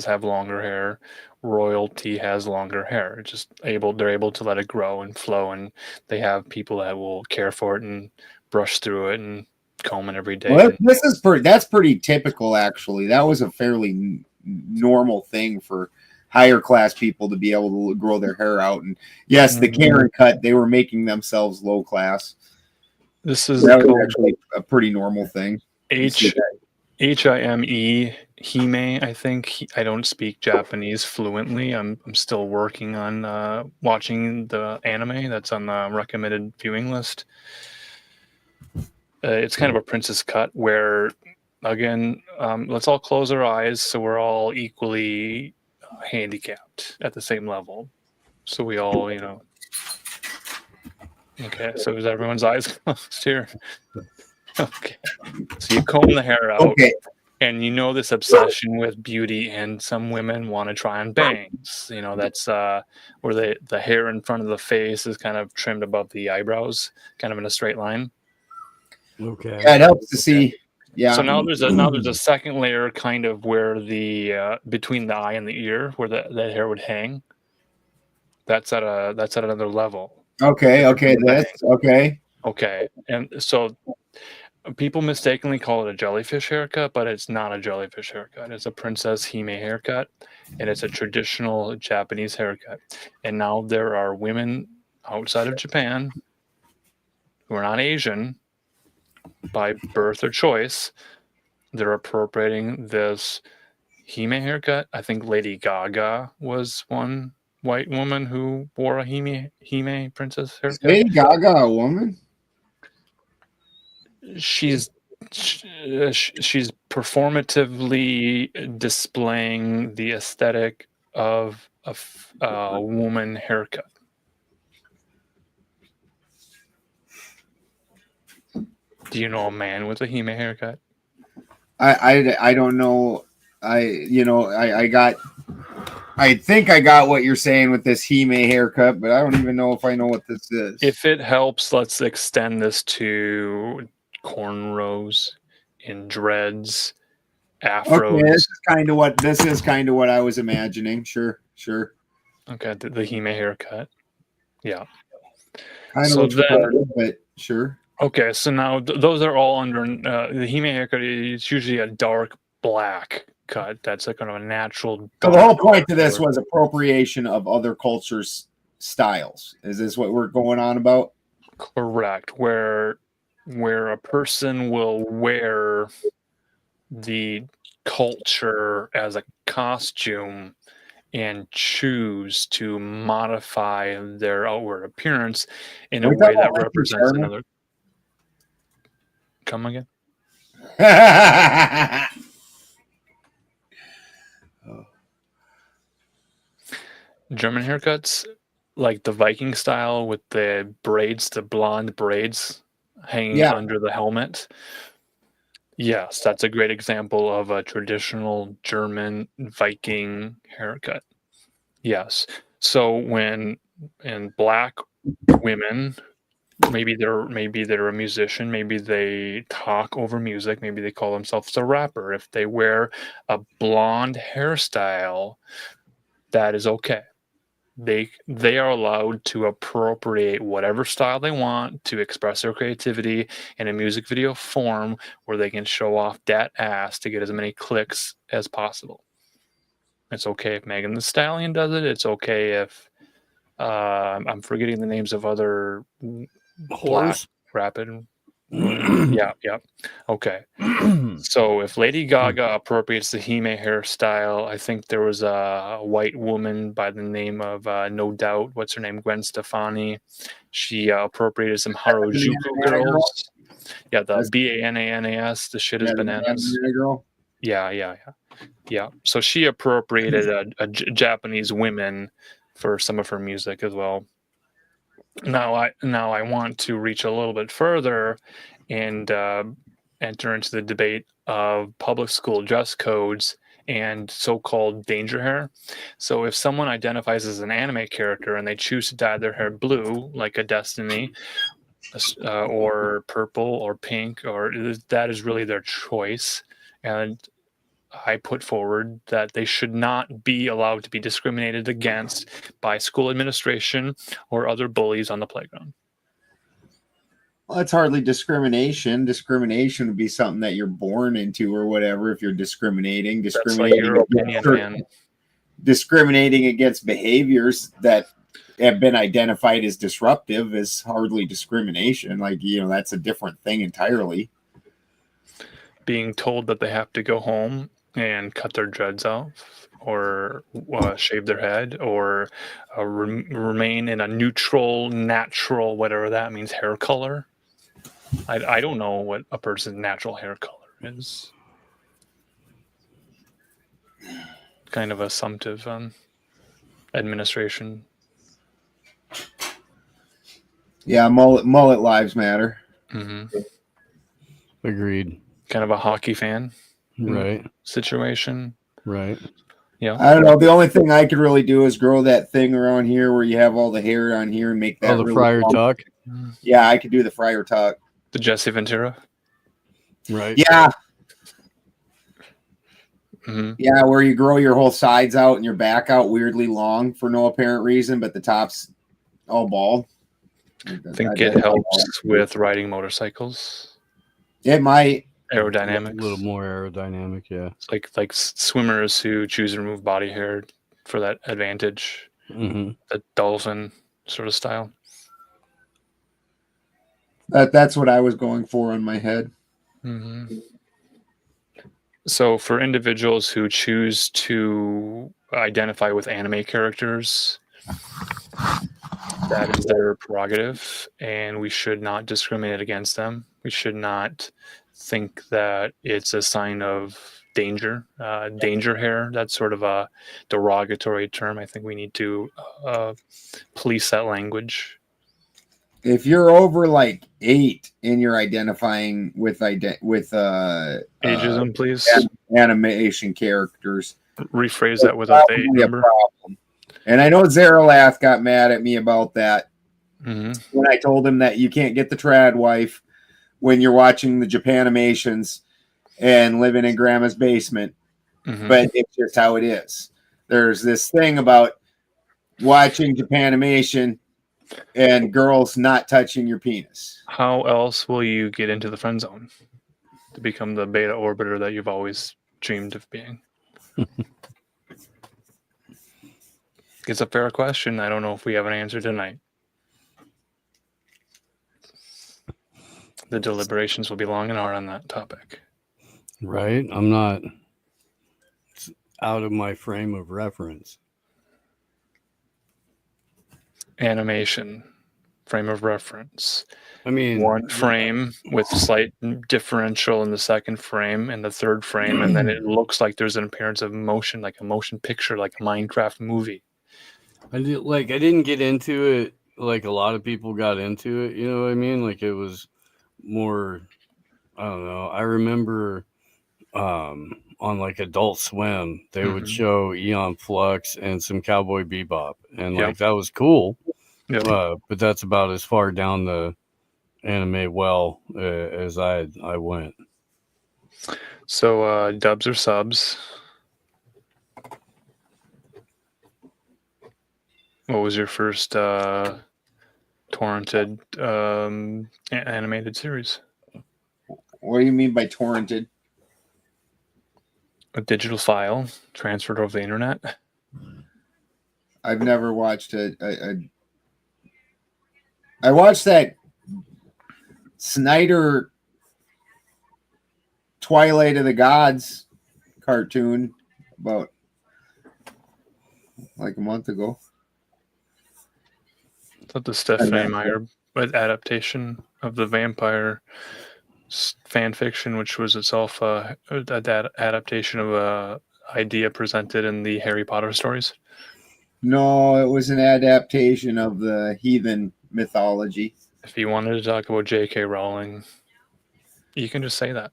have longer hair. Royalty has longer hair. They're able to let it grow and flow, and they have people that will care for it and brush through it and comb it every day. Well, that's pretty typical, actually. That was a fairly normal thing for higher class people to be able to grow their hair out. And yes, the Karen cut, they were making themselves low class. This is actually a pretty normal thing. Hime Hime, I think. I don't speak Japanese fluently. I'm still working on watching the anime that's on the recommended viewing list. It's kind of a princess cut where, again, let's all close our eyes so we're all equally handicapped at the same level. So we all, Okay, so is everyone's eyes closed here? Okay. So you comb the hair out. Okay. And this obsession with beauty, and some women want to try on bangs. That's where the hair in front of the face is kind of trimmed above the eyebrows, kind of in a straight line. Okay. Yeah, it helps to see. Yeah. So now there's a second layer, kind of where the between the eye and the ear, where that hair would hang. That's at another level. Okay. That's okay. Okay, and so people mistakenly call it a jellyfish haircut, but it's not a jellyfish haircut. It's a Princess Hime haircut, and it's a traditional Japanese haircut. And now there are women outside of Japan who are not Asian by birth or choice. They're appropriating this Hime haircut. I think Lady Gaga was one white woman who wore a Hime princess haircut. Lady Gaga a woman? She's performatively displaying the aesthetic of a woman haircut. Do you know a man with a Hime haircut? I don't know. I think I got what you're saying with this Hime haircut, but I don't even know if I know what this is. If it helps, let's extend this to cornrows and dreads, afros. Okay, this is kind of what I was imagining. Sure. Okay, the Hime haircut. Yeah. Kind of So looks then, retarded, but sure. Okay, so now those are all under the Hime haircut. It's usually a dark black cut. That's like kind of a natural. So the whole point to this was appropriation of other cultures' styles. Is this what we're going on about? Correct. Where a person will wear the culture as a costume and choose to modify their outward appearance in a way that represents another. Come again? German haircuts, like the Viking style with the braids, the blonde braids hanging under the helmet. Yes, that's a great example of a traditional German Viking haircut. Yes. So when black women, maybe they're a musician, maybe they talk over music, maybe they call themselves a rapper. If they wear a blonde hairstyle, that is okay. They are allowed to appropriate whatever style they want to express their creativity in a music video form where they can show off that ass to get as many clicks as possible. It's okay if Megan Thee Stallion does it. It's okay if I'm forgetting the names of other Horse rapid. Yeah. Okay. So if Lady Gaga appropriates the Hime hairstyle, I think there was a white woman by the name of No Doubt. What's her name? Gwen Stefani. She appropriated some Harajuku girls. Yeah, the Bananas. The shit is bananas. Yeah. So she appropriated a Japanese women for some of her music as well. Now I want to reach a little bit further and enter into the debate of public school dress codes and so-called danger hair. So if someone identifies as an anime character and they choose to dye their hair blue, like a Destiny, or purple or pink, or that is really their choice. And I put forward that they should not be allowed to be discriminated against by school administration or other bullies on the playground. Well, that's hardly discrimination. Discrimination would be something that you're born into or whatever. If you're discriminating, That's like your opinion, man. Discriminating against behaviors that have been identified as disruptive is hardly discrimination. Like, that's a different thing entirely. Being told that they have to go home and cut their dreads off or shave their head or remain in a neutral, natural, whatever that means, hair color. I don't know what a person's natural hair color is. Kind of assumptive administration. Yeah, mullet lives matter. Mm-hmm. Agreed. Kind of a hockey fan, right? Situation, right? Yeah. I don't know. The only thing I could really do is grow that thing around here where you have all the hair on here and make that. Oh, the really Friar Tuck. Yeah, I could do the Friar Tuck. The Jesse Ventura. Right. Yeah. Mm-hmm. Yeah, where you grow your whole sides out and your back out weirdly long for no apparent reason, but the top's all bald. I think it helps with riding motorcycles. It might. Aerodynamics. A little more aerodynamic, yeah. It's like swimmers who choose to remove body hair for that advantage. Mm-hmm. The dolphin sort of style. That's what I was going for in my head. Mm-hmm. So for individuals who choose to identify with anime characters, that is their prerogative, and we should not discriminate against them. We should not think that it's a sign of danger. Danger hair, that's sort of a derogatory term. I think we need to police that language. If you're over like 8 and you're identifying with ageism, please, animation characters, rephrase that without the 8 number. Problem. And I know Zeralath got mad at me about that when I told him that you can't get the trad wife when you're watching the Japanimations and living in grandma's basement. But it's just how it is. There's this thing about watching Japanimation and girls not touching your penis. How else will you get into the friend zone to become the beta orbiter that you've always dreamed of being? It's a fair question. I don't know if we have an answer tonight. The deliberations will be long and hard on that topic. Right? I'm not out of my frame of reference. Animation, frame of reference. I mean, one frame with slight differential in the second frame and the third frame, and then it looks like there's an appearance of motion, like a motion picture, like a Minecraft movie. I didn't get into it like a lot of people got into it. You know what I mean? Like it was more. I don't know. I remember on like Adult Swim, they would show Eon Flux and some Cowboy Bebop, and like that was cool. But that's about as far down the anime well as I went. So dubs or subs? What was your first torrented animated series? What do you mean by torrented? A digital file transferred over the internet? I've never watched I watched that Snyder Twilight of the Gods cartoon about like a month ago. I thought the Stephanie Meyer adaptation of the vampire fan fiction, which was itself an adaptation of a idea presented in the Harry Potter stories. No, it was an adaptation of the heathen mythology. If you wanted to talk about J.K. Rowling, you can just say that.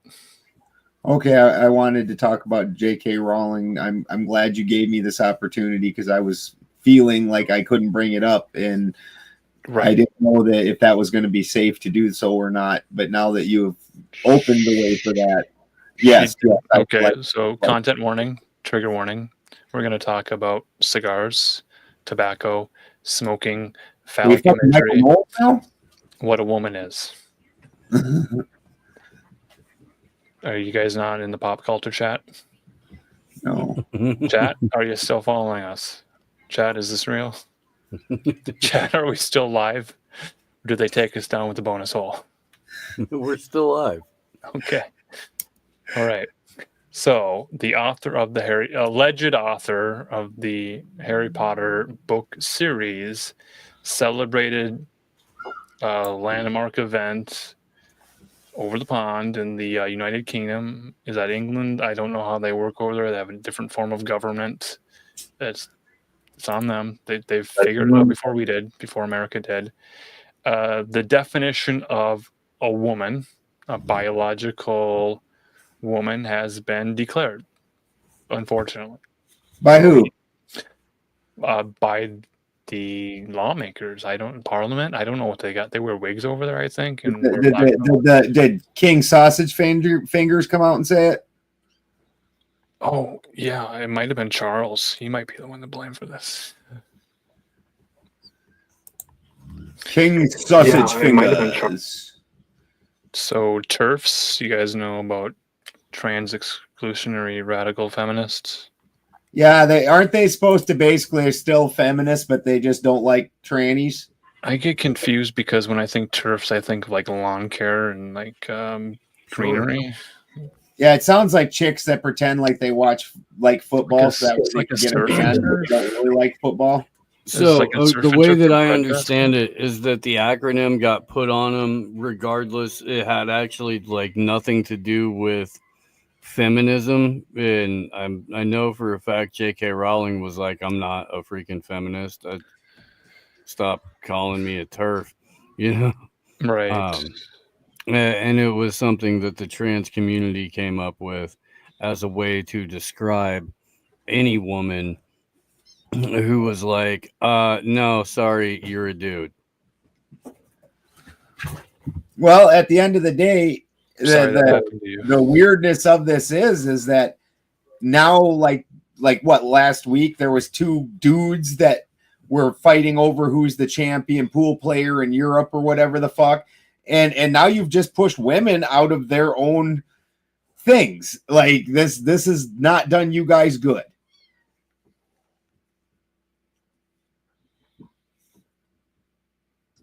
Okay, I wanted to talk about J.K. Rowling. I'm glad you gave me this opportunity because I was feeling like I couldn't bring it up, and I didn't know that if that was going to be safe to do so or not. But now that you have opened the way for that, yes. Okay, so content warning, trigger warning. We're going to talk about cigars, tobacco, smoking, phallic imagery, what a woman is. Are you guys not in the pop culture chat? No. Chat, are you still following us? Chat, is this real? Chat, are we still live? Or did they take us down with the bonus hole? We're still live. Okay. All right. So the author of the alleged author of the Harry Potter book series celebrated a landmark event over the pond in the United Kingdom. Is that England? I don't know how they work over there. They have a different form of government. It's on them. They've figured it out before we did, before America did. The definition of a woman, a biological woman, has been declared, unfortunately. By who? By the lawmakers. Parliament. I don't know what they got. They wear wigs over there, I think. And did King Sausage Fingers come out and say it? Oh, yeah. It might have been Charles. He might be the one to blame for this. King Sausage Fingers. So TERFs, you guys know about trans exclusionary radical feminists? Yeah, they supposed to basically are still feminists, but they just don't like trannies. I get confused because when I think TERFs, I think of like lawn care and like greenery. Yeah, it sounds like chicks that pretend like they watch like football, so that it's way like they a can get surf a tan, and but they don't really like football. So like a surf the and way turf that I protest. understand it is that the acronym got put on them regardless. It had actually like nothing to do with feminism, and I know for a fact J.K. Rowling was like, I'm not a freaking feminist. Stop calling me a turf, you know? Right. And it was something that the trans community came up with as a way to describe any woman who was like, no, sorry, you're a dude. Well, at the end of the day, Sorry that happened to you. the weirdness of this is that now, like what, last week there was 2 dudes that were fighting over who's the champion pool player in Europe or whatever the fuck, and now you've just pushed women out of their own things. Like this has not done you guys good.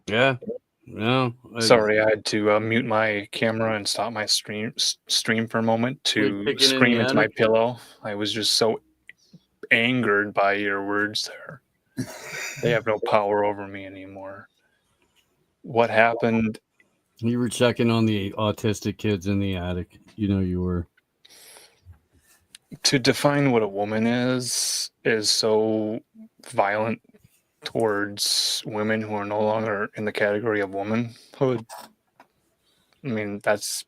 Yeah. No. Sorry, I had to mute my camera and stop my stream for a moment to Like picking in scream the into my attic? pillow. I was just so angered by your words there. They have no power over me anymore. What happened? You were checking on the autistic kids in the attic. You know you were. To define what a woman is so violent towards women who are no longer in the category of womanhood. I mean, that's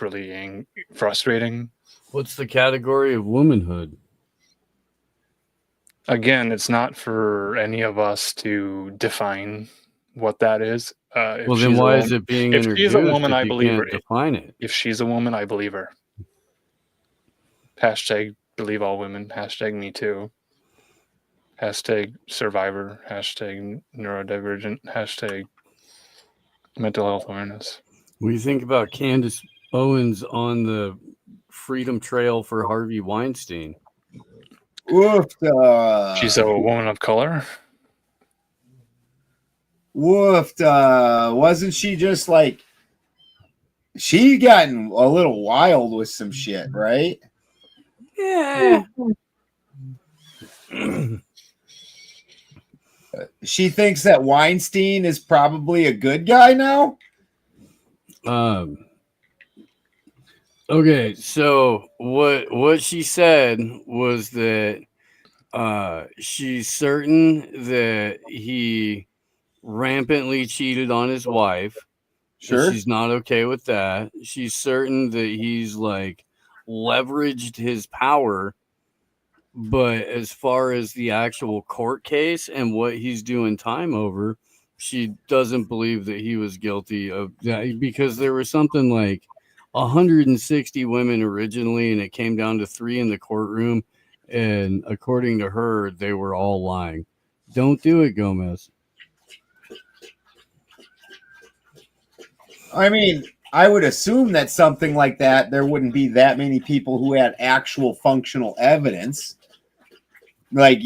really frustrating. What's the category of womanhood? Again, it's not for any of us to define what that is. Well, then why is it being if she's a introduced woman, if I you believe her. can't define it? If she's a woman, I believe her. Hashtag believe all women. Hashtag me too. Hashtag survivor. Hashtag neurodivergent. Hashtag mental health awareness. What do you think about Candace Owens on the Freedom Trail for Harvey Weinstein? Woofed. She's a woman of color. Woofed. Wasn't she just like, she gotten a little wild with some shit, right? Yeah. She thinks that Weinstein is probably a good guy now. Okay, so what she said was that she's certain that he rampantly cheated on his wife. Sure. She's not okay with that. She's certain that he's like leveraged his power, but as far as the actual court case and what he's doing time over, she doesn't believe that he was guilty of that, because there was something like 160 women originally, and it came down to 3 in the courtroom, and according to her, they were all lying. Don't do it, Gomez. I mean, I would assume that something like that, there wouldn't be that many people who had actual functional evidence. Like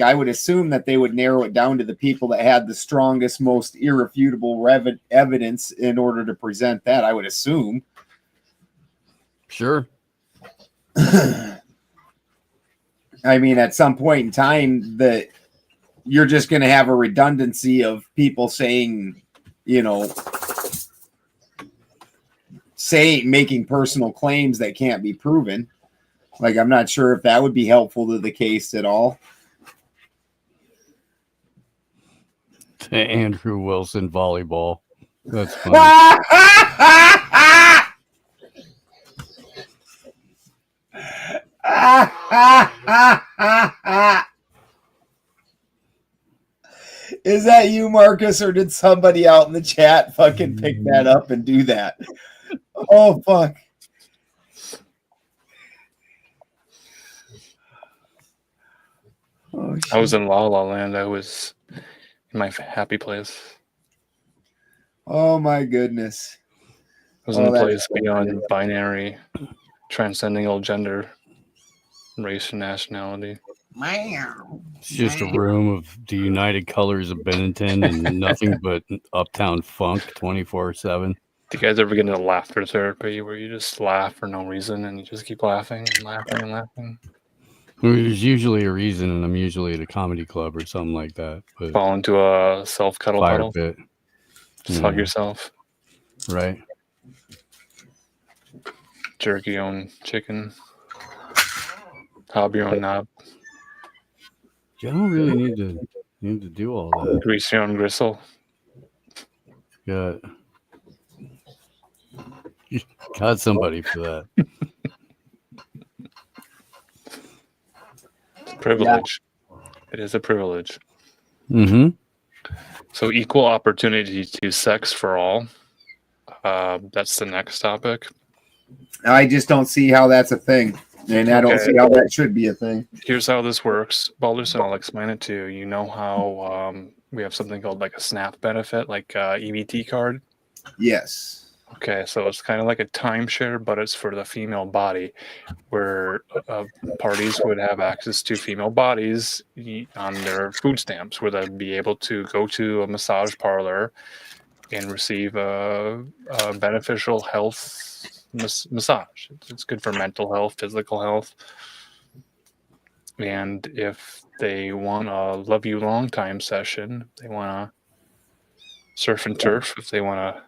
I would assume that they would narrow it down to the people that had the strongest, most irrefutable evidence in order to present that. I would assume. Sure. I mean, at some point in time, that you're just going to have a redundancy of people saying, making personal claims that can't be proven. Like, I'm not sure if that would be helpful to the case at all. To Andrew Wilson volleyball. That's funny. Is that you, Marcus, or did somebody out in the chat fucking pick that up and do that? Oh, fuck. Oh, I was in La La Land. I was in my happy place. Oh, my goodness. There's a place beyond binary, transcending all gender, race, and nationality. It's just a room of the United Colors of Bennington and nothing but Uptown Funk 24/7. Do you guys ever get into laughter therapy where you just laugh for no reason and you just keep laughing and laughing and laughing? There's usually a reason, and I'm usually at a comedy club or something like that. But fall into a self-cuddle fire puddle? pit. Just hug yourself. Right. Jerk your own chicken. Hob your own knob. You don't really need to do all that. Grease your own gristle. Got somebody for that. Privilege. It is a privilege. Mm-hmm. So equal opportunity to sex for all. That's the next topic. I just don't see how that's a thing. And I don't see how that should be a thing. Here's how this works. Balderson, I'll explain it to you. You know how we have something called like a SNAP benefit, like EBT card? Yes. Okay, so it's kind of like a timeshare, but it's for the female body, where parties would have access to female bodies on their food stamps, where they'd be able to go to a massage parlor and receive a beneficial health massage. It's good for mental health, physical health. And if they want a love you long time session, they want to surf and turf, if they want to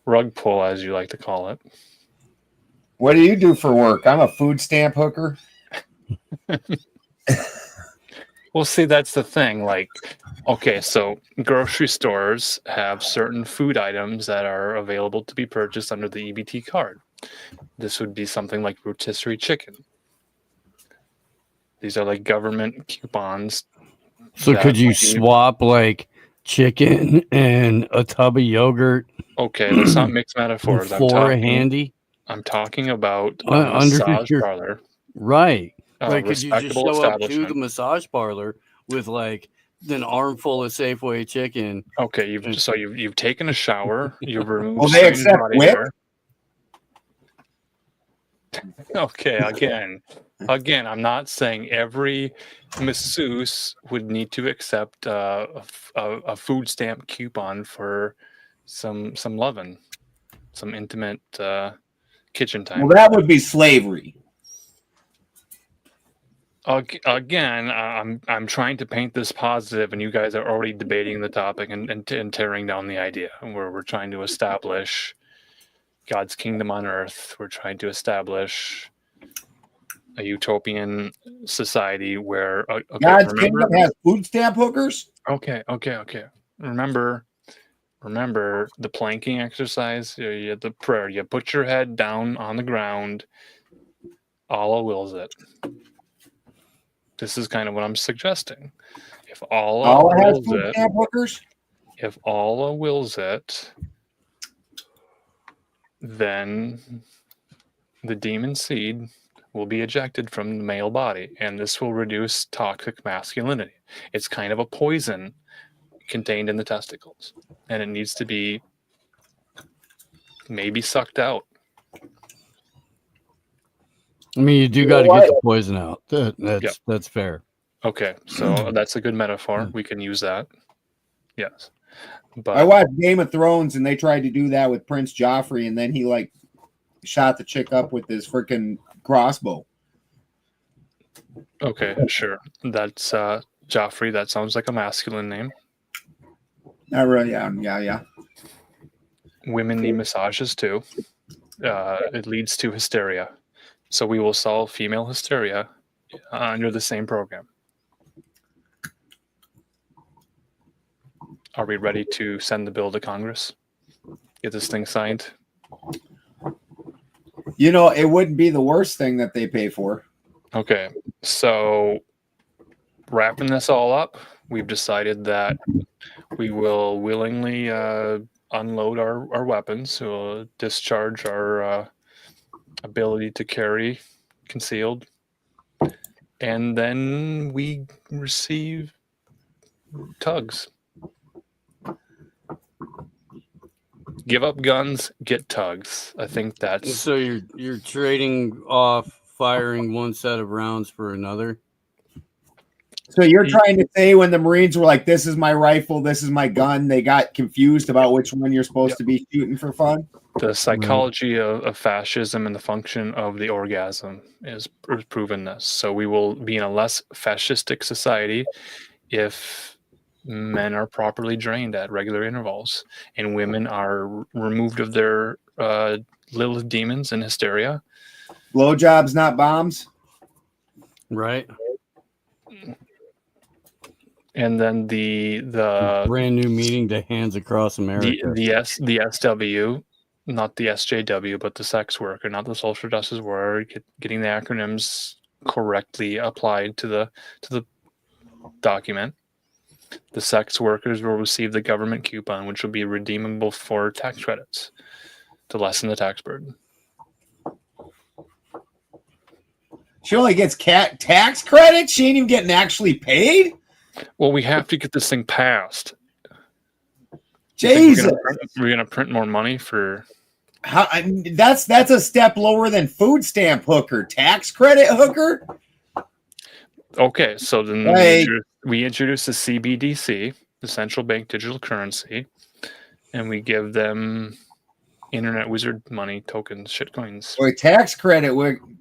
rug pull, as you like to call it. What do you do for work? I'm a food stamp hooker. Well, see, that's the thing. Like, okay, so grocery stores have certain food items that are available to be purchased under the EBT card. This would be something like rotisserie chicken. These are like government coupons. So could you swap like chicken and a tub of yogurt? Okay, let's not mix metaphors. For a handy? I'm talking about a massage parlor. Right. Like, could you just respectable show up to establishment. the massage parlor with like an armful of Safeway chicken? Okay, you've taken a shower. You've removed. Well, they accept whip. Okay, again, I'm not saying every masseuse would need to accept a food stamp coupon for some loving, some intimate kitchen time. Well, that would be slavery. Again, I'm trying to paint this positive, and you guys are already debating the topic and tearing down the idea. Where we're trying to establish God's kingdom on earth. We're trying to establish a utopian society where God's kingdom has food stamp hookers. Okay. Remember the planking exercise. You had the prayer. You put your head down on the ground. Allah wills it. This is kind of what I'm suggesting. If Allah has wills food it, stamp hookers. if Allah wills it, then the demon seed will be ejected from the male body, and this will reduce toxic masculinity. It's kind of a poison contained in the testicles, and it needs to be maybe sucked out. I mean, you do got to get the poison out. That's fair. Okay, so that's a good metaphor. We can use that. Yes. But I watched Game of Thrones, and they tried to do that with Prince Joffrey, and then he like shot the chick up with his freaking crossbow. Okay, sure. That's Joffrey. That sounds like a masculine name. Yeah. Women need massages too. It leads to hysteria. So we will solve female hysteria under the same program. Are we ready to send the bill to Congress? Get this thing signed? You know, it wouldn't be the worst thing that they pay for. Okay, so wrapping this all up, we've decided that we will willingly unload our weapons, we'll discharge our ability to carry concealed, and then we receive tugs. Give up guns, get tugs. I think that's So you're trading off firing one set of rounds for another. So you're trying to say when the Marines were like, "This is my rifle, this is my gun," they got confused about which one you're supposed to be shooting for fun? the psychology of fascism and the function of the orgasm is proven this. So we will be in a less fascistic society if men are properly drained at regular intervals and women are removed of their little demons and hysteria. Blowjobs, not bombs. Right. And then the brand new meaning to Hands Across America. The SW, not the SJW, but the sex worker, not the social justice warrior, getting the acronyms correctly applied to the document. The sex workers will receive the government coupon, which will be redeemable for tax credits to lessen the tax burden. She only gets tax credits? She ain't even getting actually paid? Well, we have to get this thing passed. Jesus. We're gonna print more money for... That's a step lower than food stamp hooker. Tax credit hooker? Okay, so then we introduce the CBDC, the central bank digital currency, and we give them internet wizard money tokens, shitcoins. Boy, tax credit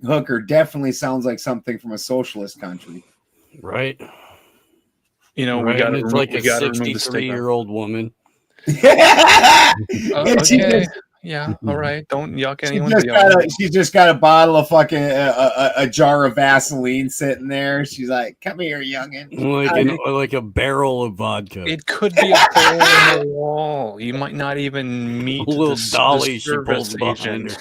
hooker definitely sounds like something from a socialist country. Right. You know, right. we got it's like a 63-year-old woman. Okay. Yeah. All right. Don't yuck anyone's yard. She's just got a bottle of fucking a jar of Vaseline sitting there. She's like, "Come here, youngin." Like a barrel of vodka. It could be a hole in the wall. You might not even meet a little dolly the she pulls behind her.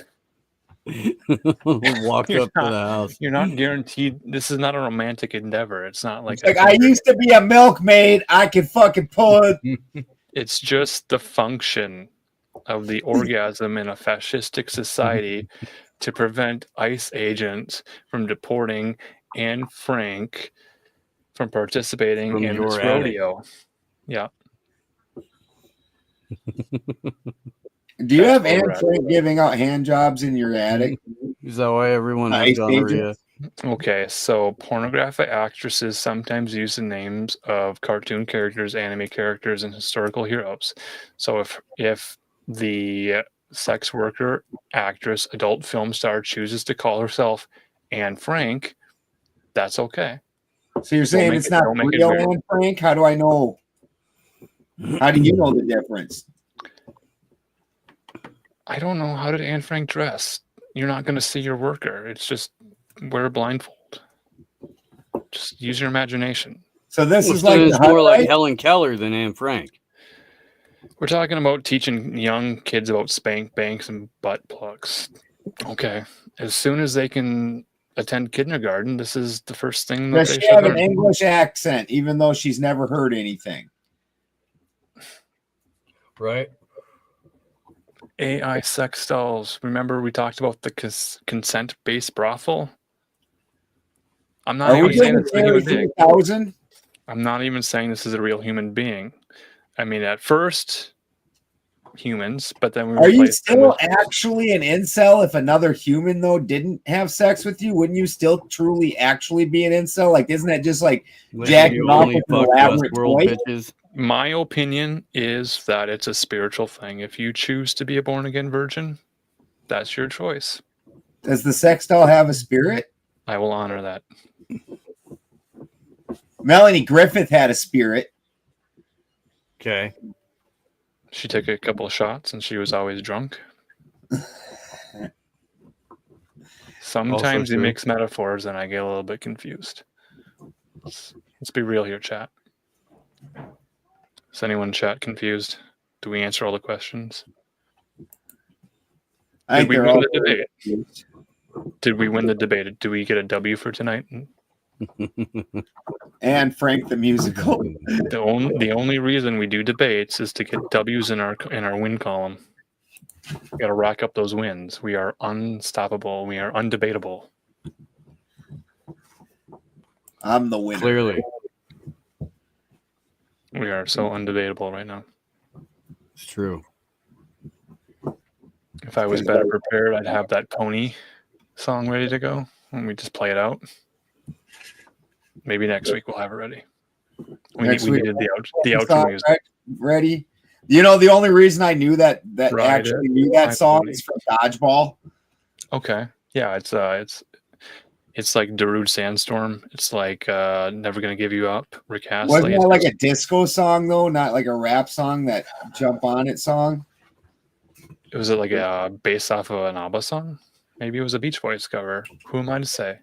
Walk up to the house. You're not guaranteed. This is not a romantic endeavor. It's not like I used to be a milkmaid. I can fucking pull it. It's just the function of the orgasm in a fascistic society to prevent ICE agents from deporting Anne Frank from participating in this rodeo. Yeah. Do you have Anne Frank giving out hand jobs in your attic? Is that why everyone has gonorrhea? Okay, so pornographic actresses sometimes use the names of cartoon characters, anime characters, and historical heroes. So if the sex worker, actress, adult film star chooses to call herself Anne Frank, that's okay. So you're saying it's not real Anne Frank? How do I know? How do you know the difference? I don't know. How did Anne Frank dress? You're not going to see your worker. It's just wear a blindfold. Just use your imagination. So this is it's more like Helen Keller than Anne Frank. We're talking about teaching young kids about spank banks and butt plugs. Okay. As soon as they can attend kindergarten, this is the first thing that Does she have an English accent, even though she's never heard anything? Right. AI sex dolls. Remember we talked about the consent-based brothel? I'm not even saying this is a human being. I'm not even saying this is a real human being. I mean, at first, humans, but then we are you still actually an incel if another human, though, didn't have sex with you? Wouldn't you still truly actually be an incel? Like, isn't that just like jacking off with an elaborate toy? My opinion is that it's a spiritual thing. If you choose to be a born-again virgin, that's your choice. Does the sex doll have a spirit? I will honor that. Melanie Griffith had a spirit. Okay. She took a couple of shots and she was always drunk. Sometimes you mix metaphors and I get a little bit confused. Let's be real here, chat. Is anyone in chat confused? Do we answer all the questions? Did we win the debate? Did we win the debate? Do we get a W for tonight? And Frank the musical. The only reason we do debates is to get W's in our win column. We got to rack up those wins. We are unstoppable. We are undebatable. I'm the winner. Clearly. We are so undebatable right now. It's true. If I was better prepared, I'd have that pony song ready to go, and we just play it out. Maybe next week we'll have it ready. We needed the outro music ready. You know, the only reason I knew that actually knew that song is from Dodgeball. Okay, yeah, it's like Darude Sandstorm. It's like Never Gonna Give You Up. Rick Astley. Wasn't that like a disco song though, not like a rap song? That Jump On It song. Was it like a based off of an ABBA song? Maybe it was a Beach Boys cover. Who am I to say?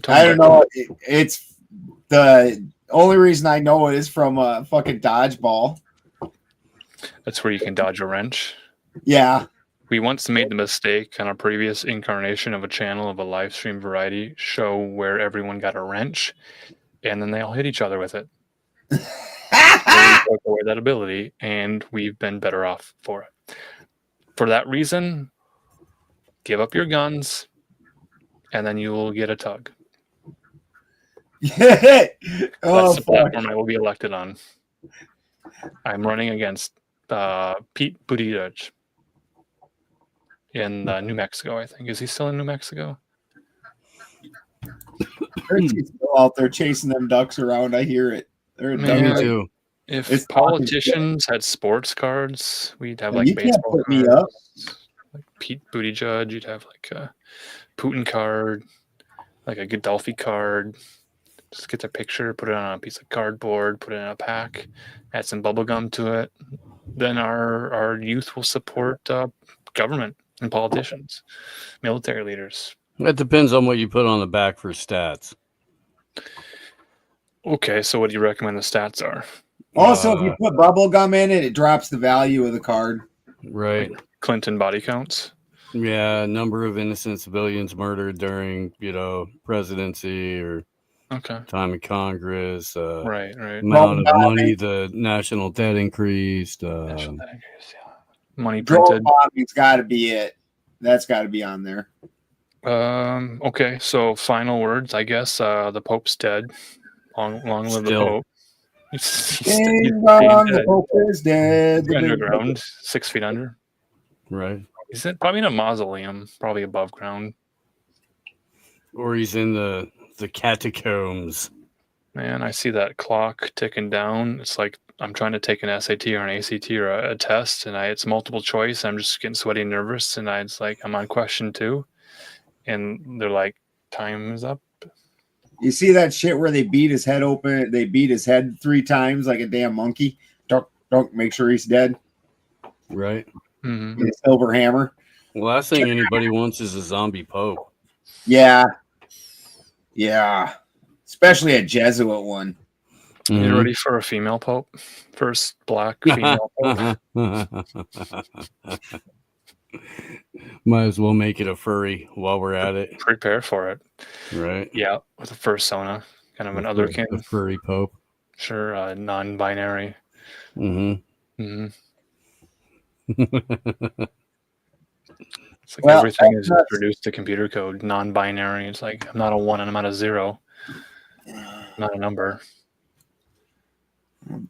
I don't know. It's the only reason I know it is from fucking Dodgeball. That's where you can dodge a wrench. Yeah. We once made the mistake on a previous incarnation of a channel of a live stream variety show where everyone got a wrench and then they all hit each other with it. We took away that ability and we've been better off for it. For that reason, give up your guns and then you will get a tug. That's the platform I will be elected on. I'm running against Pete Buttigieg in New Mexico, I think. Is he still in New Mexico? He's still out there chasing them ducks around. I hear it. Me too. If politicians had sports cards, we'd have like you baseball can't put cards. Me up. Like Pete Buttigieg, you'd have like a Putin card, like a Gaddafi card. Just get their picture, put it on a piece of cardboard, put it in a pack, add some bubble gum to it. Then our youth will support government and politicians, military leaders. That depends on what you put on the back for stats. Okay, so what do you recommend the stats are? Also, if you put bubble gum in it, it drops the value of the card. Right. Clinton body counts. Yeah, number of innocent civilians murdered during, presidency or time of Congress. Right. Amount of money, the national debt increased. Money printed. It's got to be it. That's got to be on there. Okay, so final words, I guess. The Pope's dead. Long live the Pope. He's the Pope is dead. Underground, 6 feet under. Right. He's probably in a mausoleum, probably above ground. Or he's in the catacombs. Man, I see that clock ticking down. It's like I'm trying to take an SAT or an ACT or a test, and it's multiple choice. I'm just getting sweaty and nervous, and it's like I'm on question 2, and they're like, "Time is up." You see that shit where they beat his head open? They beat his head 3 times like a damn monkey. Don't make sure he's dead. Right. Mm-hmm. With a silver hammer. The last thing anybody wants is a zombie Pope. Yeah. Especially a Jesuit one. You ready for a female Pope? First black female Pope. Might as well make it a furry while we're at it. Prepare for it. Right. Yeah, with a fursona, kind of an otherkin. The furry Pope. Sure, non-binary. Mm-hmm. It's like everything is introduced to computer code, non-binary. It's like I'm not a 1 and I'm not a 0. I'm not a number.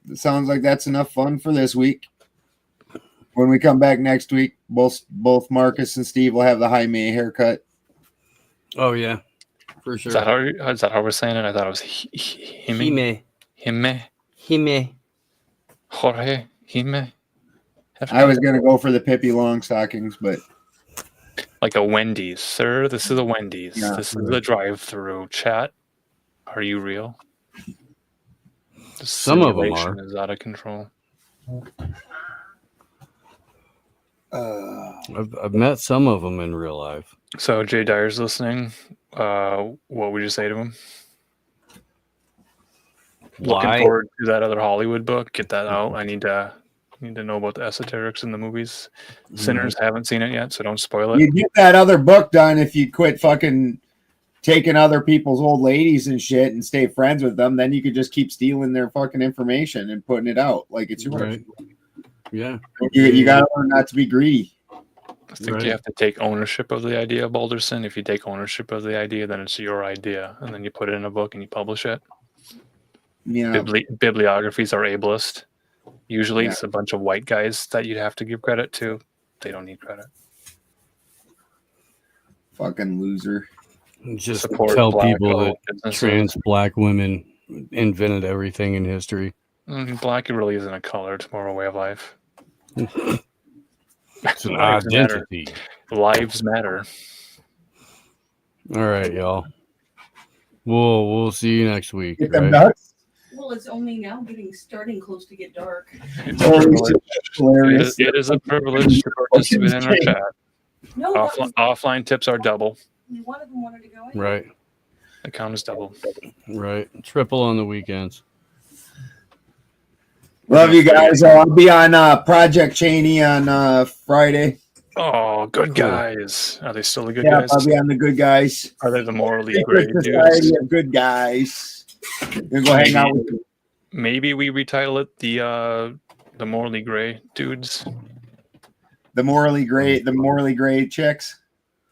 It sounds like that's enough fun for this week. When we come back next week, both Marcus and Steve will have the Jaime haircut. Oh yeah, for sure. Is that how we're saying it? I thought it was Jaime. Jorge Jaime. I was gonna go for the Pippi Longstockings, but like a Wendy's, sir. This is a Wendy's. Yeah, this is the drive-through. Chat, are you real? The Some of them are. Is out of control. I've met some of them in real life. So Jay Dyer's listening. What would you say to him? Looking forward to that other Hollywood book. Get that out. I need to know about the esoterics in the movies. Sinners haven't seen it yet, so don't spoil it. You get that other book done if you quit fucking taking other people's old ladies and shit and stay friends with them. Then you could just keep stealing their fucking information and putting it out like it's yours. Right. Yeah. You got to learn not to be greedy. I think you have to take ownership of the idea, Balderson. If you take ownership of the idea, then it's your idea, and then you put it in a book and you publish it. Yeah. Bibliographies are ableist. Usually it's a bunch of white guys that you'd have to give credit to. they don't need credit. Fucking loser. Just Support tell black people that businesses. trans black women invented everything in history. Black really isn't a color; it's more a way of life. It's an Lives matter. identity. Lives matter. All right, y'all. We'll see you next week. Get them Right? nuts. Well, it's only now getting close to get dark. It's a privilege. It is a privilege to participate in our chat. No, Offline tips are double. one of them wanted to go in. Right. Account is double. Right. Triple on the weekends. Love you guys. I'll be on Project Cheney on Friday. Oh, good guys. Are they still the good Yeah, guys? I'll be on the good guys. Are they the morally Secret great Society dudes? of Good Guys. We're gonna hang out with you. Maybe we retitle it the morally gray dudes. The morally gray chicks.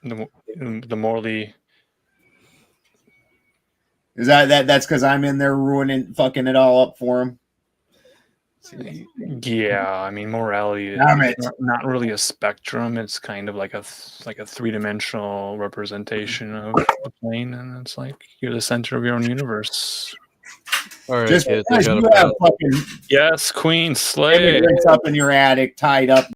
The morally. Is that's because I'm in there fucking it all up for them? Yeah, I mean, morality is not really a spectrum. It's kind of like a three-dimensional representation of the plane, and it's like you're the center of your own universe. All right, Just kids, because you have fucking yes, Queen Slay immigrants up in your attic tied up